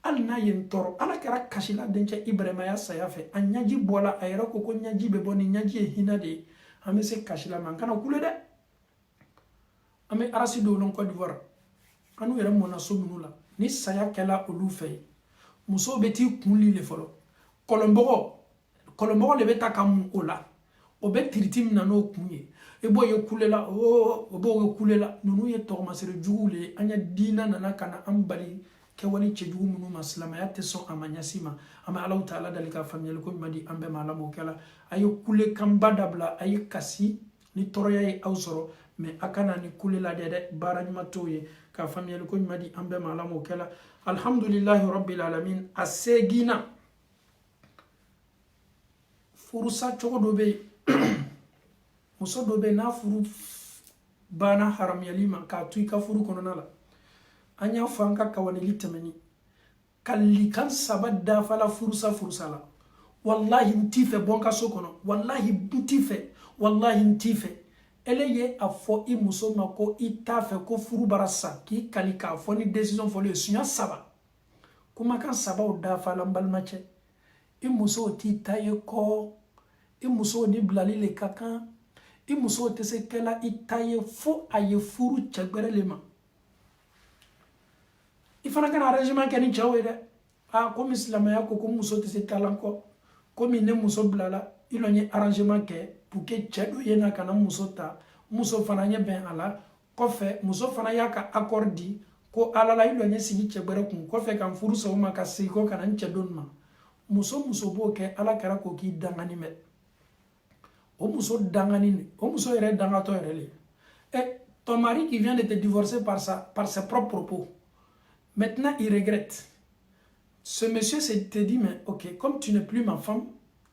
al na yentoro ala kera kashila denche ibrahima ya saya fe anyaji bola ayra ko nyaji be boni nyaji e hinade ame se kashila man kana kule de ame arasi do lon Côte d'Ivoire anu yere mona so munula ni saya kela olu fe muso beti kunli le folo kolombogo le beta kam ola obe tiritim na no kunye ebo ye kulela obo ye kulela nunu ye to masere jugule anya dina nana kana ambali ke wani che jugu munu maslama ya teso amanya sima ama Allah taala dalika famiyel ko madi ambe malamo kala ayo kule kamba dabla ayi kasi ni toroya ye awsoro me akana ni kulela de barani matoye ka famiyel ko madi ambe malamo kala alhamdulillah rabbil alamin asegina furusa chogodobe muso dobe na furu bana haram yalima ka tuika furu kono la anya fanka kawani litamani kalli kan sabadda fala furusa la wallahi ntife bonka sokono wallahi ntife eleye afo I muso mako itafe ko furu barasa ki kalika afo ni decision fo le sunya saba kuma kan saba o da fala mbalmache I muso ti taye ko I muso ni blali le kakan I muso te se kela itaye fo aye furu chagbere lema ifana kana arrangement keni chawe de ko mislama ya ko muso te se talanko ko mi ne muso blala ilonye arrangement ke pour que chedo yena kana muso ta muso fana nye ben ala ko fe muso fana ya ka accordi ko ala la ilonye sigi chagbere kun ko fe kan furu so ma ka siko kana nchedon ma muso bo ke ala kara ko ki dangani me o muso dangani o muso yere dangato yere le ton mari qui vient de te divorcer par ses propres propos maintenant il regrette ce monsieur te dit mais ok comme tu n'es plus ma femme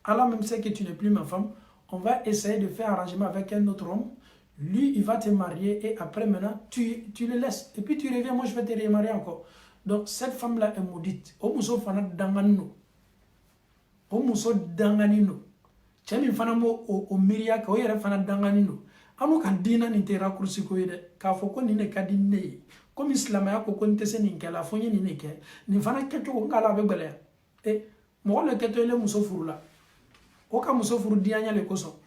Allah même sait que tu n'es plus ma femme on va essayer de faire arrangement avec un autre homme lui il va te marier et après maintenant tu le laisses et puis tu reviens moi je vais te remarier encore donc cette femme là est maudite o muso fana danganino o muso danganino chemi fana mo o miria ka o yere fana danganino anu kan dina ni te raccourci ko yede ka fo ko ni ne kadinne comme islam ya ko konte se ni kala fo ni ne ke ni fana keto ko ngala be gbele mo le keto le muso furula o ka muso furu dianya le koso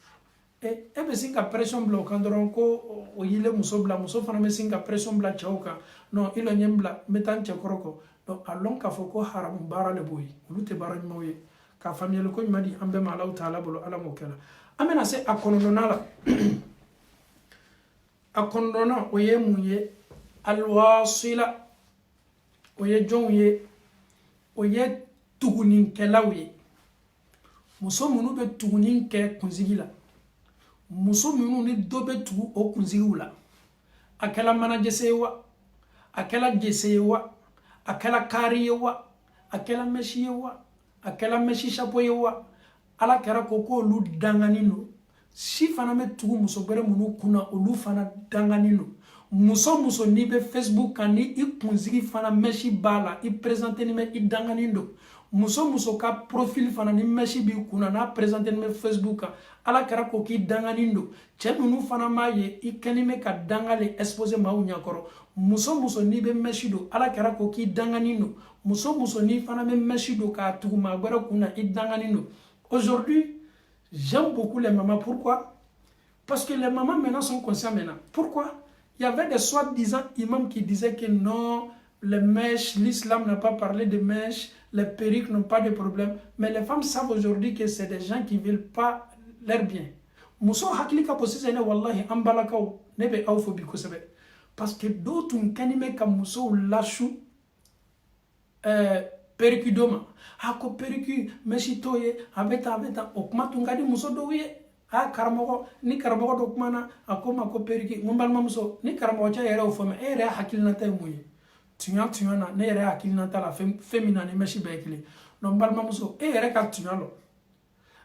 be singa pression block andron ko o yile muso bla muso fana me singa pression bla chauka no ilo nyembla metan che koroko donc alon ka fo ko haram bara le boy lute bara ni moye ka famille ko madi ambe ma Allah taala bolo ala mo kala amena se akononala akondona oye muye alwasila oye jonye oye tugunin kelawe muso munu be tugunin ke kunzigila muso munu ni dobe tugu o kunzigula akela manajesewa akela jesewa akela kariyewa akela meshiyewa akela meshi shapoyewa ala kera koko lu danganino si fana me tugu muso bere munu kuna olu fana danganino muso ni be Facebook kan ni I kunzigi fana meshi bala I presente ni me I danganindo muso ka profil fana ni meshi bi kuna na présenter me Facebook ala kara ko ki danganin do cɛ nunu fana ma ye I kɛni me ka dangale exposer maaw ɲakɔrɔ muso ni be meshi do ala kara ko ki danganin do muso ni fana be meshi do ka tugu maa gwɛrɛ kuna I danganin do. Aujourd'hui j'aime beaucoup les mamans. Pourquoi? Parce que les mamans maintenant sont conscients maintenant. Pourquoi? Il y avait des soi-disant imams qui disaient que non, les mèches, l'islam n'a pas parlé de mèches, les perruques n'ont pas de problème. Mais les femmes savent aujourd'hui que c'est des gens qui ne veulent pas leur bien. Muso hakili ka posi zene wallahi ambalakaw ne be aw fo bi kosɛbɛ. Parce que d'autres kanime ka muso lashu perruque doma. A ko perruque mèche to ye a bɛ tan o kuma tun ka di muso dɔw ye. Karamɔgɔ ni karamɔgɔ dɔ kumana a ko ma ko perruque n balimamuso ni karamɔgɔ cɛ yɛrɛ y'o fɔ mɛ e yɛrɛ hakilinata ye mun ye tuɲa na ne yɛrɛ hakilinata la fɛn min na ni mɛsi bɛɛ ye kelen donc n balimamuso e yɛrɛ ka tuɲa lɔ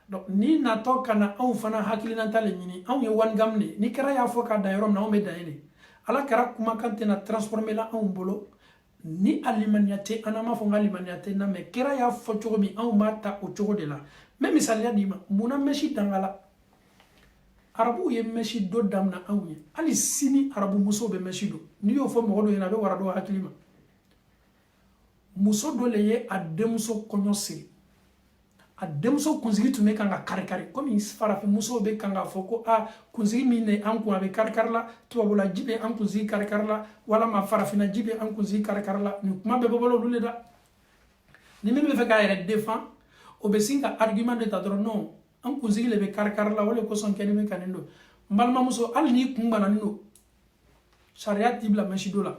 donc ni natɔ ka na anw fana hakilinata le ɲini anw ye wanigam de ni kɛra y'a fɔ k'a dan yɔrɔ min na anw bɛ dan ye de ala kɛra kumakan tɛna transformer la anw bolo ni a limaniya tɛ an m'a fɔ n ka limaniya tɛ n na mɛ kɛra y'a fɔ cogo min anw b'a ta o cogo de la n bɛ misaliya d'i ma munna mɛsi dangala arabu ye mèche do damna anw ye hali sini arabu muso be mèche do ni yo fo mogo do ina be wara do hakili ma muso do le ye a denmuso kɔɲɔ siri a denmuso kunsigi tun bɛ kan ka kari komi farafin muso bɛ kan ka fɔ ko kunsigi min ne an kun a bɛ kari la tubabula ji bɛ an kunsigi kari la walama farafinna ji bɛ an kunsigi kari la nin kuma bɛɛ bɛ bɔla olu le da ni min bɛ fɛ k'a yɛrɛ défend o bɛ sin ka argument de ta dɔrɔn non an kunsigi le be kari la wale kosɔn kɛni me kanin do n balimamuso hali n'i kun bananin do sariya t'i bila mɛsi do la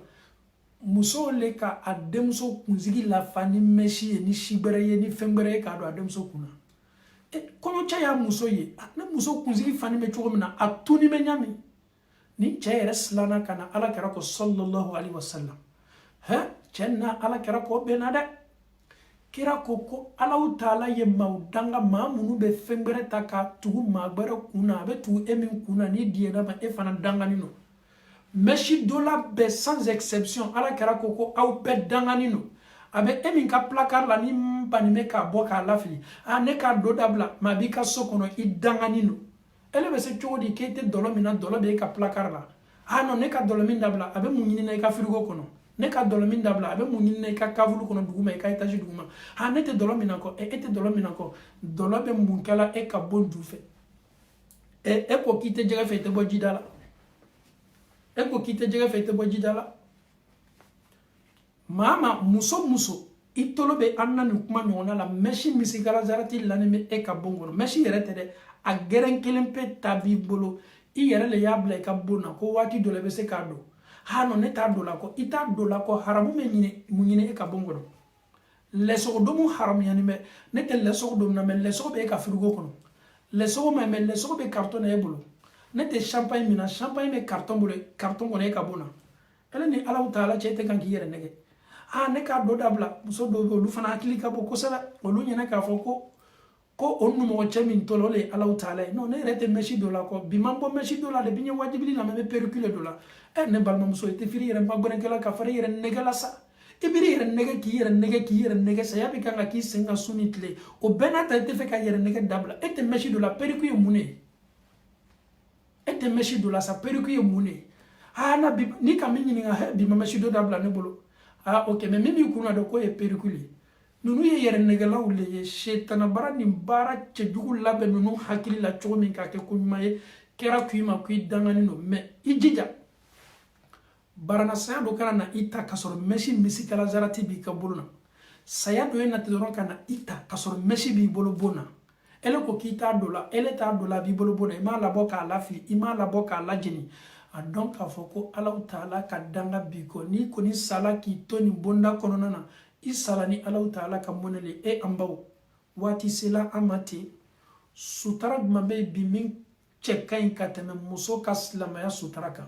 muso le ka a denmuso kunsigi lafa ni mɛsi ye ni si gbɛrɛ ye ni fɛn gbɛrɛ ye k'a don a denmuso kun na kɔɲɔcɛ y'a muso ye ne muso kunsigi fani bɛ cogo min na a tuni bɛ ɲami ni cɛ yɛrɛ silanna ka na ala kɛra ko sallallahu alaihi wasallam cɛ na ala kɛra ko bɛnna dɛ kira ko Allahu Taala ye maaw danga maa minnu bɛ fɛn gbɛrɛ ta ka tugu maa gbɛrɛ kun na a bɛ tugu e min kun na ni diyɛna ma e fana danganin do mɛsi dɔ la bɛɛ sans exception ala kɛra ko aw bɛɛ danganin do a bɛ e min ka placard la ni bani bɛ k'a bɔ k'a lafili ne k'a do dabila maa b'i ka so kɔnɔ I danganin do ele bɛ se cogo di k'e tɛ dɔlɔ min na dɔlɔ bɛ e ka placard la non ne ka dɔlɔ min dabila a bɛ mun ɲini na I ka frigo kɔnɔ ne ka dɔlɔ min dabila a bɛ mun ɲini na I ka kavulu kɔnɔ duguma I ka étage duguma ne tɛ dɔlɔ min na kɔ e tɛ dɔlɔ min na kɔ dɔlɔ bɛ mun kɛla e ka bɔ ju fɛ e ko k'i tɛ jɛgɛ fɛ I tɛ bɔ jida la e ko k'i tɛ jɛgɛ fɛ I tɛ bɔ jida la maa muso I tolo bɛ an na nin kuma ɲɔgɔnna la mɛsi misigala zarati lannen bɛ e ka bon kɔnɔ mɛsi yɛrɛ tɛ dɛ a gɛrɛn kelen pe ta b'i bolo I yɛrɛ le y'a bila I ka bon na ko waati dɔ la I bɛ se k'a don non ne t'a do la kɔ I t'a do la kɔ haramu bɛ mun ɲini e ka bon kɔnɔ lɛsɔgɔ domu haramuyani bɛ ne tɛ lɛsɔgɔ domu na mɛ lɛsɔgɔ bɛ e ka frigo kɔnɔ lɛsɔgɔ ma mɛ lɛsɔgɔ bɛ carton na e bolo ne tɛ champagne min na champagne bɛ carton bolo carton kɔnɔ e ka bon na ele ni Allahu Taala cɛ tɛ kan k'i yɛrɛ nɛgɛ ne k'a do dabila muso dɔw bɛ olu fana hakili ka bɔ kosɛbɛ olu ɲɛna k'a fɔ ko o numɔgɔ cɛ min tɔlɔ o le ye Allahu Taala ye non ne yɛrɛ tɛ mɛsi dɔ la kɔ bi man bɔ mɛsi dɔ la de bi ɲɛ wajibili la mɛ bɛ pericule dɔ la ne balimamuso I tɛ firi yɛrɛ magɔnɛkɛla ka fara I yɛrɛ nɛgɛ la sa I b'i yɛrɛ nɛgɛ k'i yɛrɛ nɛgɛ saya bɛ kan ka k'i sen ka su ni tile o bɛɛ n'a ta I tɛ fɛ ka yɛrɛ nɛgɛ dabila e tɛ mɛsi dɔ la pericule ye mun de ye e tɛ mɛsi dɔ la sa pericule ye mun de ye na bi ni ka min ɲininka bi ma mɛsi dɔ dabila ne bolo ok mɛ min b'i kun na dɛ k'o ye pericule ye ninnu ye yɛrɛ nɛgɛlaw le ye setanabara ni baara cɛjugu labɛn ninnu hakili la cogo min k'a kɛ ko ɲuman ye kɛra k'i ma ko I danganin do mɛ I jija barana saya dɔ kana na I ta k'a sɔrɔ mɛsi misikala zarati b'i ka bolo na saya dɔ ye nati dɔrɔn ka na I ta k'a sɔrɔ mɛsi b'i bolo bon na ele ko k'i t'a do la ele t'a do la a b'i bolo bon na I m'a labɔ k'a lafili I m'a labɔ k'a lajeni a dɔn k'a fɔ ko Allahu Taala ka danga b'i kɔ n'i kɔni sala k'i to nin bonda kɔnɔna na I sala ni Allahu Taala ka mɔnɛ le an baw waati sela an ma ten sutara jumɛn bɛ yen bi min cɛ ka ɲi ka tɛmɛ muso ka silamɛya sutara kan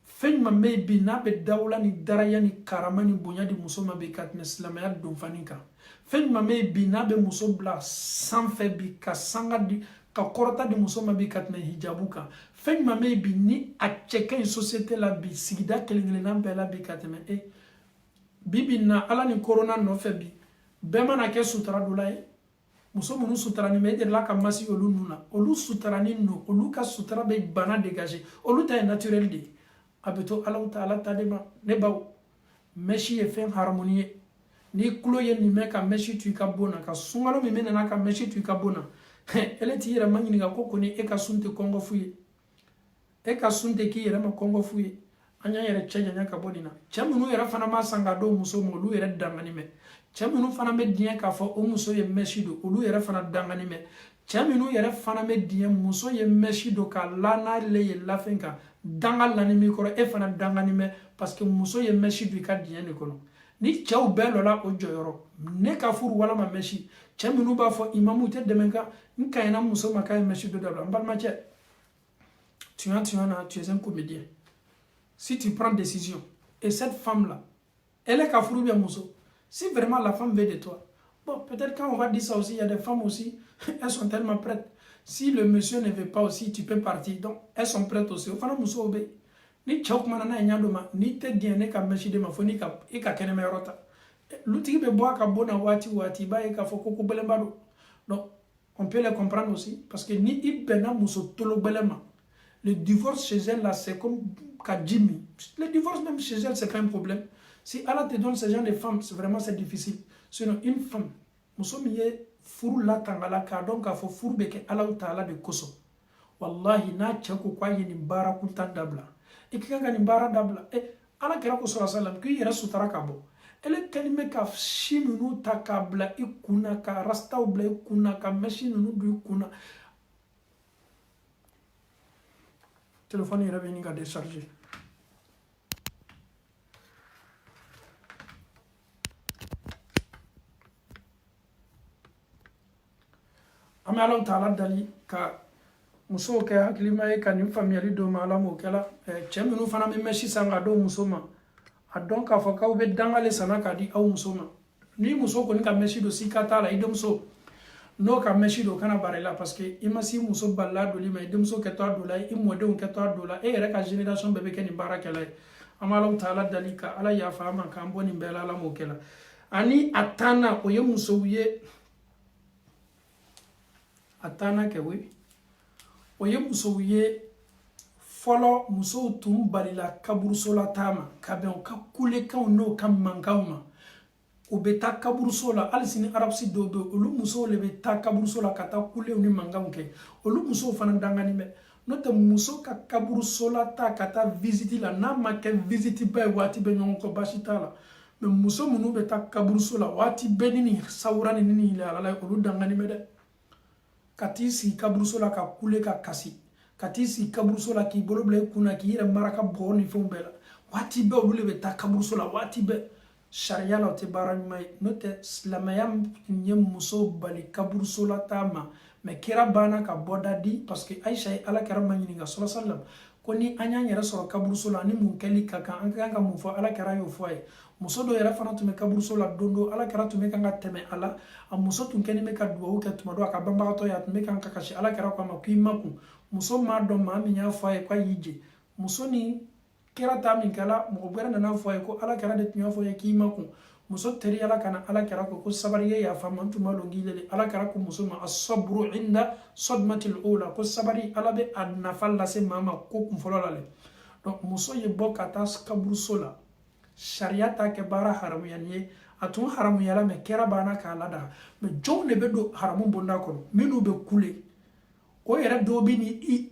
fɛn jumɛn bɛ yen bi n'a bɛ dawula ni daraya ni karama ni bonya di muso ma bi ka tɛmɛ silamɛya donfani kan fɛn jumɛn bɛ yen bi n'a bɛ muso bila sanfɛ bi ka sanga di ka kɔrɔta di muso ma bi ka tɛmɛ hijabu kan fɛn jumɛn bɛ yen bi ni a cɛ ka ɲi société la bi sigida kelen-kelenna bɛɛ la bi ka tɛmɛ bibi na ala ni corona nɔfɛ bi bɛɛ mana kɛ sutura dɔ la ye muso minnu suturani bɛ e delila ka masi olu nun na olu suturani no olu ka sutura bɛ bana dégagé olu ta ye naturel de ye a bɛ to Alahu Taala ta de ma ne baw mèche ye fɛn harmoni ye ni kulo ye nin mɛn ka mèche to i ka bon na ka sunkalo min nana ka mèche to i ka bon na ele t'i yɛrɛ ma ɲininka ko kɔni e ka sun tɛ kɔngɔ fu ye e ka sun tɛ k'i yɛrɛ ma kɔngɔ fu ye an y'an yɛrɛ cɛ janya ka bɔ nin na cɛ minnu yɛrɛ fana ma san ka d'o muso ma olu yɛrɛ dangani mɛn cɛ minnu fana bɛ diɲɛ k'a fɔ o muso ye mèche don olu yɛrɛ fana dangani mɛn cɛ minnu yɛrɛ fana bɛ diɲɛ muso ye mèche don ka la n'ale ye lafɛn kan danga lani min kɔrɔ e fana dangani mɛn parce que muso ye mèche don i ka diɲɛ de kɔnɔ ni cɛw bɛɛ lɔla o jɔyɔrɔ ne ka furu walama mèche cɛ minnu b'a fɔ imamu tɛ dɛmɛ kan n kaɲɛna muso ma k'a ye mèche don dabila n balimacɛ tu es un comédien si tu prends décision et cette femme là elle est ka furu bien muso si vraiment la femme veut de toi bon peut-être quand on va dire ça aussi il y a des femmes aussi elles sont tellement prêtes si le monsieur ne veut pas aussi tu peux partir donc elles sont prêtes aussi o fana muso bɛ ni cɛw kumana n'a ye ɲa dɔ ma n'i tɛ diɲɛ ne ka mèche de ma fo ni ka i ka kɛnɛma yɔrɔ ta lutigi bɛ bɔ a ka bon na waati o waati i b'a ye k'a fɔ ko gɛlɛnba don donc on peut les comprendre aussi parce que ni i bɛnna muso tolo gɛlɛn ma le divorce chez elle là c'est comme ka ji min le divorce même chez elle c'est pas un problème si Allah te donne ce genre de femme c'est vraiment c'est difficile sinon une femme muso min ye furu latanga la k'a dɔn k'a fɔ furu bɛ kɛ Alahu Taala de kosɔn wallahi n'a cɛ ko k'a ye nin baara kuntan dabila i ka kan ka nin baara dabila Ala kɛra ko sɔrɔ sallam k'i yɛrɛ sutura ka bɔ ele kɛlen bɛ ka si ninnu ta k'a bila i kunna ka rastaw bila i kunna ka mèche ninnu don i kunna téléphone yɛrɛ bɛ ɲini ka décharger an bɛ Alahu Taala dali ka musow kɛ hakilima ye ka nin faamuyali d'o ma Ala m'o kɛla cɛ minnu fana bɛ mèche san ka d'o muso ma a dɔn k'a fɔ k'aw bɛ dangale sanna k'a di aw muso ma ni muso kɔni ka mèche don si ka t'a la i denmuso n'o ka mèche don kana bara i la parce que i ma si muso balila doli ma i denmuso kɛtɔ a dɔ la i mɔdenw kɛtɔ a dɔ la e yɛrɛ ka génération bɛɛ bɛ kɛ nin baarakɛla ye an bɛ Alahu Taala dali ka Ala yafa an ma k'an bɔ nin bɛɛ la Ala m'o kɛla ani a tanna o ye musow ye a tanna kɛ we o ye musow ye fɔlɔ musow tun balila kaburuso la taa ma ka bɛn u ka kulekanw n'o ka mankanw ma u bɛ taa kaburuso la hali sini arabisi dɔw bɛ olu musow de bɛ taa kaburuso la ka taa kulew ni mankanw kɛ olu musow fana dangani bɛ n'o tɛ muso ka kaburuso la taa ka taa visite la n'a ma kɛ visite ba ye waati bɛɛ ɲɔgɔn kɔ baasi t'a la mɛ muso minnu bɛ taa kaburuso la waati bɛɛ ni nin sawura ni nin yaala ye olu dangani bɛ dɛ ka t'i sigi kaburuso la ka kule ka kasi ka t'i sigi kaburuso la k'i bolo bila i kunna k'i yɛrɛ maraka bɔgɔ ni fɛnw bɛɛ la waati bɛɛ olu de bɛ taa kaburuso la waati bɛɛ sariya la o tɛ baara ɲuman ye n'o tɛ silamɛya tun ye muso bali kaburuso la taa ma mɛ kira banna ka bɔda di parce que Ayisa ye Ala kɛra ma ɲininka sɔlɔ sallam ko ni an y'an yɛrɛ sɔrɔ kaburuso la ani mun kɛli ka kan an ka kan ka mun fɔ Ala kɛra y'o fɔ a ye muso dɔ yɛrɛ fana tun bɛ kaburuso la don dɔ Ala kɛra tun bɛ kan ka tɛmɛ a la a muso tun kɛlen bɛ ka dugawu kɛ tuma dɔ a ka banbagatɔ ye a tun bɛ kan ka kasi Ala kɛra ko a ma k'i ma kun muso m'a dɔn maa min y'a fɔ a ye k'a y'i jɛ muso ni kira ta min kɛla mɔgɔ wɛrɛ nana fɔ a ye ko Ala kɛra de tun y'a fɔ a ye k'i ma kun muso teriyala ka na Ala kɛra ko sabari ye yafa ma n tun b'a dɔn k'i lele Ala kɛra ko muso ma as-sabru inda sadmatil ula ko sabari Ala bɛ a nafa lase maa ma ko kun fɔlɔ la le donc muso ye bɔ ka taa kaburuso la sariya t'a kɛ baara haramuyali ye a tun haramuyala mɛ kɛra banna k'a ladaga mɛ jɔnw de bɛ don haramu bonda kɔnɔ minnu bɛ kule o yɛrɛ dɔw bɛ ni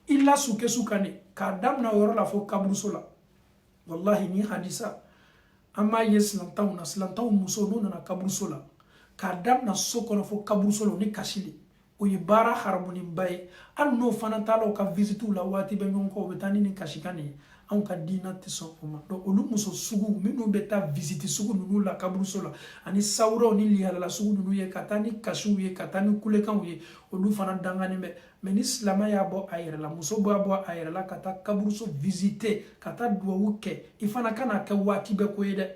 i lasu kɛsu kan de k'a daminɛ o yɔrɔ la fo kaburuso la wallahi ni hadisa an b'a ye silantanw na silantanw muso n'u nana kaburuso la k'a daminɛ so kɔnɔ fo kaburuso la o ni kasi de o ye baara haramuniba ye hali n'o fana t'a la o ka visitiw la waati bɛ ɲɔgɔn kɔ o bɛ taa ni nin kasikan de ye anw ka diina tɛ sɔn o ma donc olu muso sugu minnu bɛ taa visite sugu ninnu la kaburuso la ani sawuraw ni lihalala sugu ninnu ye ka taa ni kasiw ye ka taa ni kulekanw ye olu fana dangani bɛ mɛ ni silamɛ y'a bɔ a yɛrɛ la muso b'a bɔ a yɛrɛ la ka taa kaburuso visite ka taa duwawu kɛ i fana kana kɛ waati bɛɛ ko ye dɛ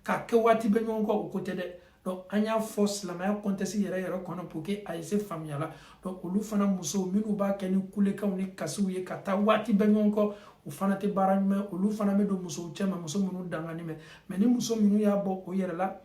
k'a kɛ waati bɛɛ ɲɔgɔn kɔ o ko tɛ dɛ donc an y'a fɔ silamɛya contexte yɛrɛ kɔnɔ pour que a ye se faamuya la donc olu fana musow minnu b'a kɛ ni kulekanw ni kasiw ye ka taa waati bɛɛ ɲɔgɔn kɔ o fana tɛ baara ɲuman olu fana bɛ don musow cɛ ma muso minnu dangani mɛ ni muso minnu y'a bɔ o yɛrɛ la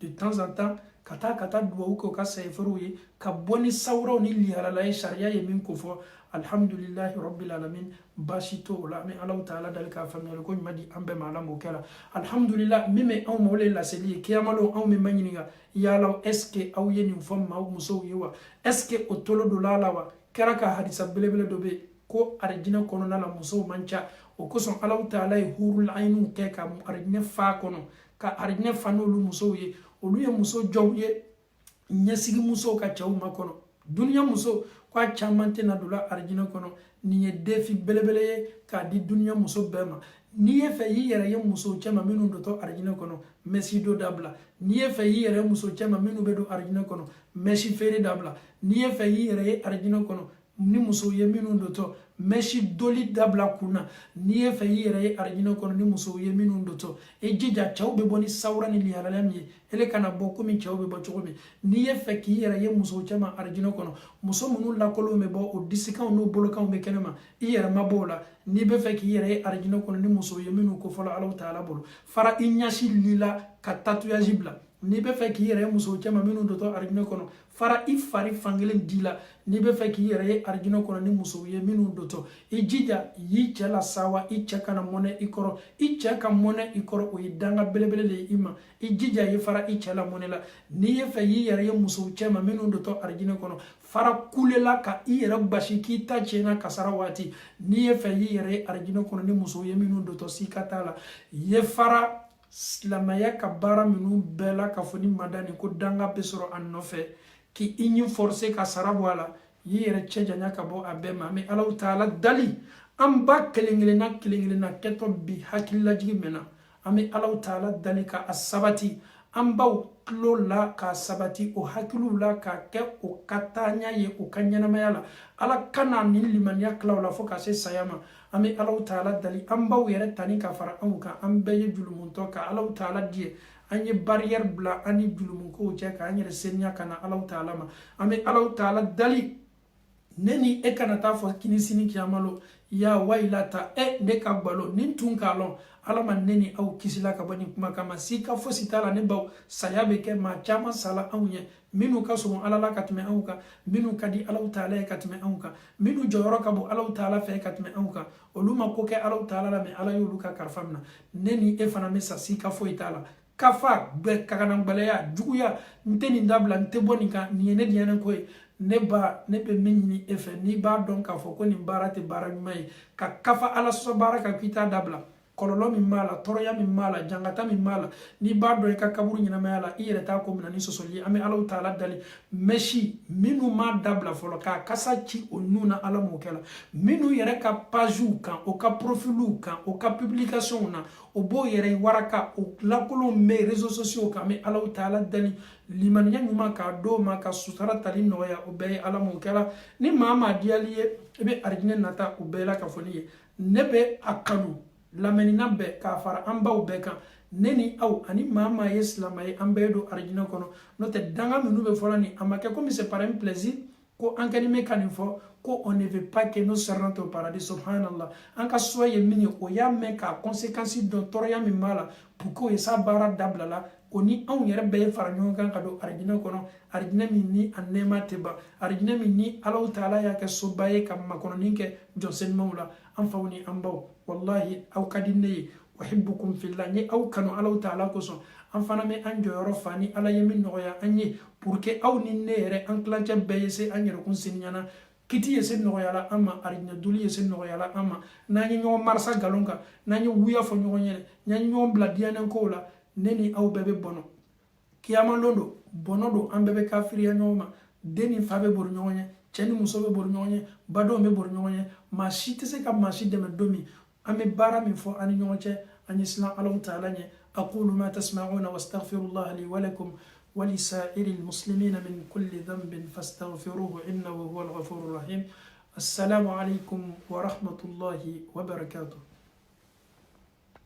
de temps en temps kata duwawu ko ka sayfaru ye ka boni sawraw ni lihalala ye sharia ye min ko fo alhamdulillahi rabbil alamin bashito la mi Allah taala dal ka famel ko madi ambe malam o kala alhamdulillah mime aw mawle la seli kiyamalo aw mi magniga yalaw est ce aw yeni fam maw muso yewa est ce o tolo do lalawa karaka hadisa belebele do be ko arjina kono na la muso mancha o ko son Allah taala e hurul aynu ke ka arjina fa kono ka arjina fanolu muso ye olu ye muso jawye nyasigi muso ka chaw makono dunya muso kwa chamante na dula arjina kono ni ye defi belebele ye ka di dunya muso bema ni ye fe yi yere ye muso chema minu do to arjina kono mesi do dabla ni ye fe yi yere muso chema minu be do arjina kono mesi fere dabla ni ye fe yi yere arjina kono ni muso ye minu do to meshi doli dabla kuna ni ye fe yi yere arjina kono ni muso ye minu do to e jija chaw be boni sawra ni lihalala mi ele kana boko mi chaw be bo chogomi ni ye fe ki yere ye muso chema arjina kono muso munu la kolo me bo o disika no bolo kan be kenema i yere mabola ni be fe ki yere arjina kono ni muso ye minu ko fola Allah taala bolo fara inyashi lila katatu ya jibla ni be fe ki yere muso chema minu do to arjina kono fara ifari fangelen dila ni be fe ki yere arjina kono ni muso ye minu do to i jija yi cela sawa i cheka na mone ikoro i cheka mone ikoro o idanga belebele le ima i jija ye fara i cela mone la ni ye fe yi yere muso chema minu do to arjina kono fara kulela ka i yere bashi ki ta chena kasara wati ni ye fe yi yere arjina kono ni muso ye minu do to sikatala ye fara silamaya ka bara minu bela ka foni madani ko danga besoro an nofe ki inyi force ka sarabu ala yi yere chejanya ka bo abema me Allah taala dali amba kelengele na keto bi hakilla jigi mena ame Allah taala dali ka asabati amba klo la ka sabati o hakilu la ka ke o katanya ye o kanyana mayala ala kana ni limania kla la foka se sayama ame Allah taala dali amba yere tani ka fara anka ambe ye julumunto ka Allah taala die anye barrière bla ani julumun ko je ka anye senya kana Allah taala ma ame Allah taala dali neni e kana ta fo kini sini kiyamalo ya wailata e ne ka gbalo nin tun kalon alama neni au kisila ka bani kuma kama sika fo sitala ne baw sayabe ke ma chama sala awye minu ka so ala la katme awka minu kadi Allah taala katme awka minu joro ka bo Allah taala fe katme awka oluma ko ke Allah taala la me ala yuluka karfamna neni e fana me sa sika fo itala kafa be kakana balaya juguya nteni ndabla ntebonika ni ne diana ko ne be menni efe ni ba don ka fo ko ni barate baragmai ka kafa ala so baraka kita dabla kololo mi mala toroya mi mala jangata mi mala ni ba do ka kaburu nyina mala ire ta ko mina ni sosoli ame Allah taala dali meshi minu ma dabla folo ka kasachi onuna ala mokela minu yere ka paju kan o ka profilu kan o ka publication na o bo yere waraka o la kolo me réseaux sociaux ka me Allah taala dali limaniya nyuma ka do ma ka sutara tali noya o be ala mokela ni mama dialiye ebe arjine nata o be la ka foniye nebe akanu lamenina be ka fara ambaw be kan neni aw ani mama yeslamay ambedo arjina kono note danga minu be folani amake comme c'est par un plaisir ko ankani me kanifo ko on ne veut pas que nous serons au paradis subhanallah anka soye mini o ya me ka conséquences do toroya mi mala pour ko esa bara dabla la oni aw yere be fara nyon kan kado arjina kono arjina minni annema teba arjina minni Allah taala ya ke sobaye kam makono ninke josen mawla am fawni ambaw wallahi aw kadinne uhibbukum fillah ni aw kanu Allah taala ko so am fana me anjo yoro fani ala yemin noya anyi pour que aw ni nere an clanche beyese anyere kun sinyana kiti yese noya la ama arjina duli yese noya la ama nani nyo marsa galonga nani wuya fo nyo nyene nani nyo bladiana ko la neni aw bebe bono kiyama londo bono do an bebe kafiriya nyoma deni fabe bor nyonye cheni musobe bor nyonye bado me bor nyonye ma shite se ka ma shite me domi ame bara mi fo ani nyonche ani islam Allah taala nye aqulu ma tasma'una wastaghfirullah li wa lakum wa li sa'iril muslimina min kulli dhanbin fastaghfiruhu innahu huwal ghafurur rahim. Assalamu alaykum wa rahmatullahi wa barakatuh.